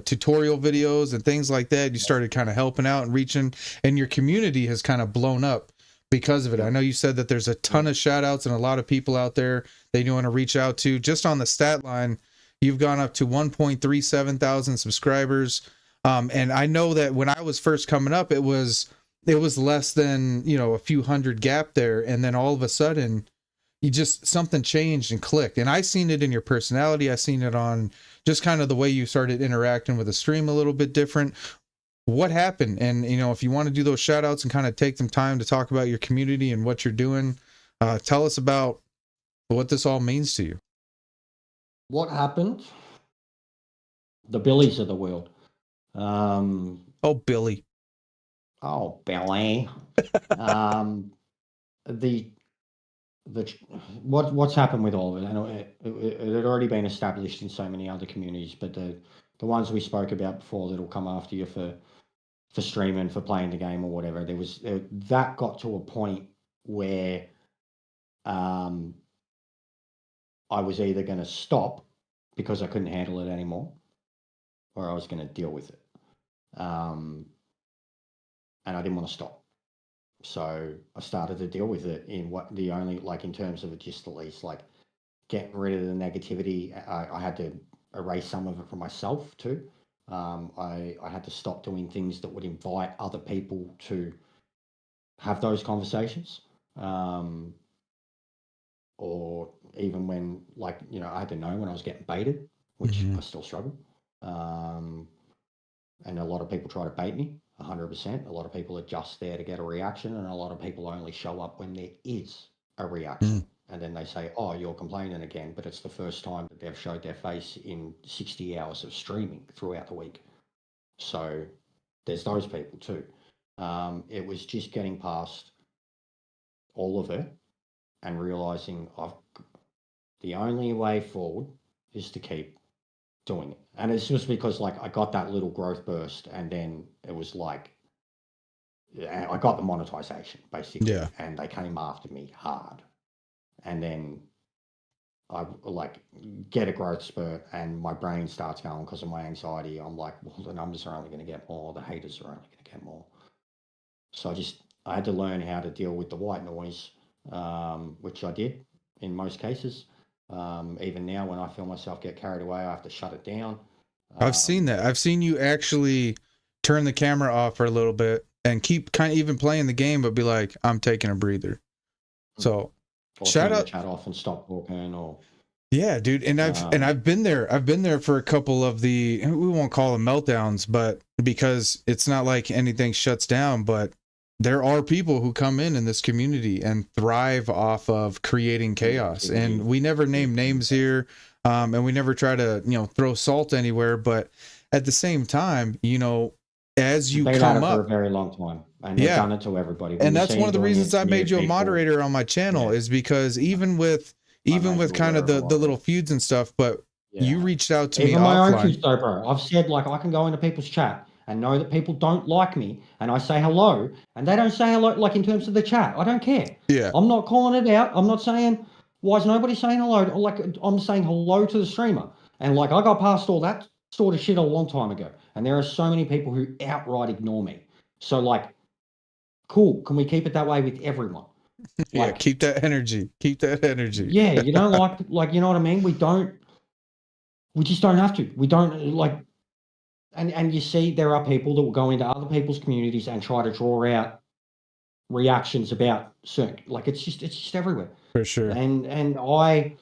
[SPEAKER 2] tutorial videos and things like that. You started kind of helping out and reaching, and your community has kind of blown up because of it. I know you said that there's a ton of shout outs and a lot of people out there that you want to reach out to. Just on the stat line, you've gone up to 1.37 thousand subscribers. And I know that when I was first coming up, it was less than, you know, a few hundred gap there. And then all of a sudden something changed and clicked. And I seen it in your personality. I seen it on just kind of the way you started interacting with the stream a little bit different. What happened? And, you know, if you want to do those shout outs and kind of take some time to talk about your community and what you're doing, tell us about what this all means to you.
[SPEAKER 3] What happened? The Billies of the world.
[SPEAKER 2] Oh, Billy.
[SPEAKER 3] Oh, Billy. What's happened with all of it? I know it had already been established in so many other communities, but the ones we spoke about before that'll come after you for streaming, for playing the game or whatever, that got to a point where I was either going to stop because I couldn't handle it anymore, or I was going to deal with it. And I didn't want to stop. So I started to deal with it in in terms of it, just at least like getting rid of the negativity. I had to erase some of it from myself too, I had to stop doing things that would invite other people to have those conversations. Or even when, like, I had to know when I was getting baited, which I still struggle. And a lot of people try to bait me, 100%. A lot of people are just there to get a reaction, and a lot of people only show up when there is a reaction. And then they say, oh, you're complaining again, but it's the first time that they've showed their face in 60 hours of streaming throughout the week. So there's those people too. It was just getting past all of it and realizing the only way forward is to keep doing it. And it's just because, like, I got that little growth burst, and then it was like, I got the monetization basically, and they came after me hard. And then I like get a growth spurt, and my brain starts going because of my anxiety. I'm like, well, the numbers are only going to get more, the haters are only going to get more. So I had to learn how to deal with the white noise, which I did in most cases. Even now, when I feel myself get carried away, I have to shut it down.
[SPEAKER 2] I've seen that. I've seen you actually turn the camera off for a little bit and keep kind of even playing the game, but be like, I'm taking a breather. So shout out,
[SPEAKER 3] chat off and stop talking, or
[SPEAKER 2] yeah, dude. And I've been there. I've been there for a couple of we won't call them meltdowns, but because it's not like anything shuts down, but there are people who come in this community and thrive off of creating chaos. And we never name names here. And we never try to, throw salt anywhere. But at the same time, as you come up
[SPEAKER 3] for a very long time, and they've done it to everybody.
[SPEAKER 2] And that's one of the reasons I made you a moderator on my channel, is because even with kind of the little feuds and stuff, but you reached out to me
[SPEAKER 3] Even my own
[SPEAKER 2] offline.
[SPEAKER 3] feuds though, bro. I've said, like, I can go into people's chat and know that people don't like me, and I say hello, and they don't say hello, like, in terms of the chat. I don't care.
[SPEAKER 2] Yeah.
[SPEAKER 3] I'm not calling it out. I'm not saying, why is nobody saying hello? Like, I'm saying hello to the streamer. And, like, I got past all that sort of shit a long time ago. And there are so many people who outright ignore me. So, like, cool. Can we keep it that way with everyone?
[SPEAKER 2] Yeah, keep that energy. Keep that energy.
[SPEAKER 3] Yeah, you don't like, you know what I mean? We just don't have to. We don't, like, and you see there are people that will go into other people's communities and try to draw out reactions about certain, like, it's just everywhere.
[SPEAKER 2] For sure.
[SPEAKER 3] And I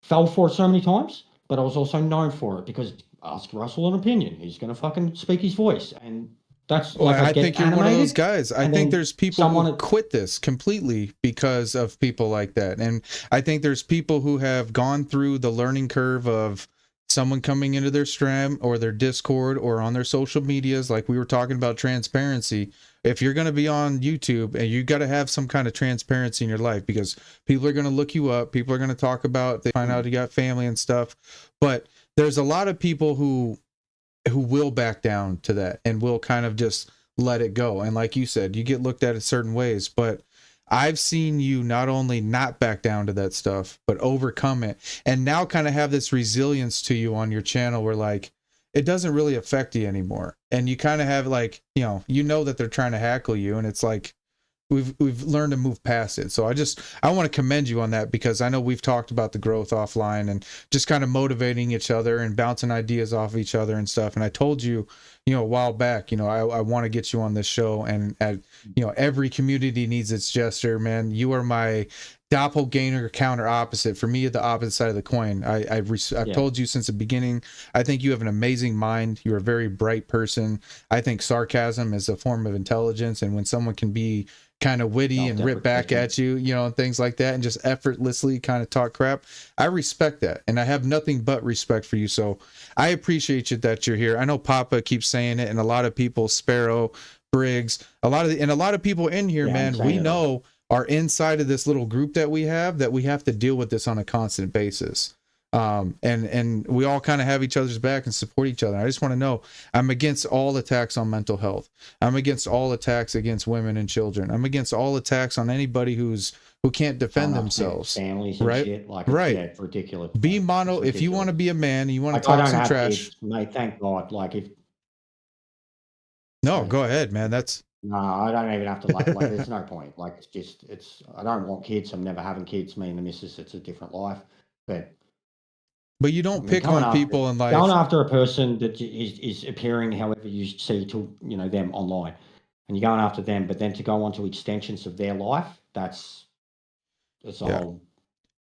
[SPEAKER 3] fell for it so many times, but I was also known for it because ask Russell an opinion. He's going to fucking speak his voice. And that's
[SPEAKER 2] well,
[SPEAKER 3] like,
[SPEAKER 2] I think you're one of those guys. I think there's people who quit this completely because of people like that. And I think there's people who have gone through the learning curve of someone coming into their stream or their Discord or on their social medias, like we were talking about transparency. If you're going to be on YouTube, and you got to have some kind of transparency in your life, because people are going to look you up. People are going to talk about, they find out you got family and stuff. But there's a lot of people who will back down to that and will kind of just let it go. And like you said, you get looked at in certain ways, but I've seen you not only not back down to that stuff, but overcome it, and now kind of have this resilience to you on your channel where, like, it doesn't really affect you anymore. And you kind of have, like, you know that they're trying to hackle you, and it's like, we've learned to move past it. So I want to commend you on that, because I know we've talked about the growth offline and just kind of motivating each other and bouncing ideas off each other and stuff. And I told you, a while back, I want to get you on this show, and every community needs its Jester, man. You are my doppelganger, counter opposite. For me, the opposite side of the coin. I've told you since the beginning, I think you have an amazing mind. You're a very bright person. I think sarcasm is a form of intelligence, and when someone can be kind of witty and rip back at you, and things like that, and just effortlessly kind of talk crap, I respect that, and I have nothing but respect for you. So I appreciate you that you're here. I know Papa keeps saying it, and a lot of people, Sparrow, Briggs, a lot of people in here, man, we know are inside of this little group that we have to deal with this on a constant basis. And we all kind of have each other's back and support each other. I just want to know, I'm against all attacks on mental health. I'm against all attacks against women and children. I'm against all attacks on anybody who can't defend themselves.
[SPEAKER 3] Families and
[SPEAKER 2] right?
[SPEAKER 3] Shit. Like,
[SPEAKER 2] right.
[SPEAKER 3] Yeah, it's ridiculous.
[SPEAKER 2] Be mono. If you want to be a man and you want to
[SPEAKER 3] I
[SPEAKER 2] talk
[SPEAKER 3] don't
[SPEAKER 2] some
[SPEAKER 3] have
[SPEAKER 2] trash.
[SPEAKER 3] Kids, mate, thank God. Like, if
[SPEAKER 2] no, go ahead, man.
[SPEAKER 3] No, I don't even have to, like there's no point. Like, I don't want kids. I'm never having kids. Me and the missus, it's a different life. But
[SPEAKER 2] But you
[SPEAKER 3] I
[SPEAKER 2] don't
[SPEAKER 3] mean,
[SPEAKER 2] pick on people in
[SPEAKER 3] going
[SPEAKER 2] life.
[SPEAKER 3] after a person that is appearing however you see to them online, and you're going after them, but then to go onto extensions of their life, that's a
[SPEAKER 2] Yeah.
[SPEAKER 3] whole,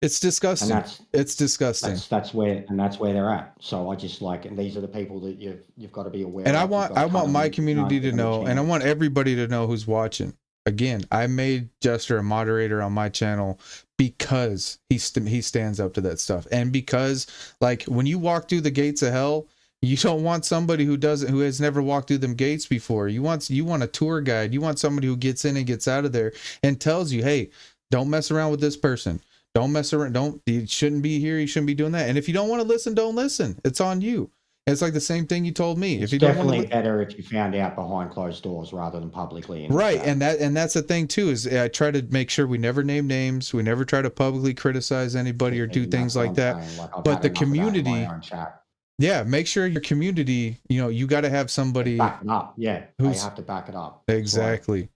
[SPEAKER 2] It's
[SPEAKER 3] and
[SPEAKER 2] disgusting. It's disgusting.
[SPEAKER 3] that's where they're at. So I just like, and these are the people that you've got to be aware
[SPEAKER 2] And
[SPEAKER 3] of.
[SPEAKER 2] I
[SPEAKER 3] You've got
[SPEAKER 2] want
[SPEAKER 3] to cut them
[SPEAKER 2] my
[SPEAKER 3] when you
[SPEAKER 2] community
[SPEAKER 3] don't
[SPEAKER 2] to
[SPEAKER 3] give them a
[SPEAKER 2] know, and I
[SPEAKER 3] chance.
[SPEAKER 2] want everybody to know who's watching. Again, I made Jester a moderator on my channel because he stands up to that stuff, and because like when you walk through the gates of hell, you don't want somebody who has never walked through them gates before. You want a tour guide. You want somebody who gets in and gets out of there and tells you, hey, don't mess around with this person. Don't mess around. You shouldn't be here. You shouldn't be doing that. And if you don't want to listen, don't listen. It's on you. It's like the same thing you told me.
[SPEAKER 3] It's
[SPEAKER 2] If you don't want
[SPEAKER 3] definitely
[SPEAKER 2] to,
[SPEAKER 3] better if you found out behind closed doors rather than publicly in the
[SPEAKER 2] right,
[SPEAKER 3] chat.
[SPEAKER 2] and that's the thing too, is I try to make sure we never name names. We never try to publicly criticize anybody or do
[SPEAKER 3] And
[SPEAKER 2] things
[SPEAKER 3] that's what
[SPEAKER 2] like
[SPEAKER 3] I'm
[SPEAKER 2] that.
[SPEAKER 3] saying. Like, I've
[SPEAKER 2] But
[SPEAKER 3] had
[SPEAKER 2] the
[SPEAKER 3] enough of that in
[SPEAKER 2] community,
[SPEAKER 3] my own chat.
[SPEAKER 2] yeah, make sure your community, you got to have somebody
[SPEAKER 3] Back it up. Yeah, they
[SPEAKER 2] who's
[SPEAKER 3] have to back it up. It's like,
[SPEAKER 2] exactly.
[SPEAKER 3] I've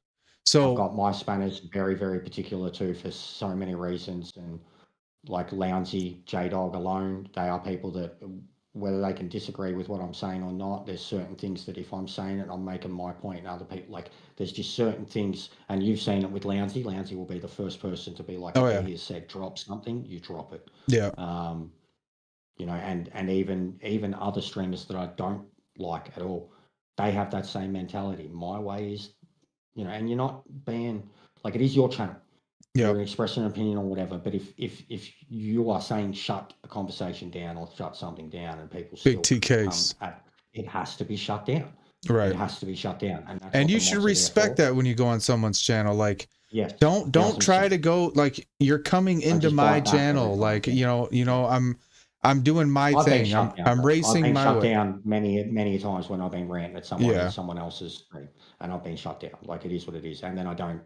[SPEAKER 2] So
[SPEAKER 3] got my spanners very, very particular too for so many reasons. And like Lounsey, J-Dog alone, they are people that, whether they can disagree with what I'm saying or not, there's certain things that if I'm saying it, I'm making my point, and other people, like, there's just certain things, and you've seen it with Lounsey. Lounsey will be the first person to be like,
[SPEAKER 2] oh
[SPEAKER 3] if
[SPEAKER 2] yeah,
[SPEAKER 3] he has said drop something, you drop it.
[SPEAKER 2] yeah,
[SPEAKER 3] And even other streamers that I don't like at all, they have that same mentality. My way is, and you're not being like, it is your channel.
[SPEAKER 2] yeah,
[SPEAKER 3] You're expressing an opinion or whatever. But if you are saying shut a conversation down or shut something down, and people
[SPEAKER 2] big
[SPEAKER 3] still
[SPEAKER 2] TKs,
[SPEAKER 3] it has to be shut down. It
[SPEAKER 2] right.
[SPEAKER 3] has to be shut down, and that's
[SPEAKER 2] And
[SPEAKER 3] what
[SPEAKER 2] you
[SPEAKER 3] the
[SPEAKER 2] should
[SPEAKER 3] mods are there
[SPEAKER 2] respect
[SPEAKER 3] for.
[SPEAKER 2] that when you go on someone's channel. Like,
[SPEAKER 3] Yes,
[SPEAKER 2] don't try
[SPEAKER 3] 1000%.
[SPEAKER 2] to go, like, you're coming
[SPEAKER 3] Don't
[SPEAKER 2] into
[SPEAKER 3] just
[SPEAKER 2] my
[SPEAKER 3] bite back every
[SPEAKER 2] channel,
[SPEAKER 3] time.
[SPEAKER 2] like,
[SPEAKER 3] Yeah.
[SPEAKER 2] I'm doing my
[SPEAKER 3] I've been
[SPEAKER 2] thing.
[SPEAKER 3] shut down,
[SPEAKER 2] I'm
[SPEAKER 3] bro. I've
[SPEAKER 2] racing
[SPEAKER 3] been
[SPEAKER 2] my
[SPEAKER 3] shut
[SPEAKER 2] way.
[SPEAKER 3] down many times when I've been ranting at
[SPEAKER 2] Yeah.
[SPEAKER 3] someone else's stream, and I've been shut down. Like, it is what it is, and then I don't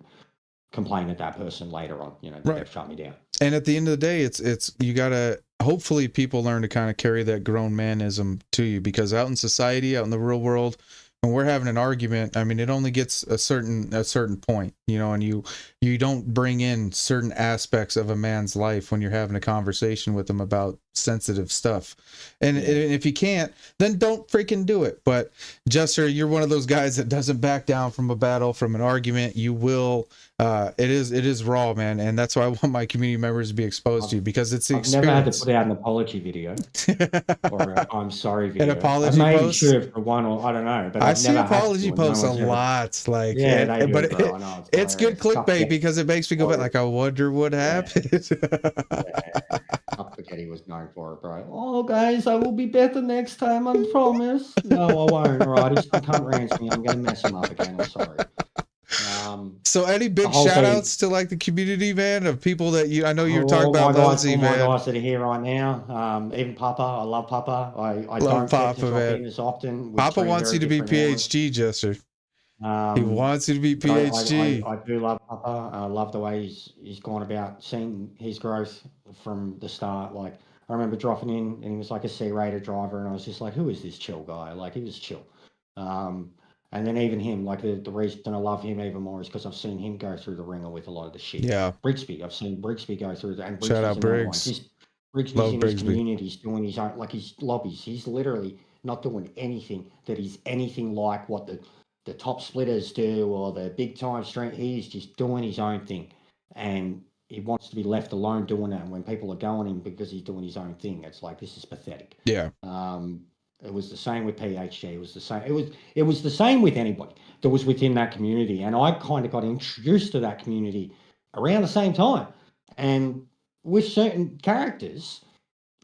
[SPEAKER 3] complain at that person later on. That
[SPEAKER 2] Right.
[SPEAKER 3] they've shut me down.
[SPEAKER 2] And at the end of the day, it's you gotta, hopefully people learn to kind of carry that grown manism to you, because out in society, out in the real world, when we're having an argument, I mean, it only gets a certain point, and you don't bring in certain aspects of a man's life when you're having a conversation with them about sensitive stuff. And if you can't, then don't freaking do it. But Jester, you're one of those guys that doesn't back down from a battle, from an argument. You will. It is raw, man, and that's why I want my community members to be exposed to you, because it's the
[SPEAKER 3] I've never had to
[SPEAKER 2] experience.
[SPEAKER 3] put out an apology video or a I'm sorry
[SPEAKER 2] An
[SPEAKER 3] video.
[SPEAKER 2] apology
[SPEAKER 3] I maybe
[SPEAKER 2] post?
[SPEAKER 3] should for one, or I don't know, but
[SPEAKER 2] I
[SPEAKER 3] I've
[SPEAKER 2] see
[SPEAKER 3] never had
[SPEAKER 2] apology
[SPEAKER 3] to, and no
[SPEAKER 2] posts a
[SPEAKER 3] one's ever.
[SPEAKER 2] lot, like,
[SPEAKER 3] Yeah, they do,
[SPEAKER 2] but
[SPEAKER 3] bro. I know,
[SPEAKER 2] it's good
[SPEAKER 3] hilarious.
[SPEAKER 2] clickbait because it makes me go back, like, I wonder what happened.
[SPEAKER 3] Chuck Spaghetti was known for it, bro. Oh, guys, I will be better next time, I promise. No, I won't. All right, if some cunt rants me, I'm going to mess him up again. I'm sorry.
[SPEAKER 2] So any big
[SPEAKER 3] whole
[SPEAKER 2] shout
[SPEAKER 3] thing-
[SPEAKER 2] outs to like the community, man, of people that I know you're
[SPEAKER 3] all
[SPEAKER 2] talking about,
[SPEAKER 3] my
[SPEAKER 2] Lindsay,
[SPEAKER 3] guys
[SPEAKER 2] man.
[SPEAKER 3] that are here right now. Even Papa, I love Papa. I
[SPEAKER 2] Love
[SPEAKER 3] don't
[SPEAKER 2] Papa,
[SPEAKER 3] get to drop
[SPEAKER 2] man.
[SPEAKER 3] in as often. We
[SPEAKER 2] Papa
[SPEAKER 3] stream
[SPEAKER 2] wants
[SPEAKER 3] very
[SPEAKER 2] you to be
[SPEAKER 3] different hours.
[SPEAKER 2] PhD, Jester. He wants you to be
[SPEAKER 3] But I
[SPEAKER 2] PhD.
[SPEAKER 3] do love Papa. I love the way he's gone about seeing his growth from the start. Like, I remember dropping in and he was like a C-rated driver, and I was just like, who is this chill guy? Like, he was chill. And then even him, like, the reason I love him even more is because I've seen him go through the ringer with a lot of the shit.
[SPEAKER 2] Yeah.
[SPEAKER 3] Brigsby, I've seen Brigsby go through that. And
[SPEAKER 2] Shout out
[SPEAKER 3] Briggs.
[SPEAKER 2] Briggs.
[SPEAKER 3] Brigsby's
[SPEAKER 2] Love
[SPEAKER 3] in his
[SPEAKER 2] Brigsby.
[SPEAKER 3] community. He's doing his own, like, his lobbies. He's literally not doing anything that is anything like what the top splitters do or the big time stream. He's just doing his own thing, and he wants to be left alone doing that. And when people are going in because he's doing his own thing, it's like, this is pathetic.
[SPEAKER 2] Yeah.
[SPEAKER 3] It was the same with PHG. It was the same. It was the same with anybody that was within that community. And I kind of got introduced to that community around the same time. And with certain characters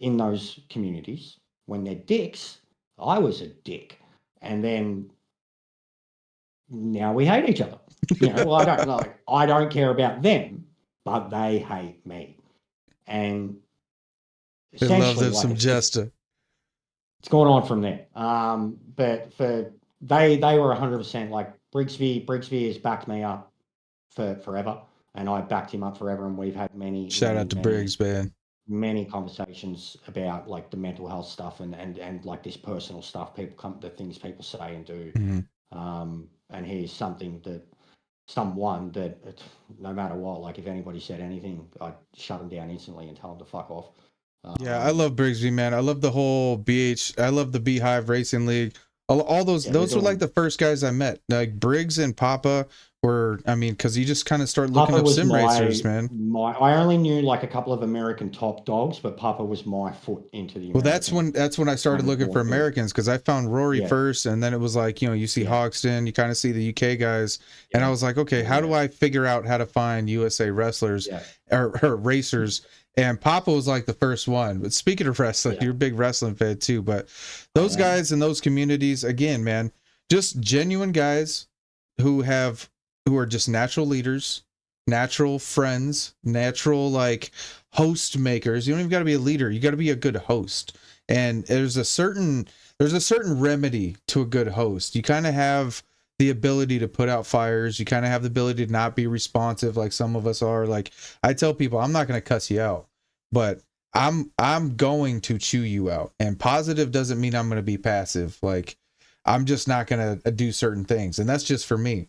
[SPEAKER 3] in those communities, when they're dicks, I was a dick. And then now we hate each other. Well, I don't care about them, but they hate me. And
[SPEAKER 2] They love them
[SPEAKER 3] like,
[SPEAKER 2] some Jester.
[SPEAKER 3] it's going on from there. But they were 100% like Brigsby has backed me up for forever, and I backed him up forever, and we've had many
[SPEAKER 2] Shout out to Briggs, man.
[SPEAKER 3] Many conversations about like the mental health stuff and like this personal stuff, the things people say and do.
[SPEAKER 2] Mm-hmm.
[SPEAKER 3] And he's someone that no matter what, like if anybody said anything, I'd shut him down instantly and tell him to fuck off.
[SPEAKER 2] Yeah, I love Brigsby, man. I love the whole I love the Beehive Racing League. All those were like the first guys I met. Like Briggs and Papa were, I mean, because you just kind of start looking
[SPEAKER 3] Papa
[SPEAKER 2] up
[SPEAKER 3] was
[SPEAKER 2] sim racers, man.
[SPEAKER 3] I only knew like a couple of American top dogs, but Papa was my foot into the
[SPEAKER 2] Well,
[SPEAKER 3] American.
[SPEAKER 2] that's when I started looking for Americans, because I found Rory first, and then it was like, you see Hoxton, you kind of see the UK guys, and I was like, okay, how do I figure out how to find USA wrestlers or racers? And Papa was like the first one. But speaking of wrestling, you're a big wrestling fan too. But those guys in those communities, again, man, just genuine guys who are just natural leaders, natural friends, natural like host makers. You don't even got to be a leader. You got to be a good host. And there's a certain remedy to a good host. You kind of have the ability to put out fires. You kind of have the ability to not be responsive like some of us are. Like I tell people, I'm not going to cuss you out, but I'm going to chew you out. And positive doesn't mean I'm going to be passive. Like I'm just not going to do certain things. And that's just for me.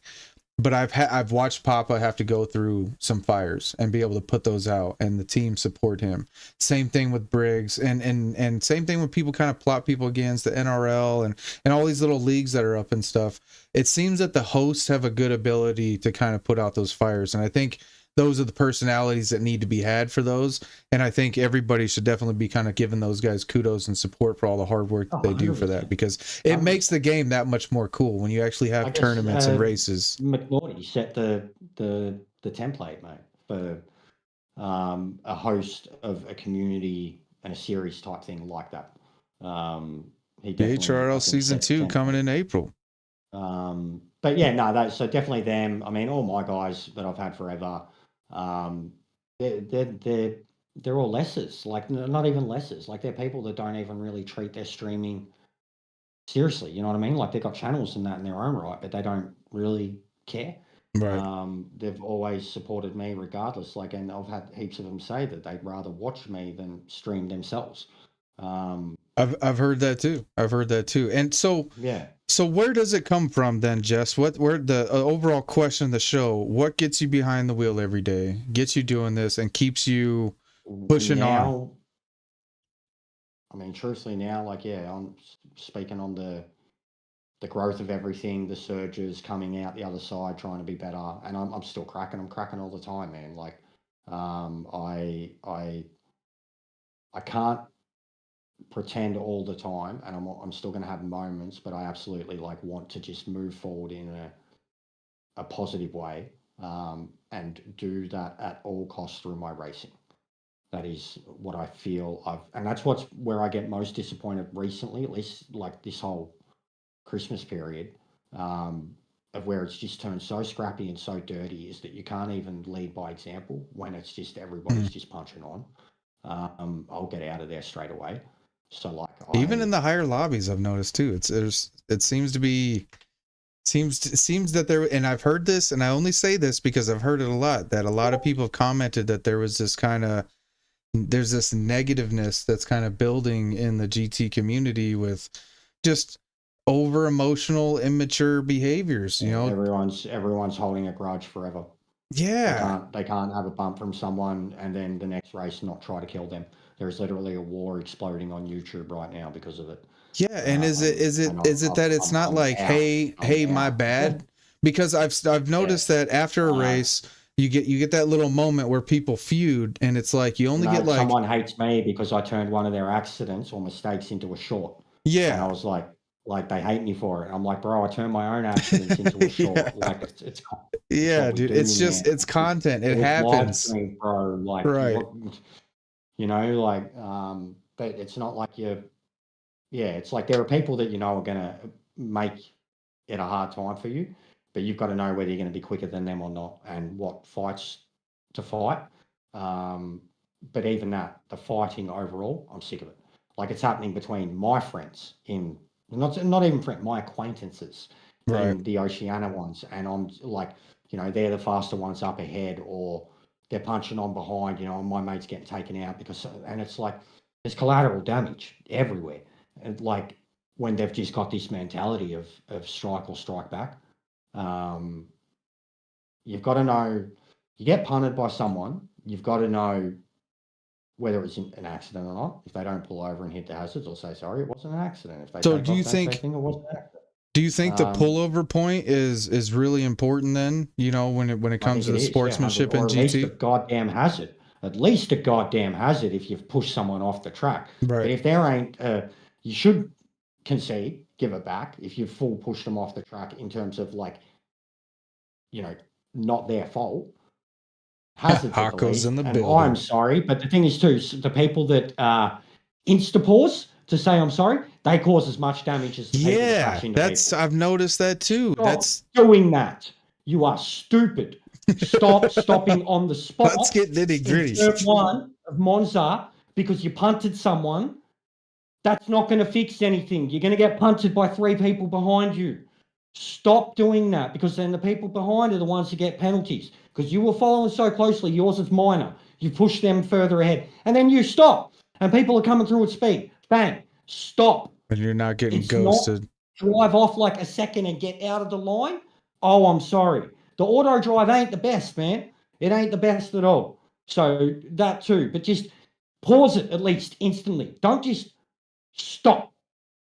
[SPEAKER 2] But I've watched Papa have to go through some fires and be able to put those out, and the team support him. Same thing with Briggs, and same thing when people kind of plot people against the NRL and all these little leagues that are up and stuff. It seems that the hosts have a good ability to kind of put out those fires, and I think those are the personalities that need to be had for those. And I think everybody should definitely be kind of giving those guys kudos and support for all the hard work that they do for that, because it makes the game that much more cool when you actually have tournaments and races.
[SPEAKER 3] McNaughty set the template, mate, for a host of a community and a series type thing like that.
[SPEAKER 2] The HRL season 2 coming in April.
[SPEAKER 3] But yeah, no, so definitely them. I mean, all my guys that I've had forever, they're all lessers, like not even lessers. Like they're people that don't even really treat their streaming seriously. You know what I mean? Like they've got channels and that in their own right, but they don't really care.
[SPEAKER 2] Right.
[SPEAKER 3] They've always supported me regardless. Like, and I've had heaps of them say that they'd rather watch me than stream themselves.
[SPEAKER 2] I've heard that too. And so So where does it come from then, Jess? Where the overall question of the show? What gets you behind the wheel every day? Gets you doing this and keeps you pushing on?
[SPEAKER 3] I mean, truthfully, now, like, I'm speaking on the growth of everything, the surges coming out the other side, trying to be better, and I'm still cracking. I'm cracking all the time, man. Like, I can't pretend all the time, and I'm still going to have moments, but I absolutely like want to just move forward in a positive way, and do that at all costs through my racing. That is what I feel and that's where I get most disappointed recently, at least like this whole Christmas period, of where it's just turned so scrappy and so dirty, is that you can't even lead by example when it's just everybody's just punching on. I'll get out of there straight away. So like
[SPEAKER 2] even in the higher lobbies, I've noticed too. It seems that there, and I've heard this, and I only say this because I've heard it a lot, that a lot of people have commented that there's this negativeness that's kind of building in the GT community with just over emotional, immature behaviors. You know,
[SPEAKER 3] everyone's holding a grudge forever.
[SPEAKER 2] Yeah,
[SPEAKER 3] they can't have a bump from someone and then the next race not try to kill them. There's literally a war exploding on YouTube right now because of it.
[SPEAKER 2] Yeah, and is it that it's not like, hey, my bad? Because I've noticed that after a race, you get that little moment where people feud, and it's like you only get like,
[SPEAKER 3] someone hates me because I turned one of their accidents or mistakes into a short.
[SPEAKER 2] Yeah,
[SPEAKER 3] and I was like they hate me for it. I'm like, bro, I turned my own accidents into a short. Like it's
[SPEAKER 2] dude, it's content. It happens,
[SPEAKER 3] stream, bro. Like,
[SPEAKER 2] right.
[SPEAKER 3] But it's not like it's like there are people that are gonna make it a hard time for you, but you've got to know whether you're going to be quicker than them or not, and what fights to fight. But even that, the fighting overall, I'm sick of it. Like it's happening between my friends not even friends, my acquaintances, right, the Oceania ones, and I'm like, they're the faster ones up ahead, or they're punching on behind, and my mate's getting taken out and it's like there's collateral damage everywhere, and like when they've just got this mentality of strike or strike back. You've got to know, you get punted by someone, you've got to know whether it's an accident or not. If they don't pull over and hit the hazards or say sorry, it wasn't an accident. If they
[SPEAKER 2] So
[SPEAKER 3] take
[SPEAKER 2] do
[SPEAKER 3] off,
[SPEAKER 2] you
[SPEAKER 3] don't say
[SPEAKER 2] think
[SPEAKER 3] anything, it wasn't an accident.
[SPEAKER 2] do you think the
[SPEAKER 3] Um,
[SPEAKER 2] pullover point is really important then? You know, when it
[SPEAKER 3] I
[SPEAKER 2] comes
[SPEAKER 3] think
[SPEAKER 2] to
[SPEAKER 3] it
[SPEAKER 2] the
[SPEAKER 3] is, yeah,
[SPEAKER 2] sportsmanship
[SPEAKER 3] or
[SPEAKER 2] in
[SPEAKER 3] at least a
[SPEAKER 2] GT?
[SPEAKER 3] goddamn hazard. At least a goddamn hazard if you've pushed someone off the track. But
[SPEAKER 2] Right.
[SPEAKER 3] if there ain't, you should concede, give it back if you've full pushed them off the track in terms of like, you know, not their fault. Hazards at the
[SPEAKER 2] Hako's
[SPEAKER 3] least.
[SPEAKER 2] in the
[SPEAKER 3] And
[SPEAKER 2] building.
[SPEAKER 3] I'm sorry, but the thing is too, the people that insta-pause to say I'm sorry, they cause as much damage as the people that
[SPEAKER 2] Yeah,
[SPEAKER 3] crash into
[SPEAKER 2] that's
[SPEAKER 3] people.
[SPEAKER 2] I've noticed that too.
[SPEAKER 3] Stop
[SPEAKER 2] That's
[SPEAKER 3] doing that. You are stupid. Stop stopping on the spot
[SPEAKER 2] let's get nitty
[SPEAKER 3] in
[SPEAKER 2] gritty.
[SPEAKER 3] turn one of Monza because you punted someone. That's not going to fix anything. You're going to get punted by 3 people behind you. Stop doing that because then the people behind are the ones who get penalties because you were following so closely. Yours is minor. You push them further ahead and then you stop and people are coming through at speed. Bang. Stop.
[SPEAKER 2] And you're not getting
[SPEAKER 3] It's not
[SPEAKER 2] ghosted.
[SPEAKER 3] drive off like a second and get out of the line. Oh, I'm sorry. The auto drive ain't the best, man. It ain't the best at all. So that too, but just pause it at least instantly. Don't just stop.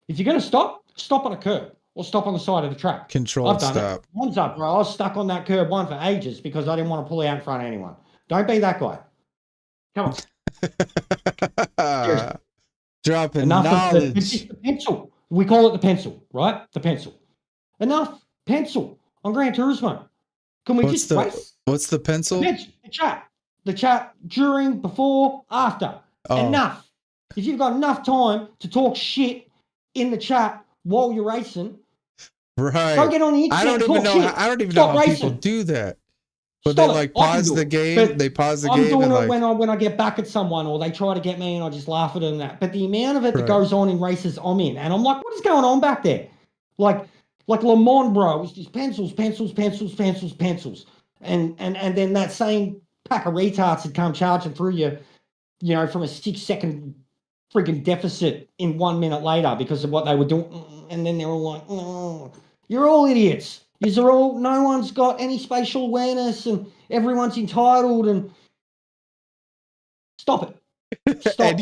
[SPEAKER 3] If you're going to stop, stop on a curb or stop on the side of the track.
[SPEAKER 2] Controlled
[SPEAKER 3] I've done
[SPEAKER 2] stop.
[SPEAKER 3] it. One's up, bro. I was stuck on that curb one for ages because I didn't want to pull out in front of anyone. Don't be that guy. Come on. Seriously.
[SPEAKER 2] Dropping
[SPEAKER 3] Enough
[SPEAKER 2] knowledge.
[SPEAKER 3] of the pencil. We call it the pencil, right? The pencil. Enough pencil on Gran Turismo. Can we just race?
[SPEAKER 2] What's the pencil?
[SPEAKER 3] The chat. The chat during, before, after.
[SPEAKER 2] Oh.
[SPEAKER 3] Enough. If you've got enough time to talk shit in the chat while you're racing,
[SPEAKER 2] Right.
[SPEAKER 3] don't get on the internet.
[SPEAKER 2] I don't even know how people do that. But they like pause the game. They pause the game.
[SPEAKER 3] I'm doing
[SPEAKER 2] and
[SPEAKER 3] it
[SPEAKER 2] like,
[SPEAKER 3] when I get back at someone or they try to get me and I just laugh at them and that. But the amount of it that
[SPEAKER 2] Right.
[SPEAKER 3] goes on in races I'm in, and I'm like, what is going on back there? Like Le Mans, bro, it was just pencils. And then that same pack of retards had come charging through you, you know, from a 6-second freaking deficit in 1 minute later because of what they were doing. And then they're all like, oh, you're all idiots. No one's got any spatial awareness and everyone's entitled and stop it. Stop.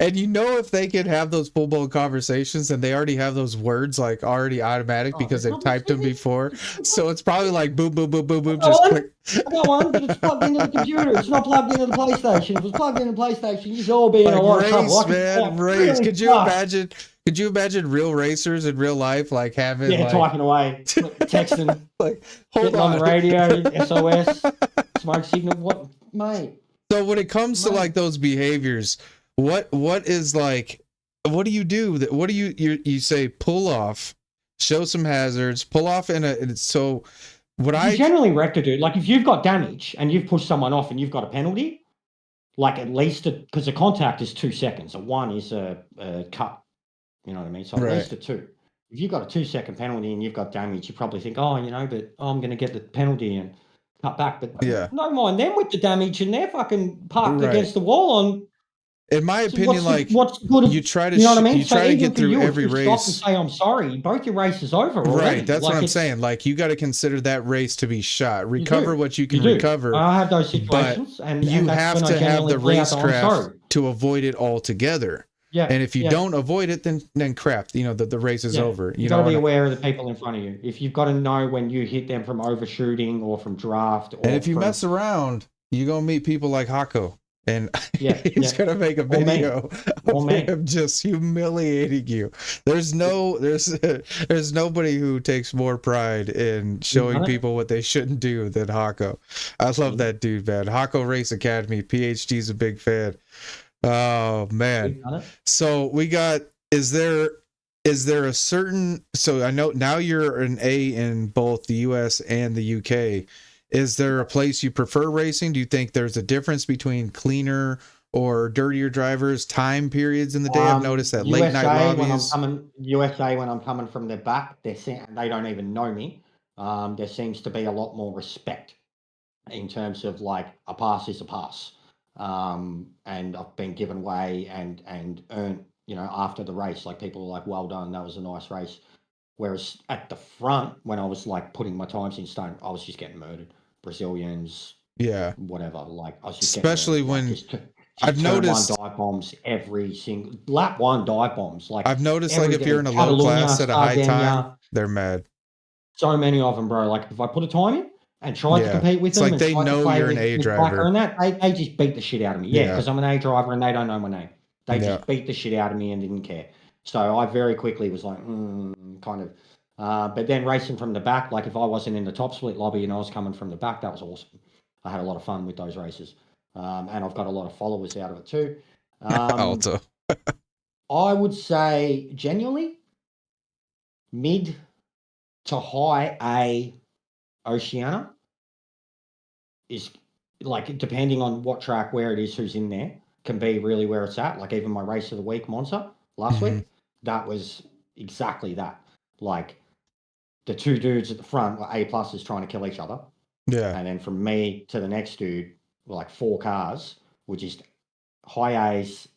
[SPEAKER 2] and you know if they can have those full blown conversations and they already have those words like already automatic because they've typed them before. So it's probably like boom, boom, boom, boom, boom, just click.
[SPEAKER 3] I got one, but it's plugged into the computer. It's not plugged into the PlayStation. If it was plugged into the PlayStation, you'd all be in a lot of trouble.
[SPEAKER 2] Man, race. Could you imagine? Could you imagine real racers in real life, like having
[SPEAKER 3] typing away, texting,
[SPEAKER 2] like hold
[SPEAKER 3] on the radio, SOS, smoke signal? What, mate?
[SPEAKER 2] So when it comes to like those behaviors, what is like, what do you do? What do you say? Pull off, show some hazards, pull off so what
[SPEAKER 3] you generally wreck to do. Like if you've got damage and you've pushed someone off and you've got a penalty, like at least because the contact is 2 seconds. A 1 is a cut. You know what I mean? So at least a 2. If you've got a 2-second penalty and you've got damage, you probably think, oh, you know, but I'm going to get the penalty and cut back. But no mind them with the damage and they're fucking parked against the wall on.
[SPEAKER 2] In my opinion,
[SPEAKER 3] what's good of,
[SPEAKER 2] you try to,
[SPEAKER 3] you know what I mean?
[SPEAKER 2] You try to get through every race.
[SPEAKER 3] Stop and say I'm sorry. Both your races over already.
[SPEAKER 2] Right, that's what I'm saying. Like you got to consider that race to be shot. Recover what you can recover.
[SPEAKER 3] I have those situations, and
[SPEAKER 2] you have to have the racecraft to avoid it altogether.
[SPEAKER 3] Yeah,
[SPEAKER 2] and if you don't avoid it, then crap. You know the race is over.
[SPEAKER 3] You got to be aware of the people in front of you. If you've got to know when you hit them from overshooting or from draft,
[SPEAKER 2] and if you mess around, you're gonna meet people like Hako. And he's gonna make a video of him just humiliating you. There's nobody who takes more pride in showing people what they shouldn't do than Hako. I love that dude, man. Hako Race Academy, PhD's a big fan. Oh man. So we got, is there a certain, so I know now you're an A in both the US and the UK. Is there a place you prefer racing? Do you think there's a difference between cleaner or dirtier drivers, time periods in the day? I've noticed that late night lobbies.
[SPEAKER 3] USA, when I'm coming from their back, they don't even know me. There seems to be a lot more respect in terms of like a pass is a pass. And I've been given way and earned, you know, after the race, like people were like, well done, that was a nice race. Whereas at the front, when I was like putting my times in stone, I was just getting murdered. Brazilians, whatever. Like I was just
[SPEAKER 2] especially when I've
[SPEAKER 3] turn one
[SPEAKER 2] noticed
[SPEAKER 3] dive bombs every single lap. One dive bombs. Like
[SPEAKER 2] I've noticed like
[SPEAKER 3] every
[SPEAKER 2] if you're in a low
[SPEAKER 3] Catalunya,
[SPEAKER 2] class at a high time,
[SPEAKER 3] Sardinia,
[SPEAKER 2] they're mad.
[SPEAKER 3] so many of them, bro. Like if I put a time in and tried to
[SPEAKER 2] Yeah.
[SPEAKER 3] compete with
[SPEAKER 2] It's
[SPEAKER 3] them
[SPEAKER 2] like
[SPEAKER 3] and
[SPEAKER 2] they
[SPEAKER 3] tried to
[SPEAKER 2] know
[SPEAKER 3] play
[SPEAKER 2] you're an A
[SPEAKER 3] with Blacker
[SPEAKER 2] driver.
[SPEAKER 3] and that, they just beat the shit out of me. Yeah,
[SPEAKER 2] Yeah.
[SPEAKER 3] because I'm an A driver and they don't know my name. They
[SPEAKER 2] Yeah.
[SPEAKER 3] just beat the shit out of me and didn't care. So I very quickly was like, kind of. But then racing from the back, like if I wasn't in the top split lobby and I was coming from the back, that was awesome. I had a lot of fun with those races. And I've got a lot of followers out of it too.
[SPEAKER 2] Alto.
[SPEAKER 3] I would say genuinely mid to high A Oceania is like, depending on what track, where it is, who's in there, can be really where it's at. Like even my race of the week, Monza, last week, that was exactly that. Like the two dudes at the front were A pluses trying to kill each other.
[SPEAKER 2] Yeah.
[SPEAKER 3] And then from me to the next dude, were like 4 cars, were just high A's,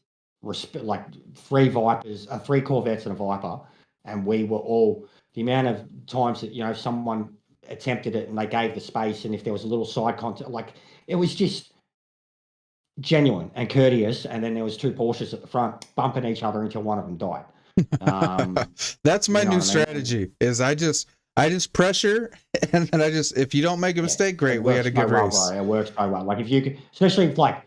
[SPEAKER 3] like 3 Vipers, 3 Corvettes and a Viper. And we were all, the amount of times that, you know, someone attempted it and they gave the space, and if there was a little side contact, like it was just genuine and courteous. And then there was 2 Porsches at the front bumping each other until one of them died.
[SPEAKER 2] That's my
[SPEAKER 3] you know
[SPEAKER 2] new
[SPEAKER 3] what I mean?
[SPEAKER 2] strategy. Is I just pressure, and then if you don't make a mistake, great, we had a good race.
[SPEAKER 3] Well, it works so well. Like if you could, especially if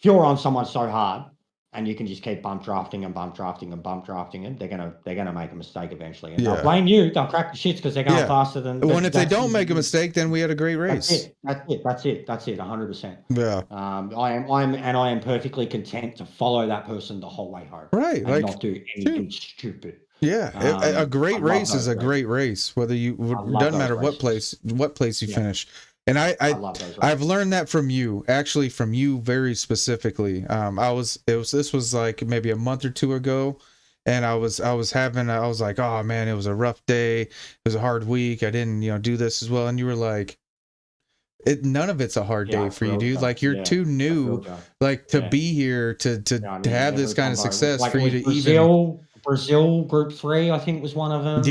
[SPEAKER 3] you're on someone so hard and you can just keep bump drafting and bump drafting and bump drafting it, they're gonna make a mistake eventually, and they'll blame you. They'll crack the shits because they're going faster than.
[SPEAKER 2] When if they don't make a mistake, then we had a great race.
[SPEAKER 3] That's it. 100%.
[SPEAKER 2] Yeah.
[SPEAKER 3] I am perfectly content to follow that person the whole way home.
[SPEAKER 2] Right.
[SPEAKER 3] And not do anything stupid.
[SPEAKER 2] Yeah, a great race is a great race. Whether you doesn't matter what place you finish. And I've learned that from you, actually from you very specifically. This was like maybe a month or 2 ago, and I was like, oh man, it was a rough day, it was a hard week, I didn't do this as well, and you were like, none of it's a hard day for you, dude. Like you're too new, like to be here to have this kind of success for you to
[SPEAKER 3] Brazil Group 3, I think, was one of them.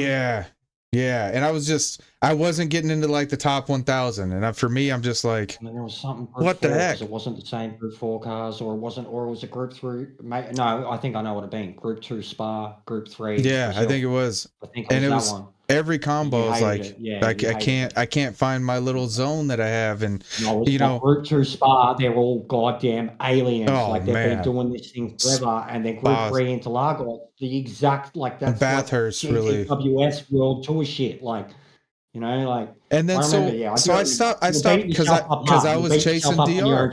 [SPEAKER 2] Yeah, and I wasn't getting into like the top 1,000, and for me, I'm just like,
[SPEAKER 3] and then there was something.
[SPEAKER 2] What the heck?
[SPEAKER 3] It wasn't the same Group 4 cars, or it was a Group 3. No, I think I know what it been. Group 2 Spa, Group 3.
[SPEAKER 2] Yeah,
[SPEAKER 3] Brazil.
[SPEAKER 2] I think it was.
[SPEAKER 3] And it was
[SPEAKER 2] that one. Every combo is like, I can't find my little zone that I have, and
[SPEAKER 3] Group 2 Spa, they're all goddamn aliens.
[SPEAKER 2] Oh,
[SPEAKER 3] like they've been doing this thing forever, and then Group 3 Interlagos, the exact that's
[SPEAKER 2] Bathurst, like really
[SPEAKER 3] GWS World Tour shit,
[SPEAKER 2] And then I stopped because I was chasing DR.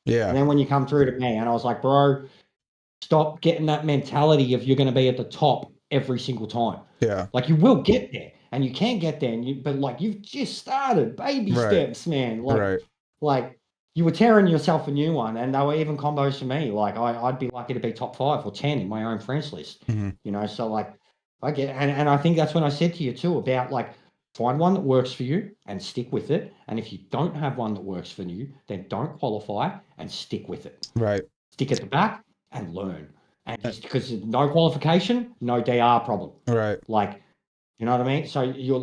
[SPEAKER 2] Yeah.
[SPEAKER 3] And then when you come through to me, and I was like, bro, stop getting that mentality of you're going to be at the top every single time.
[SPEAKER 2] Yeah.
[SPEAKER 3] Like you will get there, and you can get there, but like you've just started baby steps, man. Like you were tearing yourself a new one, and they were even combos for me. Like I'd be lucky to be top 5 or 10 in my own friends list. So like I get, and I think that's when I said to you too about like, find one that works for you and stick with it. And if you don't have one that works for you, then don't qualify and stick with it.
[SPEAKER 2] Right.
[SPEAKER 3] Stick at the back and learn. And just because no qualification, no DR problem.
[SPEAKER 2] Right.
[SPEAKER 3] Like, you know what I mean? So you're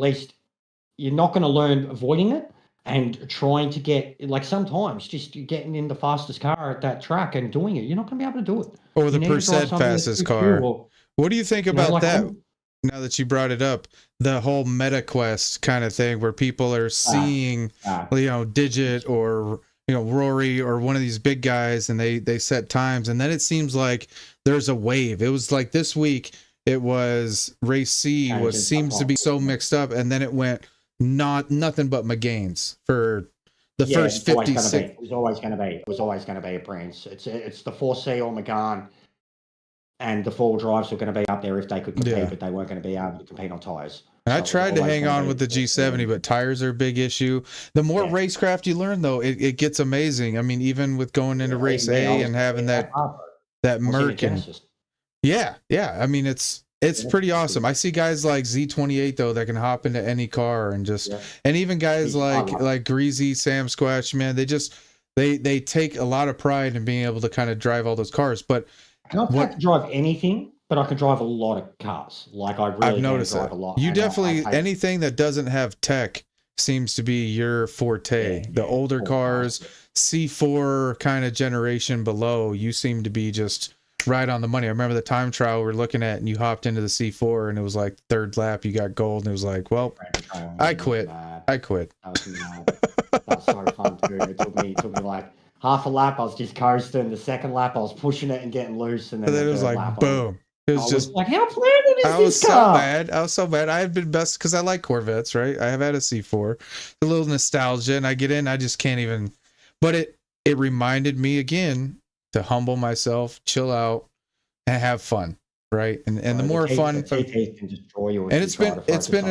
[SPEAKER 3] not going to learn avoiding it and trying to get, like sometimes just getting in the fastest car at that track and doing it, you're not going to be able to do it.
[SPEAKER 2] Or the percent fastest car. What do you think about that? Now that you brought it up, the whole meta quest kind of thing where people are seeing, Digit or, Rory or one of these big guys, and they set times, and then it seems like there's a wave. It was like this week, it was race C seems to be so mixed up, and then it went nothing but McGain's for the first 56.
[SPEAKER 3] It was always going to be a Prince. It's the 4C or McGahn. And the 4 drives were going to be up there if they could compete, but they weren't going to be able to compete on tyres.
[SPEAKER 2] I tried to hang on with the G70, but tires are a big issue. The more racecraft you learn, though, it gets amazing. I mean, even with going into race A and having that Merc. I mean, it's pretty awesome. I see guys like Z28 though that can hop into any car and and even guys like Greasy, Sam Squatch, man, they take a lot of pride in being able to kind of drive all those cars, but.
[SPEAKER 3] I don't drive anything, but I can drive a lot of cars. Like I've noticed
[SPEAKER 2] that.
[SPEAKER 3] A lot.
[SPEAKER 2] You definitely anything that doesn't have tech seems to be your forte. The older cars, C4 kind of generation below, you seem to be just right on the money. I remember the time trial we were looking at, and you hopped into the C4, and it was like third lap, you got gold, and it was like, well, I quit. I quit.
[SPEAKER 3] That was mad. That was so fun too. It took me like half a lap. I was just coasting. The second lap, I was pushing it and getting loose, and then,
[SPEAKER 2] And then
[SPEAKER 3] the
[SPEAKER 2] it was
[SPEAKER 3] third
[SPEAKER 2] like,
[SPEAKER 3] lap,
[SPEAKER 2] boom. It was just
[SPEAKER 3] like, how planted is
[SPEAKER 2] I
[SPEAKER 3] this
[SPEAKER 2] was
[SPEAKER 3] car?
[SPEAKER 2] so mad. I was so mad. I had been best because I like Corvettes, right? I have had a C4, a little nostalgia, and I get in, I just can't even. But it reminded me again to humble myself, chill out, and have fun, right? And the more fun,
[SPEAKER 3] the TT can destroy you.
[SPEAKER 2] and it's been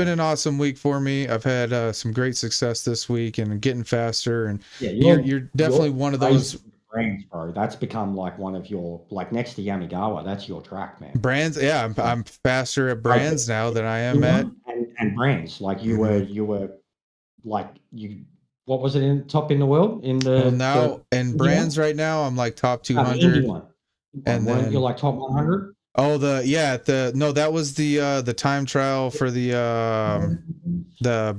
[SPEAKER 2] an awesome week for me. I've had some great success this week and getting faster, and
[SPEAKER 3] Yeah,
[SPEAKER 2] you're definitely one of those
[SPEAKER 3] brands, bro. That's become like one of your, like, next to Yamigawa. That's your track, man.
[SPEAKER 2] brands. Yeah, I'm faster at brands now than I am at
[SPEAKER 3] and brands. Like you were like you. What was it in top in the world in the?
[SPEAKER 2] Well, now and brands right now, I'm like top 200.
[SPEAKER 3] And then you're like top 100.
[SPEAKER 2] Oh, that was the time trial for the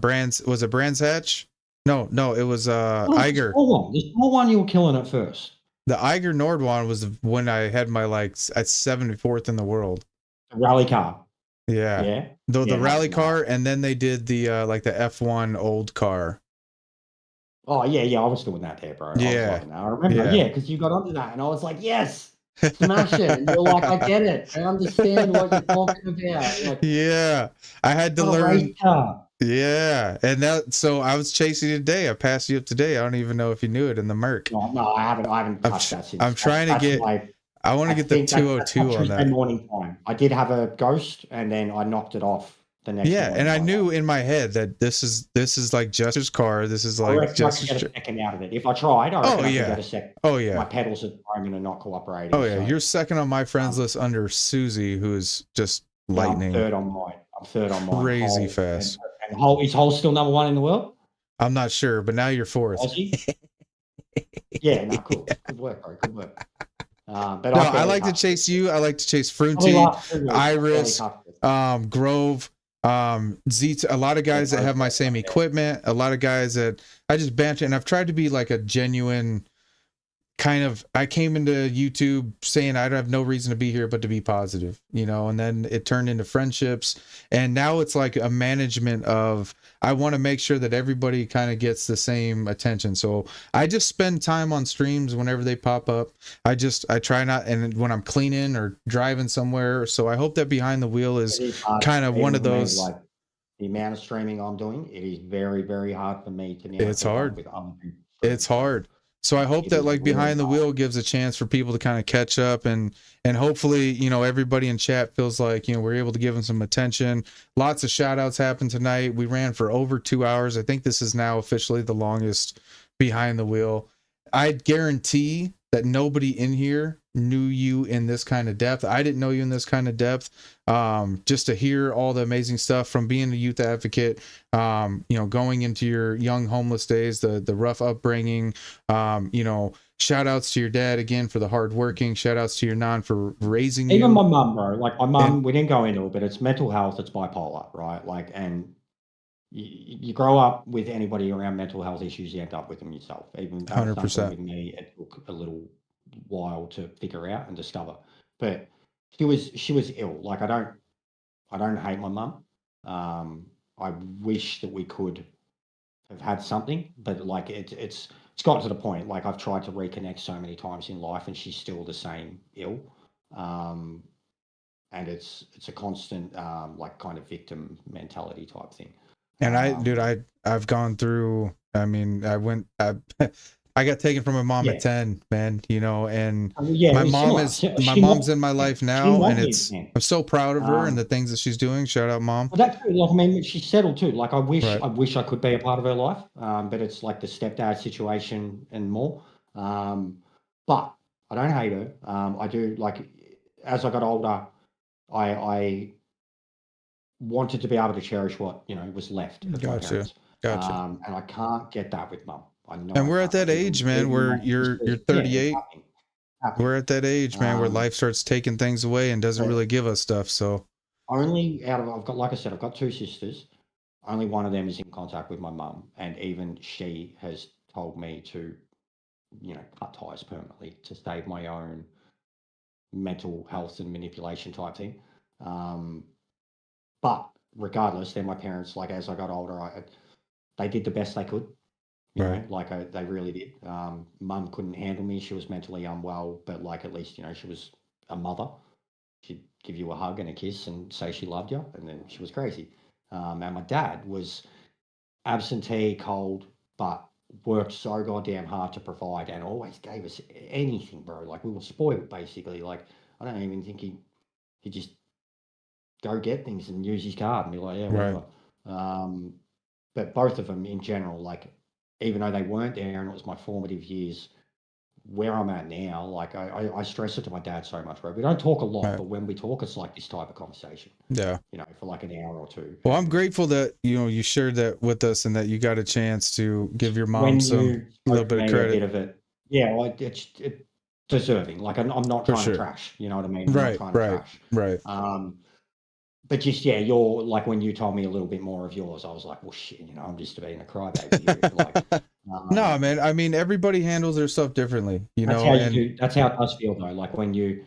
[SPEAKER 2] brands. Was it Brands Hatch? No, it was Eiger.
[SPEAKER 3] The small one, you were killing at first.
[SPEAKER 2] The Eiger Nordwan was when I had my like at 74th in the world.
[SPEAKER 3] The rally car.
[SPEAKER 2] Yeah. The rally car, and then they did the like the F1 old car.
[SPEAKER 3] Oh yeah, I was doing that there, bro.
[SPEAKER 2] Yeah.
[SPEAKER 3] I remember, because you got onto that, and I was like, yes, smash it. And you're like, I get it. I understand what you're talking about. Like,
[SPEAKER 2] yeah, I had to learn. Yeah, and so I was chasing you today. I passed you up today. I don't even know if you knew it in the Merc.
[SPEAKER 3] No, I haven't touched that since.
[SPEAKER 2] I'm trying to get. I want to get the 202 on that.
[SPEAKER 3] Morning time. I did have a Ghost, and then I knocked it off the next.
[SPEAKER 2] Yeah, and I knew in my head that this is like Jester's car. This is like
[SPEAKER 3] Jester's. I could get a second out of it if I tried. I could get a second.
[SPEAKER 2] Oh yeah.
[SPEAKER 3] My pedals at the moment are not cooperating.
[SPEAKER 2] Oh yeah, so. You're second on my friends list under Susie, who is just lightning.
[SPEAKER 3] I'm third on mine.
[SPEAKER 2] Crazy fast.
[SPEAKER 3] And is Hole still number one in the world?
[SPEAKER 2] I'm not sure, but now you're fourth.
[SPEAKER 3] Yeah, no, cool. Good work, bro. Good work. But
[SPEAKER 2] I like to chase you. I like to chase Frunty, Iris, Grove, Z. A lot of guys that have my same equipment. A lot of guys that I just banter, and I've tried to be like a genuine kind of. I came into YouTube saying I have no reason to be here but to be positive, and then it turned into friendships, and now it's like a management of. I want to make sure that everybody kind of gets the same attention. So I just spend time on streams whenever they pop up. I try not, and when I'm cleaning or driving somewhere. So I hope that behind the wheel is kind of one of those.
[SPEAKER 3] Like the amount of streaming I'm doing, it is very, very hard for me to now.
[SPEAKER 2] It's hard. It's hard. So I hope that like behind the wheel gives a chance for people to kind of catch up and hopefully, everybody in chat feels like, we're able to give them some attention. Lots of shout outs happened tonight. We ran for over 2 hours. I think this is now officially the longest behind the wheel. I guarantee that nobody in here knew you in this kind of depth. I didn't know you in this kind of depth. Just to hear all the amazing stuff from being a youth advocate, going into your young homeless days, the rough upbringing, shout outs to your dad again for the hard working, shout outs to your non for raising you.
[SPEAKER 3] Even my mum, bro. Like my mum, we didn't go into it, but it's mental health, it's bipolar, right? Like, and you grow up with anybody around mental health issues, you end up with them yourself. Even 100%. With me, it took a little while to figure out and discover. But she was ill. Like I don't hate my mum. I wish that we could have had something, but like it's got to the point. Like I've tried to reconnect so many times in life, and she's still the same ill. And it's a constant like kind of victim mentality type thing.
[SPEAKER 2] And I've gone through. I mean, I got taken from my mom at 10, man. And my mom's in my life now, and I'm so proud of her and the things that she's doing. Shout out, Mom.
[SPEAKER 3] Well, that's good. Like I mean, she's settled too. Like I wish I could be a part of her life, but it's like the stepdad situation and more. But I don't hate her. I do like as I got older, I wanted to be able to cherish what was left of my parents.
[SPEAKER 2] Gotcha.
[SPEAKER 3] And I can't get that with Mum. I know.
[SPEAKER 2] And we're at that age, man, where you're 38. We're at that age, man, where life starts taking things away and doesn't really give us stuff. So
[SPEAKER 3] only I've got two sisters. Only one of them is in contact with my mum, and even she has told me to, cut ties permanently to save my own mental health and manipulation type thing. But regardless, they're my parents. Like, as I got older, they did the best they could. They really did. Mum couldn't handle me. She was mentally unwell, but like, at least, she was a mother. She'd give you a hug and a kiss and say she loved you, and then she was crazy. And my dad was absentee, cold, but worked so goddamn hard to provide and always gave us anything, bro. Like, we were spoiled, basically. Like, I don't even think he'd just go get things and use his card and be like, yeah, whatever. But both of them in general, like, even though they weren't there and it was my formative years, where I'm at now, like, I stress it to my dad so much, bro. We don't talk a lot, but when we talk, it's like this type of conversation.
[SPEAKER 2] Yeah.
[SPEAKER 3] For like an hour or two.
[SPEAKER 2] Well, I'm grateful that, you shared that with us and that you got a chance to give your mom a little bit of credit.
[SPEAKER 3] A bit of it. Yeah, well, it's deserving. Like, I'm not trying to trash, you know what I mean? I'm not trying to trash. But just, you're like, when you told me a little bit more of yours, I was like, well, shit, I'm just being a crybaby here. Like,
[SPEAKER 2] no, man. I mean, everybody handles their stuff differently,
[SPEAKER 3] That's how you do. That's how it does feel, though. Like, when you,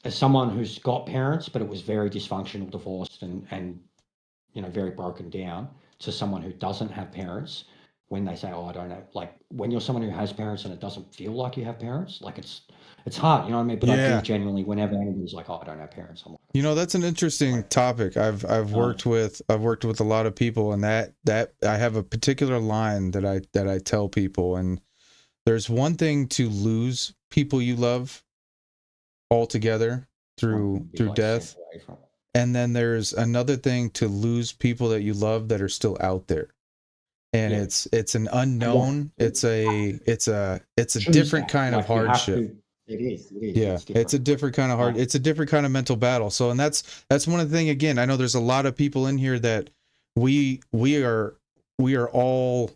[SPEAKER 3] as someone who's got parents, but it was very dysfunctional, divorced, and very broken down, to someone who doesn't have parents, when they say, oh, I don't know, like, when you're someone who has parents and it doesn't feel like you have parents, like, it's hard, you know what I mean? But I think genuinely, whenever anybody's like, oh, I don't have parents, I'm like,
[SPEAKER 2] that's an interesting topic. I've worked with a lot of people, and that I have a particular line that I tell people, and there's one thing to lose people you love altogether through death, and then there's another thing to lose people that you love that are still out there. And it's an unknown. It's a different kind of hardship.
[SPEAKER 3] It is.
[SPEAKER 2] Yeah, it's a different kind of it's a different kind of mental battle. So, and that's one of the things. Again, I know there's a lot of people in here that we are all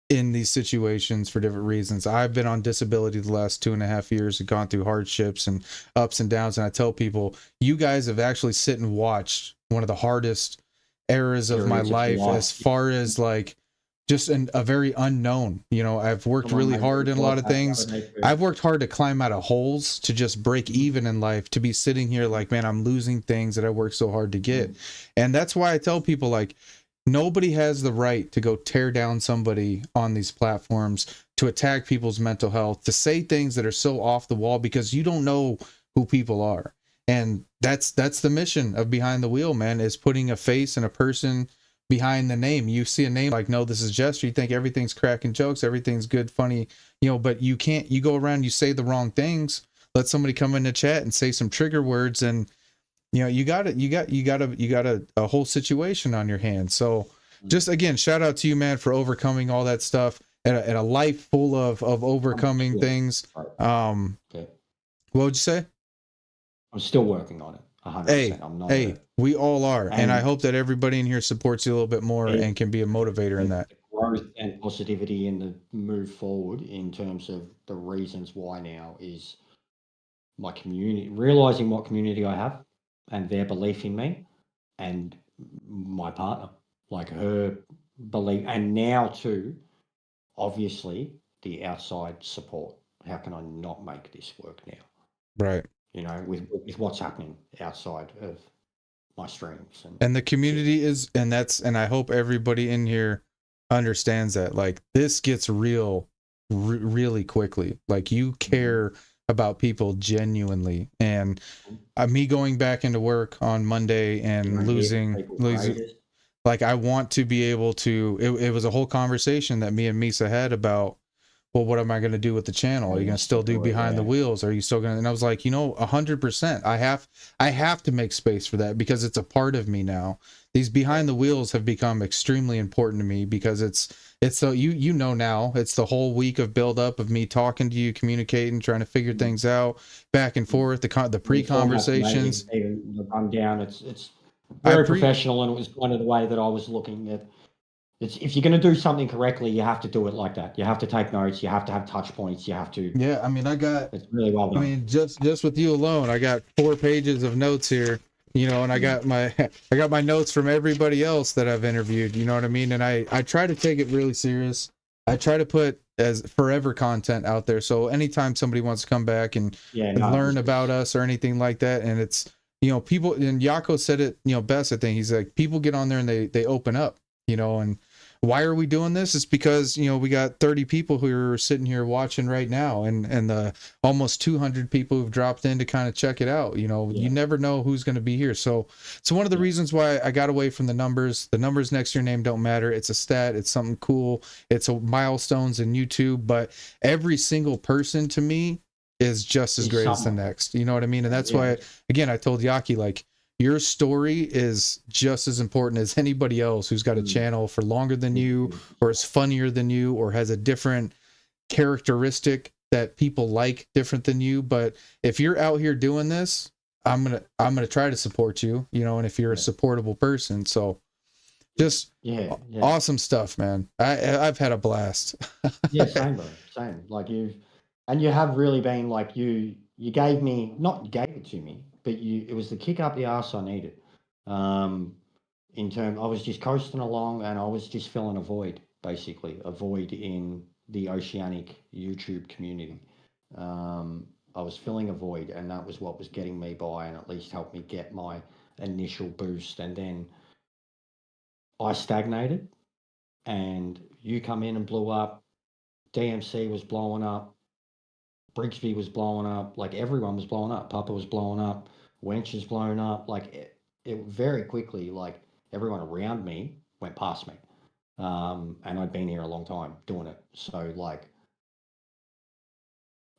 [SPEAKER 2] in these situations for different reasons. I've been on disability the last 2.5 years and gone through hardships and ups and downs. And I tell people, you guys have actually sit and watched one of the hardest eras of my life, as far as like just a very unknown. I've worked really hard in a lot of things. I've worked hard to climb out of holes, to just break even in life, to be sitting here like, man, I'm losing things that I worked so hard to get. And that's why I tell people, like, nobody has the right to go tear down somebody on these platforms, to attack people's mental health, to say things that are so off the wall, because you don't know who people are. And that's the mission of Behind the Wheel, man, is putting a face and a person behind the name. You see a name like, no, this is Jester. You think everything's cracking jokes, everything's good, funny, but you can't, you go around, you say the wrong things, let somebody come in the chat and say some trigger words, and you got a whole situation on your hands. So just, again, shout out to you, man, for overcoming all that stuff and a life full of overcoming things. What would you say?
[SPEAKER 3] I'm still working on it. 100%. I'm not.
[SPEAKER 2] We all are, and I hope that everybody in here supports you a little bit more and can be a motivator in that.
[SPEAKER 3] Growth and positivity in the move forward, in terms of the reasons why now, is my community, realizing what community I have and their belief in me, and my partner, like, her belief, and now too, obviously, the outside support. How can I not make this work now?
[SPEAKER 2] Right.
[SPEAKER 3] With what's happening outside of my streams.
[SPEAKER 2] And the community is, and I hope everybody in here understands that, like, this gets real really quickly. Like, you care about people genuinely. And me going back into work on Monday and losing, like, I want to be able to, it was a whole conversation that me and Misa had about, well, what am I going to do with the channel? Are you going to still do Behind the Wheels? Are you still going to? And I was like, 100%. I have to make space for that, because it's a part of me now. These Behind the Wheels have become extremely important to me, because it's so now it's the whole week of build up of me talking to you, communicating, trying to figure things out, back and forth, the pre-conversations.
[SPEAKER 3] The rundown, it's very professional, and it was kind of the way that I was looking at. If you're going to do something correctly, you have to do it like that. You have to take notes. You have to have touch points. You have to.
[SPEAKER 2] Yeah, I mean,
[SPEAKER 3] it's really well done.
[SPEAKER 2] I mean, just with you alone, I got 4 pages of notes here. you know, and I got my notes from everybody else that I've interviewed, you know what I mean? And I try to take it really serious. I try to put as forever content out there. So anytime somebody wants to come back and learn about us or anything like that, and it's, you know, people, and Yako said it, you know, best, I think. He's like, people get on there and they open up, you know, and why are we doing this? It's because, you know, we got 30 people who are sitting here watching right now, and the almost 200 people who've dropped in to kind of check it out. You know, you never know who's going to be here. So it's one of the reasons why I got away from the numbers. The numbers next to your name don't matter. It's a stat. It's something cool. It's a milestones in YouTube, but every single person to me is just as great as the next. You know what I mean? And that's why, again, I told Yaki, like, your story is just as important as anybody else who's got a channel for longer than you, or is funnier than you, or has a different characteristic that people like different than you. But if you're out here doing this, I'm gonna try to support you, you know, and if you're a supportable person. So just awesome stuff, man. I've had a blast.
[SPEAKER 3] Yeah, same, bro. Same. Like you have really been like, you gave me, not gave it to me, but it was the kick up the arse I needed. In terms, I was just coasting along and I was just filling a void, basically, a void in the oceanic YouTube community. I was filling a void, and that was what was getting me by, and at least helped me get my initial boost. And then I stagnated, and you come in and blew up. DMC was blowing up. Brigsby was blowing up. Like, everyone was blowing up. Papa was blowing up. Wench is blown up. Like, it very quickly, like, everyone around me went past me. And I'd been here a long time doing it. So, like,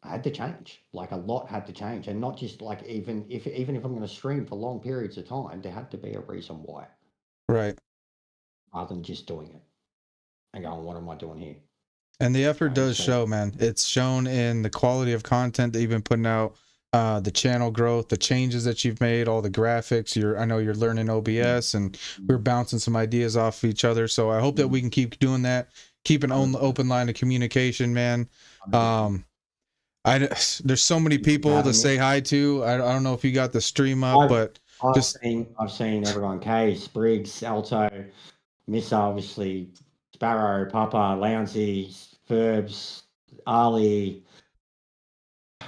[SPEAKER 3] I had to change. Like, a lot had to change. And not just, like, even if I'm going to stream for long periods of time, there had to be a reason why.
[SPEAKER 2] Right.
[SPEAKER 3] Rather than just doing it and going, what am I doing here?
[SPEAKER 2] And the effort does show, man. It's shown in the quality of content that you've been putting out, the channel growth, the changes that you've made, all the graphics. I know you're learning OBS, and we're bouncing some ideas off of each other. So I hope that we can keep doing that, keep an open line of communication, man. There's so many people to say hi to. I don't know if you got the stream up, but
[SPEAKER 3] I've seen everyone. Case, Briggs, Alto, Miss, obviously, Sparrow, Papa, Lounsey, Feuds, Ali,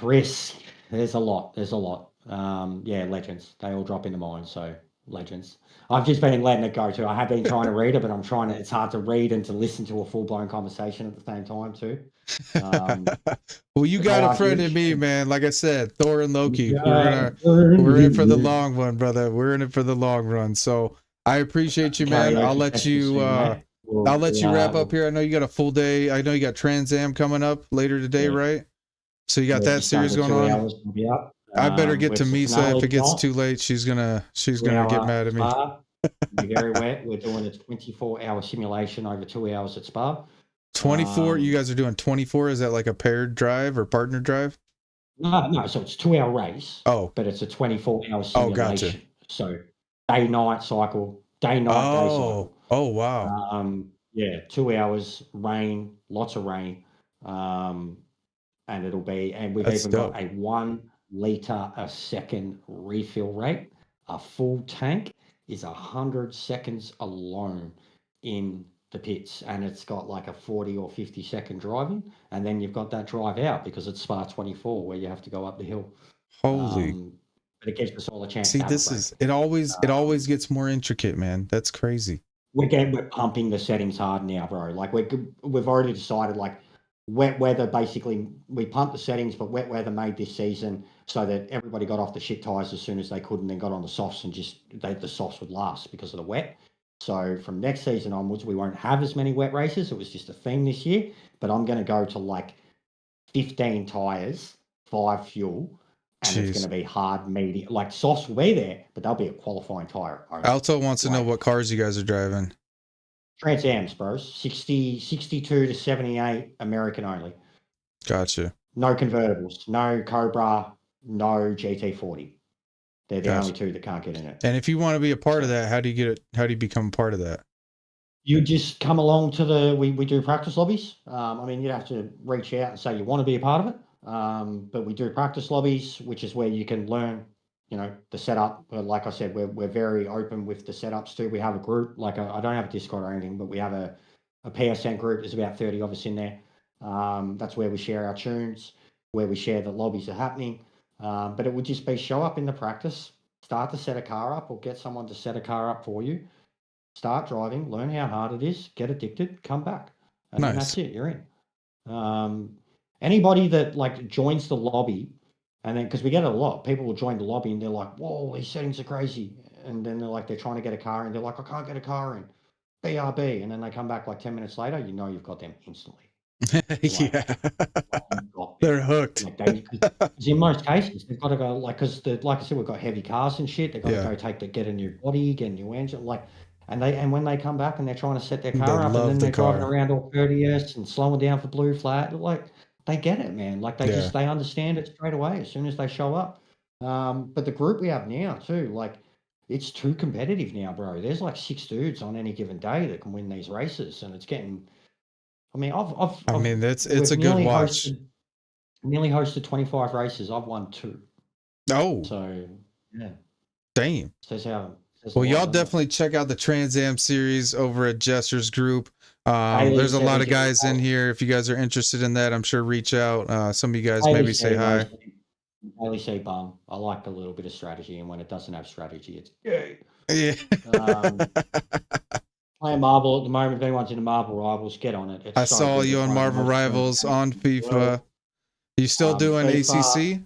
[SPEAKER 3] Risk. There's a lot. Legends. They all drop into mine. So legends. I've just been letting it go too. I have been trying to read it, but it's hard to read and to listen to a full blown conversation at the same time too.
[SPEAKER 2] Well, you got a friend in me, man. Like I said, Thor and Loki. We're in for the long run, brother. We're in it for the long run. So I appreciate you, man. I'll let you wrap up here. I know you got a full day. I know you got TransAm coming up later today, right? So you got that series going on. I better get to Misa if it gets too late. She's gonna get mad at me.
[SPEAKER 3] Be very wet. We're doing a 24-hour simulation over 2 hours at Spa.
[SPEAKER 2] 24. You guys are doing 24. Is that like a paired drive or partner drive?
[SPEAKER 3] No. So it's a 2 hour race.
[SPEAKER 2] Oh,
[SPEAKER 3] but it's a 24-hour simulation.
[SPEAKER 2] Oh, gotcha.
[SPEAKER 3] So day night cycle, day cycle.
[SPEAKER 2] Oh wow.
[SPEAKER 3] 2 hours, rain, lots of rain. And it'll be, and we've even got a 1 liter a second refill rate. A full tank is 100 seconds alone in the pits, and it's got like a 40 or 50 second driving, and then you've got that drive out because it's Spa 24 where you have to go up the hill.
[SPEAKER 2] Holy.
[SPEAKER 3] But it gives us all a chance.
[SPEAKER 2] See, it always gets more intricate, man. That's crazy.
[SPEAKER 3] We're pumping the settings hard now, bro. Like we've already decided, like, wet weather, basically, we pumped the settings, but wet weather made this season so that everybody got off the shit tires as soon as they could and then got on the softs, and the softs would last because of the wet. So from next season onwards, we won't have as many wet races. It was just a theme this year, but I'm going to go to like 15 tires, 5 fuel, and it's going to be hard, medium. Like, softs will be there, but they'll be a qualifying tire.
[SPEAKER 2] Alto wants to know what cars you guys are driving.
[SPEAKER 3] TransAms, bro. 62 to 78, American only.
[SPEAKER 2] Gotcha.
[SPEAKER 3] No convertibles, no Cobra, no GT40. They're the only two that can't get in it.
[SPEAKER 2] And if you want to be a part of that, how do you get it? How do you become a part of that?
[SPEAKER 3] You just come along to we do practice lobbies. You'd have to reach out and say you want to be a part of it. But we do practice lobbies, which is where you can learn you know, the setup. But like I said, we're very open with the setups too. We have a group, like I don't have a Discord or anything, but we have a PSN group. There's about 30 of us in there. That's where we share our tunes, where we share the lobbies are happening. But it would just be show up in the practice, start to set a car up, or get someone to set a car up for you. Start driving, learn how hard it is, get addicted, come back, and then
[SPEAKER 2] Nice.
[SPEAKER 3] that's it. You're in. Anybody that like joins the lobby, and then because we get it a lot, people will join the lobby and they're like, "Whoa, these settings are crazy," and then they're trying to get a car and they're like, "I can't get a car in." BRB, and then they come back like 10 minutes later, you know you've got them instantly.
[SPEAKER 2] Yeah.
[SPEAKER 3] You've got them.
[SPEAKER 2] They're hooked.
[SPEAKER 3] Like because in most cases they've got to go like like I said, we've got heavy cars and shit. They've got
[SPEAKER 2] Yeah.
[SPEAKER 3] to go get a new body, get a new engine, like. And when they come back and they're trying to set their car
[SPEAKER 2] They
[SPEAKER 3] up, and
[SPEAKER 2] love
[SPEAKER 3] then
[SPEAKER 2] the
[SPEAKER 3] they're driving
[SPEAKER 2] car.
[SPEAKER 3] around all courteous and slowing down for blue flag, like they get it, man. Like they
[SPEAKER 2] Yeah.
[SPEAKER 3] they understand it straight away as soon as they show up. But the group we have now too, like it's too competitive now, bro. There's like 6 dudes on any given day that can win these races, and it's getting. I mean,
[SPEAKER 2] I mean, it's a
[SPEAKER 3] we've
[SPEAKER 2] good
[SPEAKER 3] nearly
[SPEAKER 2] watch.
[SPEAKER 3] nearly hosted 25 races. I've won 2.
[SPEAKER 2] Oh,
[SPEAKER 3] So yeah,
[SPEAKER 2] damn.
[SPEAKER 3] says how.
[SPEAKER 2] Well, y'all definitely check out the TransAm series over at Jesters Group. There's a lot of guys in here. If you guys are interested in that, I'm sure reach out. Some of you guys maybe say hi.
[SPEAKER 3] Daily say bum. I like a little bit of strategy, and when it doesn't have strategy, it's gay.
[SPEAKER 2] Yeah.
[SPEAKER 3] Playing Marvel at the moment. If anyone's into Marvel Rivals, get on it.
[SPEAKER 2] I saw you on Marvel Rivals on FIFA. You still doing ACC?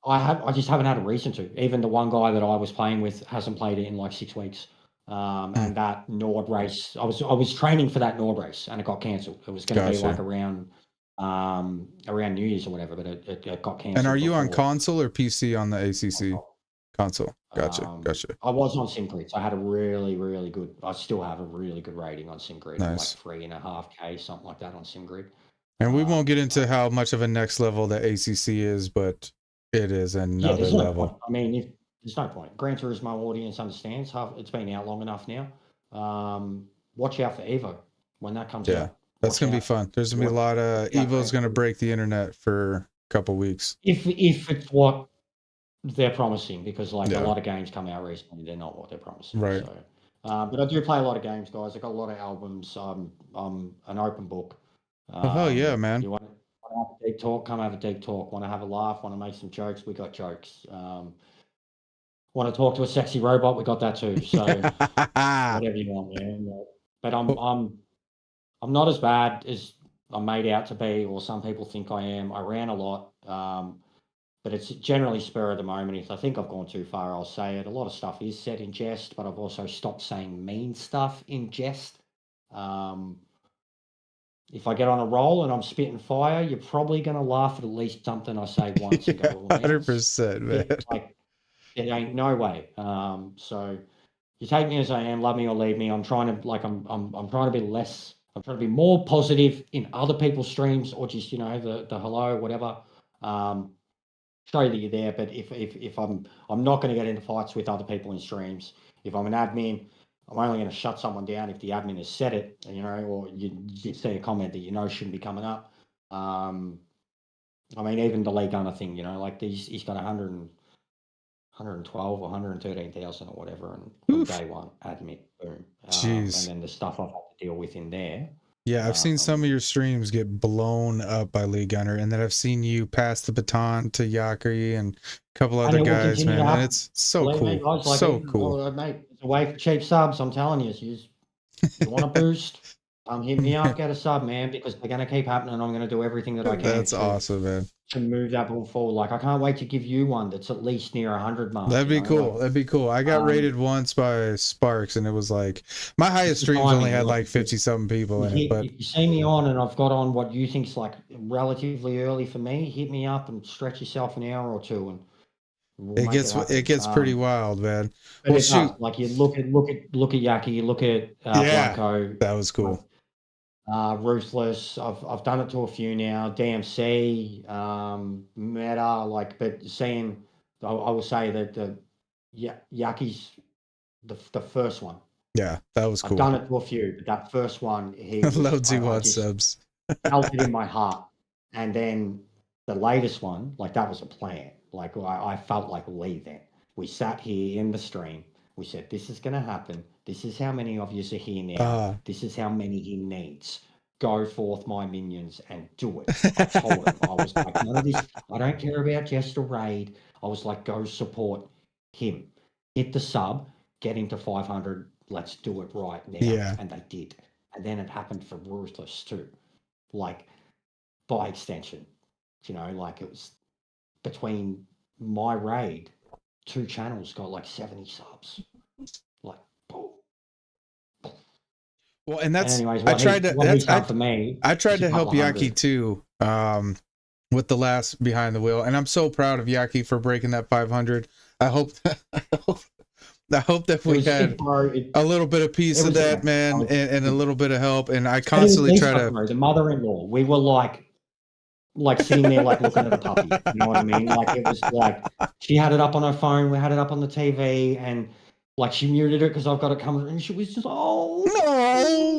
[SPEAKER 3] I just haven't had a reason to. Even the one guy that I was playing with hasn't played it in like 6 weeks. And that Nord race, I was training for that Nord race, and it got cancelled. It was going to be like around New Year's or whatever, but it got cancelled.
[SPEAKER 2] And are you on console or PC on the ACC? Console. Gotcha.
[SPEAKER 3] I was on Sim Grid, so I had a really, really good. I still have a really good rating on Sim Grid.
[SPEAKER 2] Nice.
[SPEAKER 3] Like 3.5K, something like that on Sim Grid.
[SPEAKER 2] And we won't get into how much of a next level the ACC is, but it is another level.
[SPEAKER 3] No, I mean, there's no point. Gran Turismo audience understands. It's been out long enough now. Watch out for Evo when that comes out.
[SPEAKER 2] That's going to be fun. There's going to be a lot of Evo's going to break the internet for a couple weeks.
[SPEAKER 3] If it's what they're promising, because like a lot of games come out recently, they're not what they're promising.
[SPEAKER 2] Right.
[SPEAKER 3] So, but I do play a lot of games, guys. I've got a lot of albums. I'm an open book.
[SPEAKER 2] Hell yeah, man.
[SPEAKER 3] You want to have a deep talk? Come have a deep talk. Want to have a laugh? Want to make some jokes? We got jokes. Want to talk to a sexy robot? We got that too. So whatever you want, man. But I'm not as bad as I'm made out to be, or some people think I am. I ran a lot, but it's generally spur of the moment. If I think I've gone too far, I'll say it. A lot of stuff is said in jest, but I've also stopped saying mean stuff in jest. If I get on a roll and I'm spitting fire, you're probably going to laugh at least something I say once and go,
[SPEAKER 2] 100%, man.
[SPEAKER 3] Like, it ain't no way. So you take me as I am, love me or leave me. I'm trying to I'm trying to be less. I'm trying to be more positive in other people's streams, or just the hello, whatever. Show that you're there. But if I'm not going to get into fights with other people in streams. If I'm an admin, I'm only going to shut someone down if the admin has said it, or you see a comment that shouldn't be coming up. I mean, even the Lee Gunner thing, like he's got 112 or 113,000 or whatever, and from day one, admin, boom. And then the stuff I've had to deal with in there.
[SPEAKER 2] Yeah, I've seen some of your streams get blown up by Lee Gunner, and then I've seen you pass the baton to Yakari and a couple other guys, man. And it's so cool. Guys, so cool.
[SPEAKER 3] Mate, it's a way for cheap subs, I'm telling you. You want a boost? Hit me up, get a sub, man, because they're going to keep happening, and I'm going to do everything that I can.
[SPEAKER 2] That's awesome, man.
[SPEAKER 3] To move that ball forward. Like, I can't wait to give you one that's at least near 100 mark.
[SPEAKER 2] That'd be cool. That'd be cool. I got rated once by Sparks, and it was like my highest streams only had like 50-something people in it. But
[SPEAKER 3] if you see me on and I've got on what you think's like relatively early for me, hit me up and stretch yourself an hour or two, and
[SPEAKER 2] it gets pretty wild, man.
[SPEAKER 3] Well, shoot, like you look at Yaki, you look at Blanco.
[SPEAKER 2] That was cool.
[SPEAKER 3] Ruthless. I've done it to a few now. DMC, Meta, but seeing, I will say that Yaki's the first one.
[SPEAKER 2] Yeah, that was cool.
[SPEAKER 3] I've done it to a few, but that first one,
[SPEAKER 2] Loadsy wants subs.
[SPEAKER 3] Felt it in my heart, and then the latest one, like that was a plan. Like I felt like Lee then. We sat here in the stream. We said, this is going to happen. This is how many of you are here now. This is how many he needs. Go forth, my minions, and do it. I told him. I was like, none of this. I don't care about Jester Raid. I was like, go support him. Hit the sub. Get him to 500. Let's do it right now.
[SPEAKER 2] Yeah.
[SPEAKER 3] And they did. And then it happened for Ruthless too. Like, by extension. You know, like it was between my raid, 2 channels got like 70 subs. Like, boom.
[SPEAKER 2] Well, and that's,
[SPEAKER 3] anyways,
[SPEAKER 2] I tried to, that's,
[SPEAKER 3] for me.
[SPEAKER 2] I tried to help Yaki too, with the last behind the wheel. And I'm so proud of Yaki for breaking that 500. I hope that we had a little bit of piece of that, man, and a little bit of help. And I constantly try to.
[SPEAKER 3] The mother-in-law, we were like sitting there, like looking at a puppy. You know what I mean? Like it was like she had it up on her phone, we had it up on the TV, and like she muted it because I've got it coming, and she was just
[SPEAKER 2] no,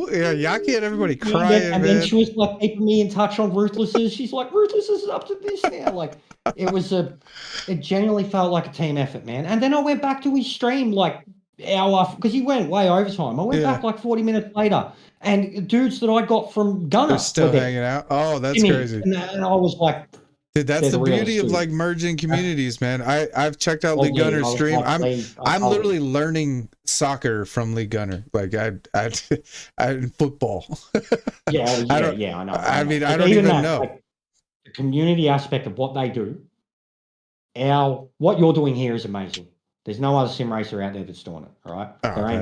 [SPEAKER 2] yeah, Yaki had everybody crying,
[SPEAKER 3] and
[SPEAKER 2] man.
[SPEAKER 3] then she was like keeping me in touch on Ruthless's. She's like, Ruthless is up to this now. Like it genuinely felt like a team effort, man. And then I went back to his stream like hour because he went way overtime. I went back like 40 minutes later, and dudes that I got from Gunner
[SPEAKER 2] they're still hanging out. Oh, that's crazy.
[SPEAKER 3] And I was like,
[SPEAKER 2] dude, that's the beauty of like merging communities, man. I've checked out Lee Gunner's stream.
[SPEAKER 3] Like,
[SPEAKER 2] I'm literally learning soccer from Lee Gunner. Like I football.
[SPEAKER 3] yeah, I know.
[SPEAKER 2] I mean, I don't even know.
[SPEAKER 3] Like, the community aspect of what they do. What you're doing here is amazing. There's no other sim racer out there that's doing it. All right,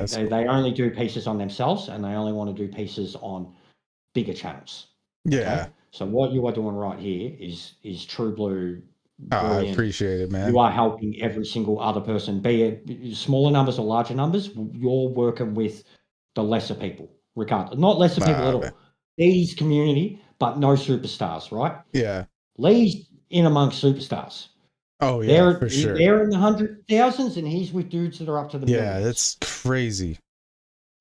[SPEAKER 3] they only do pieces on themselves, and they only want to do pieces on bigger channels.
[SPEAKER 2] Yeah.
[SPEAKER 3] Okay? So what you are doing right here is true blue.
[SPEAKER 2] I appreciate it, man.
[SPEAKER 3] You are helping every single other person, be it smaller numbers or larger numbers. You're working with the lesser people, regardless. Not lesser people at all. Lee's community, but no superstars, right?
[SPEAKER 2] Yeah.
[SPEAKER 3] Lee's in amongst superstars.
[SPEAKER 2] Oh yeah, for sure.
[SPEAKER 3] They're in the hundreds of thousands, and he's with dudes that are up to the millions.
[SPEAKER 2] Yeah, that's crazy.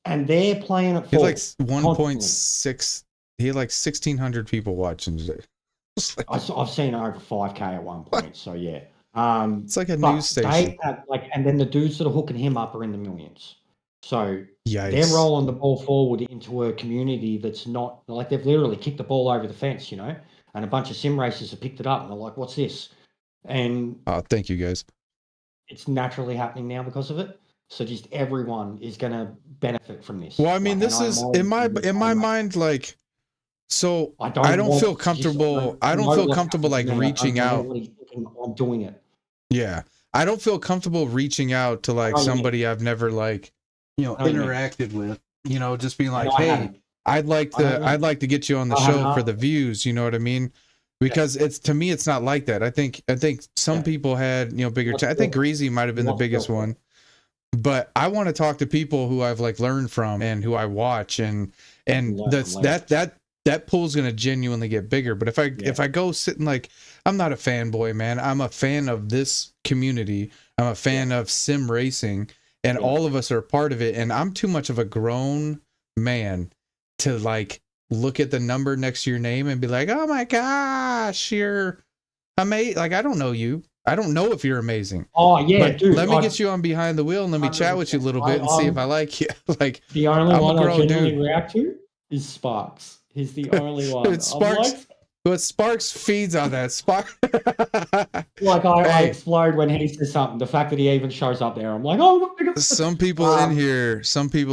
[SPEAKER 3] And they're playing it for
[SPEAKER 2] like 1.6. He had like 1,600 people watching today.
[SPEAKER 3] I've seen over 5K at one point. So yeah,
[SPEAKER 2] it's like a news station.
[SPEAKER 3] They have, and then the dudes that are hooking him up are in the millions. So
[SPEAKER 2] Yikes.
[SPEAKER 3] They're rolling the ball forward into a community that's not like they've literally kicked the ball over the fence, you know. And a bunch of sim racers have picked it up and they're like, "What's this?" And
[SPEAKER 2] thank you guys.
[SPEAKER 3] It's naturally happening now because of it. So just everyone is going to benefit from this.
[SPEAKER 2] Well, I mean, this is in my mind, like, so I don't feel comfortable. I don't feel comfortable like reaching out.
[SPEAKER 3] I'm doing it.
[SPEAKER 2] Yeah, I don't feel comfortable reaching out to like somebody I've never like, interacted with. You know, just being like, hey, I'd like to get you on the show for the views. You know what I mean? Because to me, it's not like that. I think some people had, bigger. I think Greasy might have been the biggest one, but I want to talk to people who I've like learned from and who I watch, and that pool's going to genuinely get bigger. But if I go sitting like, I'm not a fanboy, man. I'm a fan of this community. I'm a fan of sim racing, and all of us are a part of it. And I'm too much of a grown man to like look at the number next to your name and be like, oh my gosh, you're amazing. Like, I don't know you. I don't know if you're amazing.
[SPEAKER 3] Oh yeah, dude.
[SPEAKER 2] Let me get you on behind the wheel and let me chat with you a little bit and see if I like you. Like,
[SPEAKER 3] the only one I generally react to is Sparks. He's the only one.
[SPEAKER 2] Dude, Sparks. But Sparks feeds on that.
[SPEAKER 3] Like I explode when he says something. The fact that he even shows up there, I'm like, oh my God.
[SPEAKER 2] Some people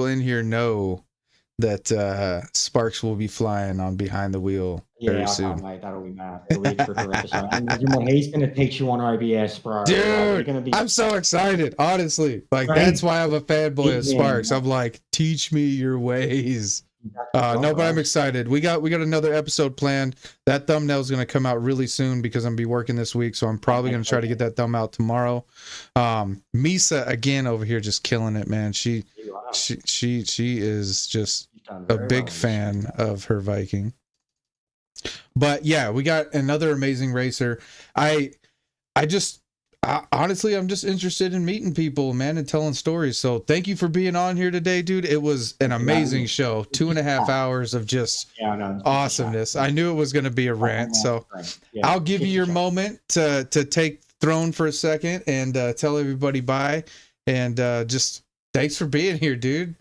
[SPEAKER 2] in here know that Sparks will be flying on behind the wheel very soon.
[SPEAKER 3] Can't wait. That'll be mad. It'll be a tripper episode. Imagine what he's going to teach you on OBS, bro.
[SPEAKER 2] Dude, I'm so excited. Honestly, like that's why I'm a fanboy of Sparks. I'm like, teach me your ways. No, but I'm excited. We got another episode planned. That thumbnail is going to come out really soon because I'm gonna be working this week, so I'm probably going to try to get that thumb out tomorrow. Misa again over here just killing it, man. She is just a big fan of her Viking. But yeah, we got another amazing racer. I Honestly, I'm just interested in meeting people, man, and telling stories. So thank you for being on here today, dude. It was an amazing show. 2.5 hours of just
[SPEAKER 3] Yeah, I know. It's just a chat.
[SPEAKER 2] awesomeness. I knew it was going to be a rant. So
[SPEAKER 3] Yeah,
[SPEAKER 2] I'll give you
[SPEAKER 3] just a
[SPEAKER 2] your
[SPEAKER 3] chat.
[SPEAKER 2] moment to take throne for a second and tell everybody bye. And just thanks for being here, dude.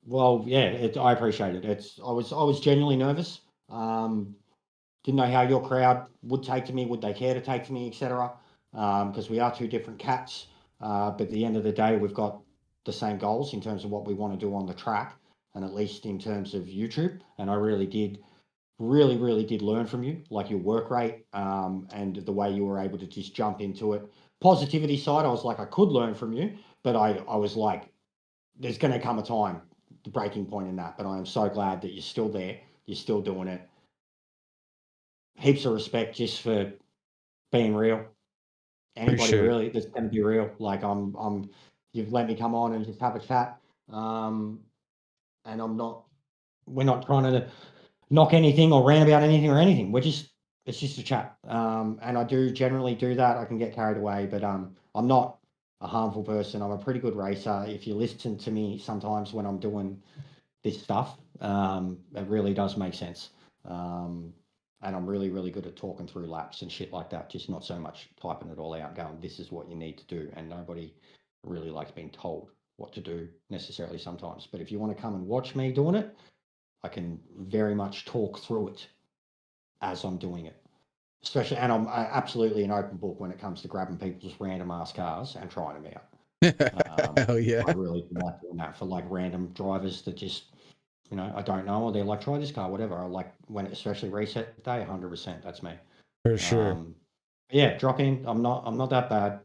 [SPEAKER 3] Well, yeah, I appreciate it. I was genuinely nervous. Didn't know how your crowd would take to me, would they care to take to me, etc. Because we are two different cats. But at the end of the day, we've got the same goals in terms of what we want to do on the track, and at least in terms of YouTube. And I really did learn from you, like your work rate, and the way you were able to just jump into it. Positivity side, I was like, I could learn from you, but I was like, there's going to come a time, the breaking point in that. But I am so glad that you're still there, you're still doing it. Heaps of respect just for being real. Anybody
[SPEAKER 2] Appreciate it.
[SPEAKER 3] really that's going to be real. Like you've let me come on and just have a chat. And we're not trying to knock anything or rant about anything or anything. It's just a chat. And I do generally do that. I can get carried away, but I'm not a harmful person. I'm a pretty good racer. If you listen to me sometimes when I'm doing this stuff, it really does make sense. And I'm really, really good at talking through laps and shit like that. Just not so much typing it all out, going, this is what you need to do. And nobody really likes being told what to do necessarily sometimes. But if you want to come and watch me doing it, I can very much talk through it as I'm doing it. Especially, and I'm absolutely an open book when it comes to grabbing people's random ass cars and trying them out.
[SPEAKER 2] Hell yeah.
[SPEAKER 3] I really like doing that for like random drivers that just, I don't know, or they're like, try this car, whatever. I like when, especially reset day, 100%. That's me.
[SPEAKER 2] For sure.
[SPEAKER 3] Yeah, drop in. I'm not that bad,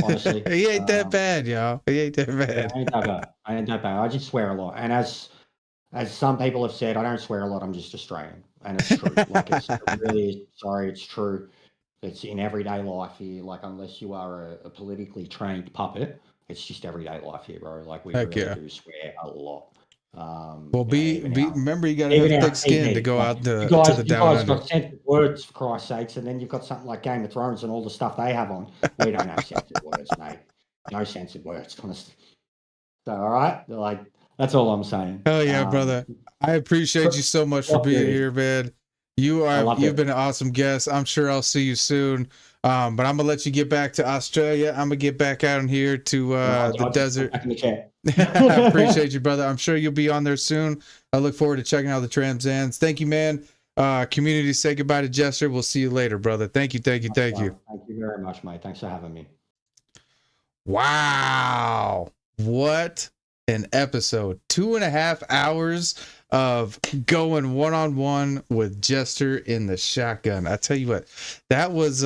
[SPEAKER 3] honestly.
[SPEAKER 2] He ain't that bad, y'all. He ain't that
[SPEAKER 3] Yeah,
[SPEAKER 2] bad.
[SPEAKER 3] I ain't that bad. I ain't that bad. I just swear a lot. And as some people have said, I don't swear a lot. I'm just Australian, and it's true. Like it really is. Sorry, it's true. It's in everyday life here. Like unless you are a politically trained puppet, it's just everyday life here, bro. Like we
[SPEAKER 2] Heck
[SPEAKER 3] really
[SPEAKER 2] yeah.
[SPEAKER 3] do swear a lot.
[SPEAKER 2] Well, remember you gotta
[SPEAKER 3] even
[SPEAKER 2] have
[SPEAKER 3] our
[SPEAKER 2] thick skin
[SPEAKER 3] TV,
[SPEAKER 2] to go
[SPEAKER 3] like,
[SPEAKER 2] out to
[SPEAKER 3] you
[SPEAKER 2] the down
[SPEAKER 3] guys
[SPEAKER 2] under.
[SPEAKER 3] got censored words for Christ's sakes, and then you've got something like Game of Thrones and all the stuff they have on. We don't have censored words, mate. No censored words, honestly. So, all right, like that's all I'm saying.
[SPEAKER 2] Hell yeah, brother. I appreciate you so much for being here, man. You've been an awesome guest. I'm sure I'll see you soon. But I'm gonna let you get back to Australia. I'm gonna get back out in here to the desert.
[SPEAKER 3] Back in the chair.
[SPEAKER 2] I appreciate you, brother. I'm sure you'll be on there soon. I look forward to checking out the TransAms. Thank you, man. Community, say goodbye to Jester. We'll see you later, brother. Thank you.
[SPEAKER 3] Thank you very much, mate. Thanks for having me.
[SPEAKER 2] Wow. What an episode. 2.5 hours of going one-on-one with Jester in the shotgun. I tell you what, that was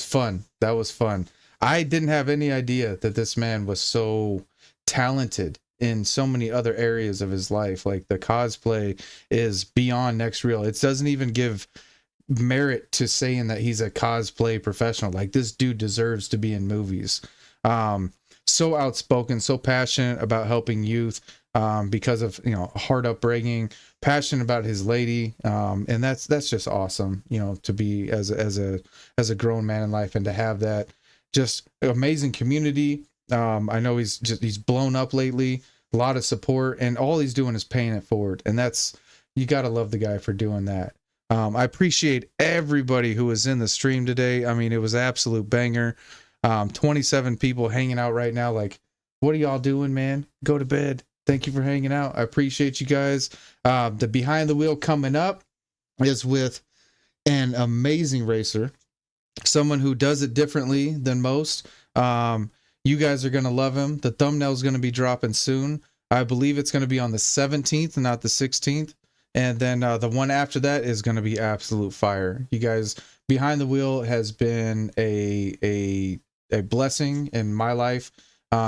[SPEAKER 2] fun. That was fun. I didn't have any idea that this man was so talented in so many other areas of his life. Like the cosplay is beyond next reel. It doesn't even give merit to saying that he's a cosplay professional. Like this dude deserves to be in movies. So outspoken, so passionate about helping youth, because of, hard upbringing, passionate about his lady. And that's just awesome, to be as a grown man in life and to have that just amazing community. I know he's blown up lately, a lot of support, and all he's doing is paying it forward. And you got to love the guy for doing that. I appreciate everybody who was in the stream today. I mean, it was absolute banger. 27 people hanging out right now. Like, what are y'all doing, man? Go to bed. Thank you for hanging out. I appreciate you guys. The behind the wheel coming up is with an amazing racer, someone who does it differently than most. You guys are going to love him. The thumbnail is going to be dropping soon. I believe it's going to be on the 17th, not the 16th. And then the one after that is going to be absolute fire. You guys, behind the wheel has been a blessing in my life.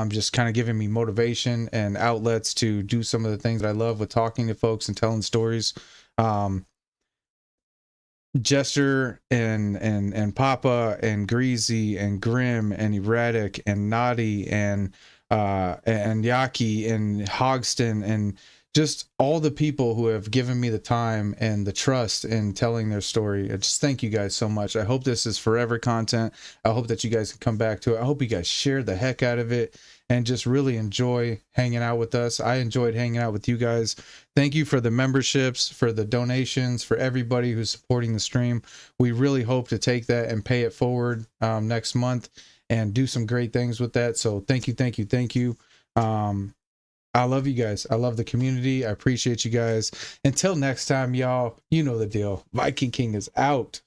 [SPEAKER 2] Just kind of giving me motivation and outlets to do some of the things that I love with talking to folks and telling stories. Jester and Papa and Greasy and Grim and Erratic and Naughty and Yaki and Hogston and just all the people who have given me the time and the trust in telling their story. I just thank you guys so much. I hope this is forever content. I hope that you guys can come back to it. I hope you guys share the heck out of it and just really enjoy hanging out with us. I enjoyed hanging out with you guys. Thank you for the memberships, for the donations, for everybody who's supporting the stream. We really hope to take that and pay it forward next month and do some great things with that. So thank you, thank you, thank you. I love you guys. I love the community. I appreciate you guys. Until next time, y'all, you know the deal. Viking King is out.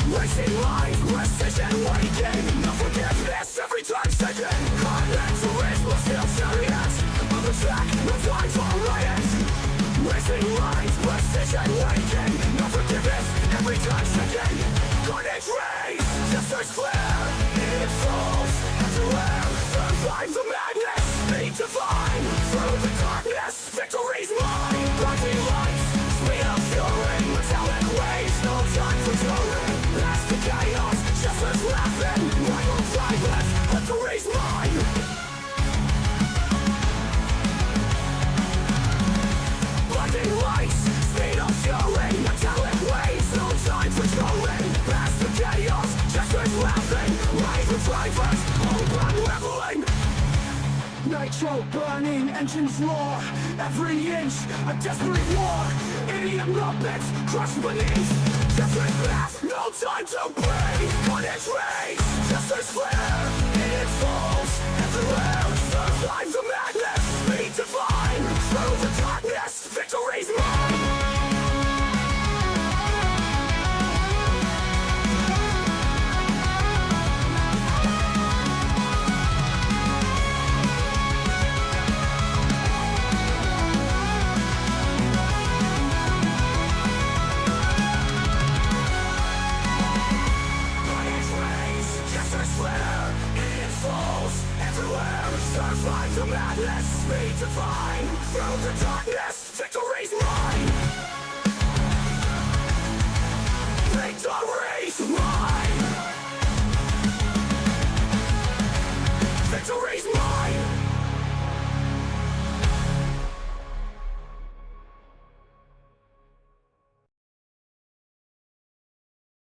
[SPEAKER 1] Racing lines, precision waking, no forgiveness every time second. Gran Turismo chariots, on the track, no time for riots. Racing lines, precision waking, no forgiveness every time second. Carnage race, Jesters flare, it falls everywhere. Survive the madness, be divine, through the darkness, victory's mine. Rising lights, speed of fury, metallic waves, no time for touring. Past the chaos, Jesters laughing, rival drivers, victory's mine. Blinding lights, speed of fury, metallic waves, no time for touring. Past the chaos, Jesters laughing, rival drivers, all unraveling. Nitro burning, engines roar. Every inch, a desperate war. Idiot muppets, crushed beneath. Desperate path, no time to breathe. Carnage race, Jesters flare. It falls everywhere. Survive the madness, be divine. Through the darkness, victory's mine. Survive the madness, be divine. Through the darkness, victory's mine. Victory's mine.